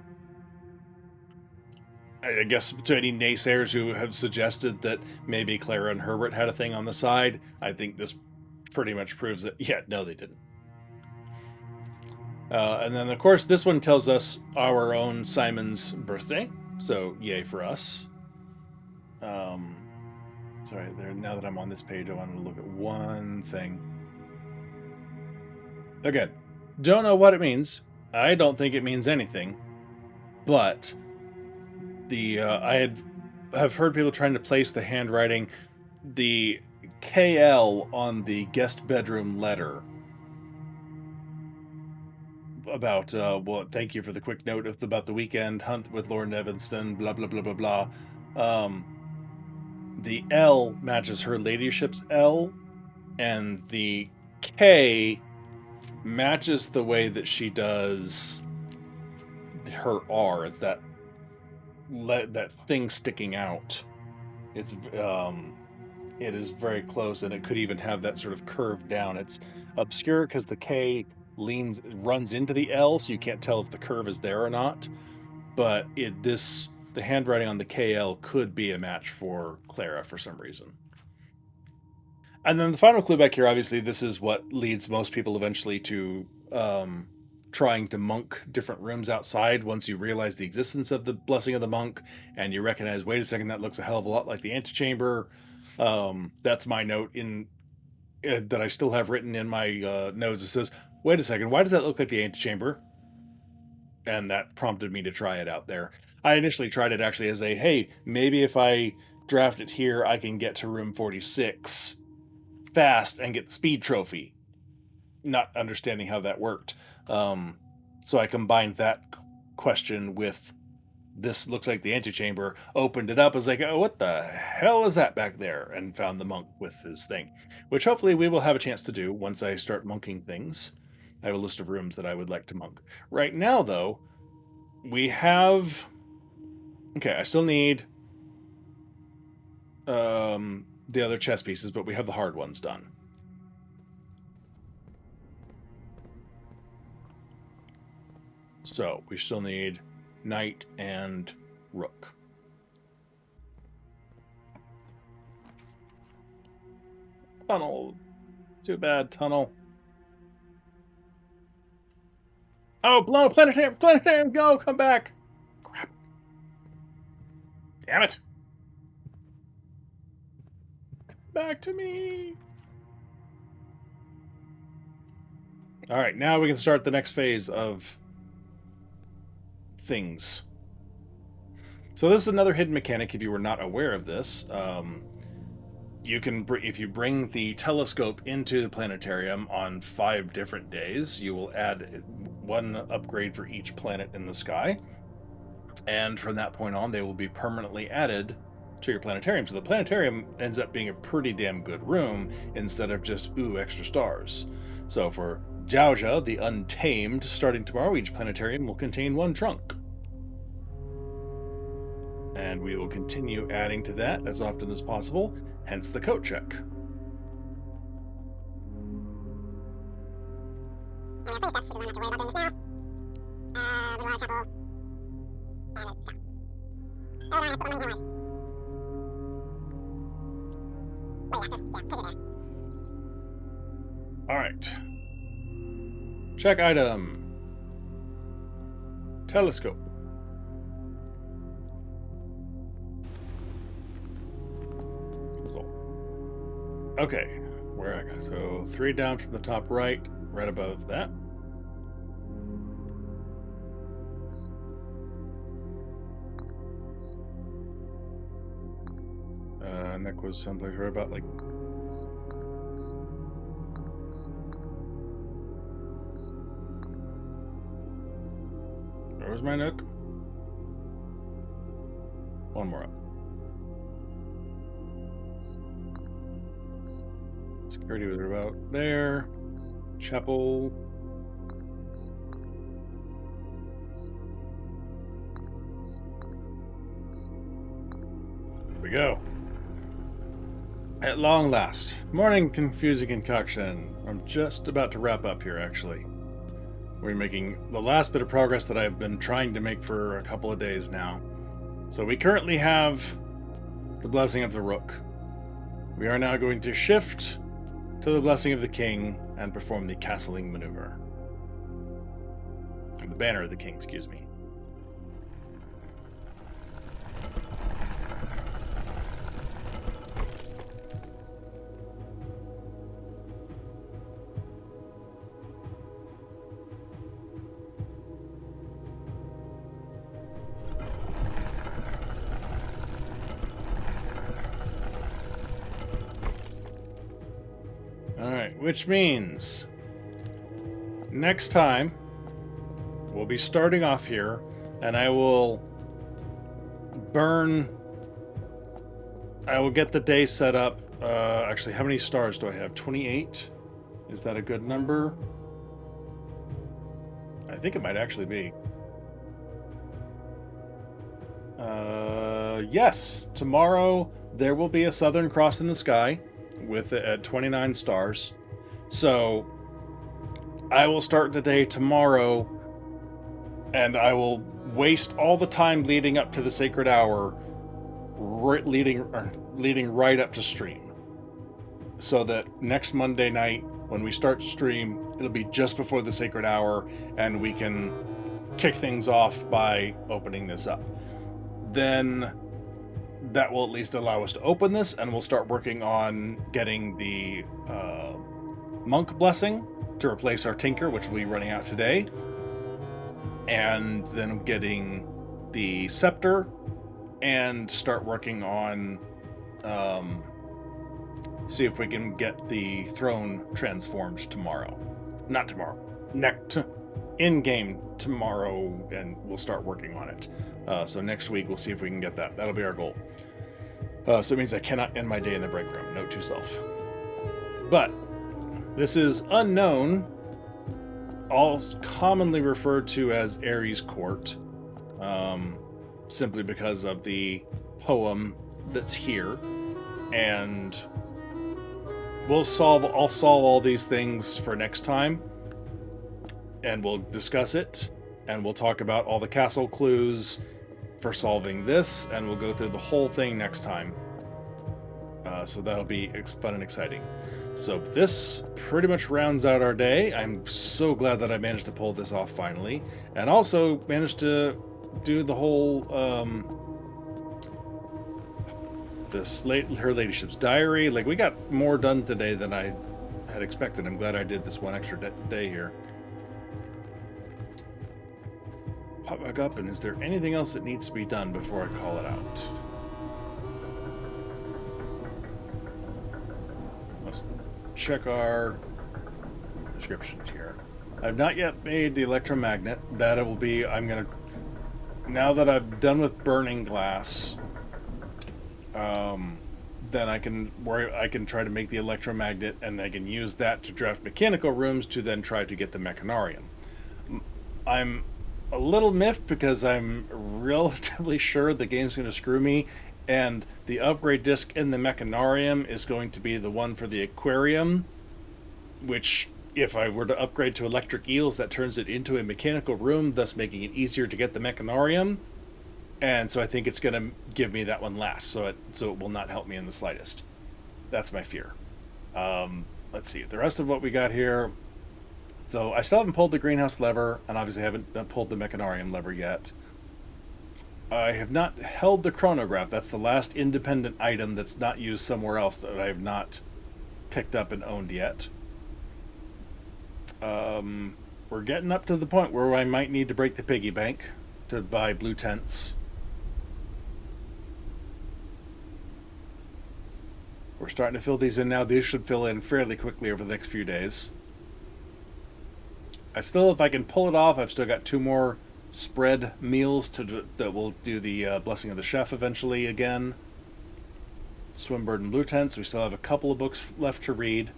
guess to any naysayers who have suggested that maybe Clara and Herbert had a thing on the side, I think this pretty much proves that, no, they didn't. And then, of course, this one tells us our own Simon's birthday, so yay for us. Sorry, now that I'm on this page, I want to look at one thing. Again, don't know what it means. I don't think it means anything, but I have heard people trying to place the handwriting, the KL on the guest bedroom letter about thank you for the quick note about the weekend hunt with Lord Evanston, blah blah blah blah blah. The L matches her ladyship's L, and the K matches the way that she does her R. It's that that thing sticking out. It's it is very close, and it could even have that sort of curve down. It's obscure because the K runs into the L, so you can't tell if the curve is there or not. But the handwriting on the KL could be a match for Clara for some reason. And then the final clue back here, obviously, this is what leads most people eventually to trying to monk different rooms outside once you realize the existence of the Blessing of the Monk and you recognize, wait a second, that looks a hell of a lot like the antechamber. That's my note that I still have written in my notes. It says, wait a second, why does that look like the antechamber? And that prompted me to try it out there. I initially tried it actually as hey, maybe if I draft it here, I can get to room 46 fast and get the speed trophy. Not understanding how that worked. So I combined that question with this looks like the antechamber, opened it up, I was like, oh, what the hell is that back there? And found the monk with his thing, which hopefully we will have a chance to do once I start monking things. I have a list of rooms that I would like to monk. Right now, though, we have... Okay, I still need the other chess pieces, but we have the hard ones done. So, we still need knight and rook. Tunnel. Too bad, tunnel. Oh, blow! Planetarium! Planetarium, go! Come back! Crap. Damn it! Back to me! Alright, now we can start the next phase of things. So this is another hidden mechanic if you were not aware of this. You can, if you bring the telescope into the planetarium on 5 different days, you will add 1 upgrade for each planet in the sky. And from that point on, they will be permanently added to your planetarium. So the planetarium ends up being a pretty damn good room instead of just, ooh, extra stars. So for Dauja, the Untamed, starting tomorrow, each planetarium will contain 1 trunk. And we will continue adding to that as often as possible, hence the coat check. Alright. Check item. Telescope. Okay, where I go? So 3 down from the top right, right above that. And that was someplace right about like. Where was my nook? 1 more up. Security was about there. Chapel. Here we go. At long last. Morning confusing concoction. I'm just about to wrap up here, actually. We're making the last bit of progress that I've been trying to make for a couple of days now. So we currently have the Blessing of the Rook. We are now going to shift to the Blessing of the King and perform the castling maneuver. The Banner of the King, excuse me. Alright, which means next time we'll be starting off here, and I will get the day set up. Actually, how many stars do I have? 28? Is that a good number? I think it might actually be. Yes. Tomorrow there will be a Southern Cross in the sky with at 29 stars. So I will start the day tomorrow, and I will waste all the time leading up to the sacred hour, leading right up to stream, so that next Monday night when we start stream, it'll be just before the sacred hour, and we can kick things off by opening this up. Then that will at least allow us to open this, and we'll start working on getting the monk blessing to replace our tinker, which will be running out today, and then getting the scepter and start working on see if we can get the throne transformed tomorrow. Not tomorrow. In game tomorrow, and we'll start working on it. So next week we'll see if we can get that. That'll be our goal. So it means I cannot end my day in the break room. Note to self. But this is unknown, all commonly referred to as Ares Court, simply because of the poem that's here, and I'll solve all these things for next time, and we'll discuss it, and we'll talk about all the castle clues for solving this, and we'll go through the whole thing next time. So that'll be fun and exciting. So this pretty much rounds out our day. I'm so glad that I managed to pull this off finally, and also managed to do the whole her ladyship's diary. Like, we got more done today than I had expected. I'm glad I did this one extra day here. Pop back up, and is there anything else that needs to be done before I call it out? Let's check our descriptions here. I've not yet made the electromagnet. That it will be, now that I'm done with burning glass, then I can try to make the electromagnet, and I can use that to draft mechanical rooms to then try to get the Mechanarium. I'm a little miffed because I'm relatively sure the game's going to screw me, and the upgrade disc in the Mechanarium is going to be the one for the aquarium, which, if I were to upgrade to electric eels, that turns it into a mechanical room, thus making it easier to get the Mechanarium. And so I think it's going to give me that one last, so it will not help me in the slightest. That's my fear. Let's see. The rest of what we got here. So I still haven't pulled the greenhouse lever, and obviously haven't pulled the Mechanarium lever yet. I have not held the chronograph. That's the last independent item that's not used somewhere else that I have not picked up and owned yet. We're getting up to the point where I might need to break the piggy bank to buy blue tents. We're starting to fill these in now. These should fill in fairly quickly over the next few days. If I can pull it off, I've still got 2 more spread meals that will do the Blessing of the Chef eventually again. Swimbird and Blue Tents. We still have a couple of books left to read.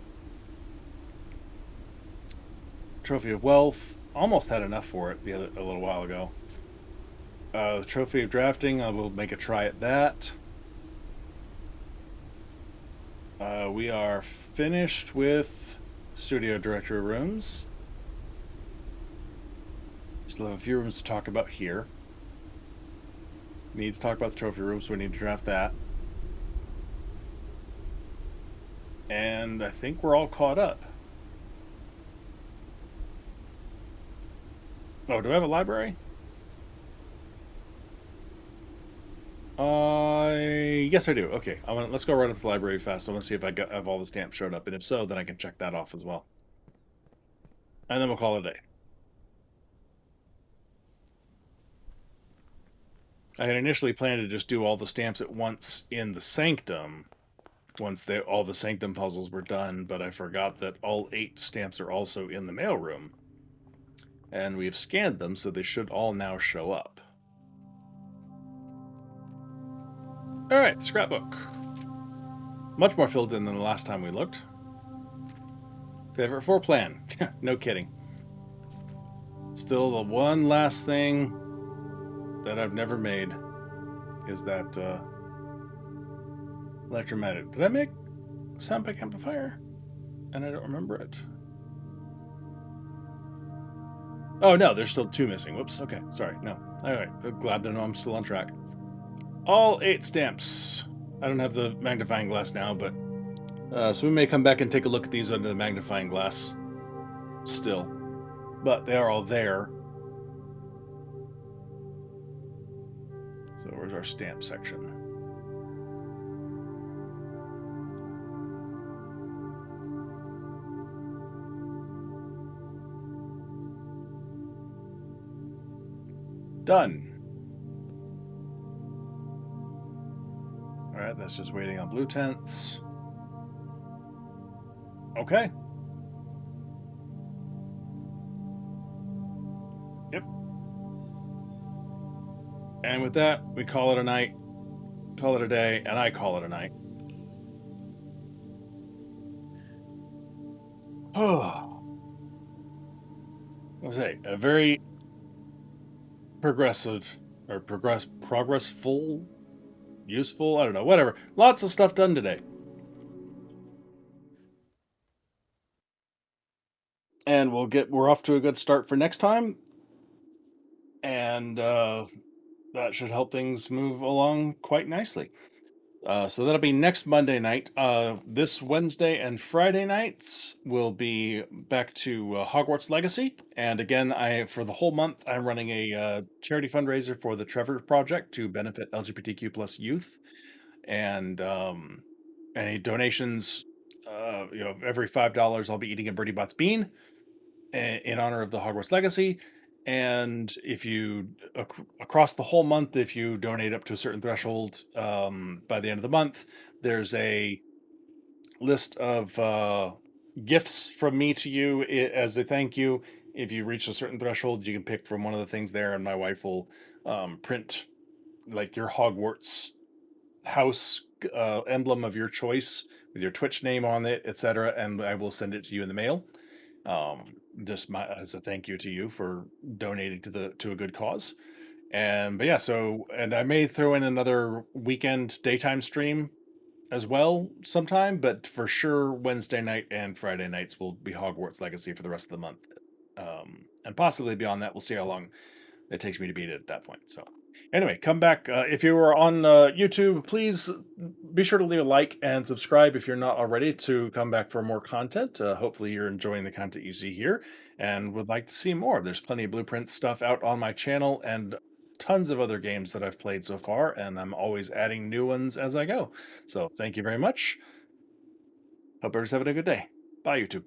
Trophy of Wealth. Almost had enough for it a little while ago. The Trophy of Drafting. I will make a try at that. We are finished with Studio Director rooms. Still have a few rooms to talk about here. We need to talk about the trophy room, so we need to draft that. And I think we're all caught up. Oh, do I have a library? Yes, I do. Okay, let's go right up to the library fast. I want to see if I have all the stamps showed up, and if so, then I can check that off as well. And then we'll call it a day. I had initially planned to just do all the stamps at once in the sanctum, once all the sanctum puzzles were done, but I forgot that all 8 stamps are also in the mailroom. And we've scanned them, so they should all now show up. Alright, scrapbook. Much more filled in than the last time we looked. Favorite 4 plan. No kidding. Still the one last thing that I've never made. is that electromagnetic. Did I make soundpack amplifier? And I don't remember it. Oh no, there's still 2 missing. Whoops. Okay, sorry. No. All right. Glad to know I'm still on track. All 8 stamps. I don't have the magnifying glass now, but so we may come back and take a look at these under the magnifying glass. Still, but they are all there. So where's our stamp section? Done. All right, that's just waiting on blue tents. Okay. Yep. And with that, we call it a night, call it a day, and I call it a night. Oh, I'll say a very progressive or progressful, useful. I don't know, whatever. Lots of stuff done today. And we're off to a good start for next time, and that should help things move along quite nicely. So that'll be next Monday night. This Wednesday and Friday nights will be back to Hogwarts Legacy. And again, for the whole month, I'm running a charity fundraiser for the Trevor Project to benefit LGBTQ plus youth. And any donations, every $5, I'll be eating a Birdie Bots bean in honor of the Hogwarts Legacy. And if you across the whole month, if you donate up to a certain threshold, by the end of the month, there's a list of gifts from me to you as a thank you. If you reach a certain threshold, you can pick from one of the things there, and my wife will print like your Hogwarts house emblem of your choice with your Twitch name on it, etc., and I will send it to you in the mail. Um, just as a thank you to you for donating to a good cause. But yeah, so and I may throw in another weekend daytime stream as well sometime, but for sure Wednesday night and Friday nights will be Hogwarts Legacy for the rest of the month. And possibly beyond that, we'll see how long it takes me to beat it at that point. So anyway, come back. If you are on YouTube, please be sure to leave a like and subscribe if you're not already to come back for more content. Hopefully you're enjoying the content you see here and would like to see more. There's plenty of Blueprint stuff out on my channel and tons of other games that I've played so far, and I'm always adding new ones as I go. So thank you very much. Hope everyone's having a good day. Bye, YouTube.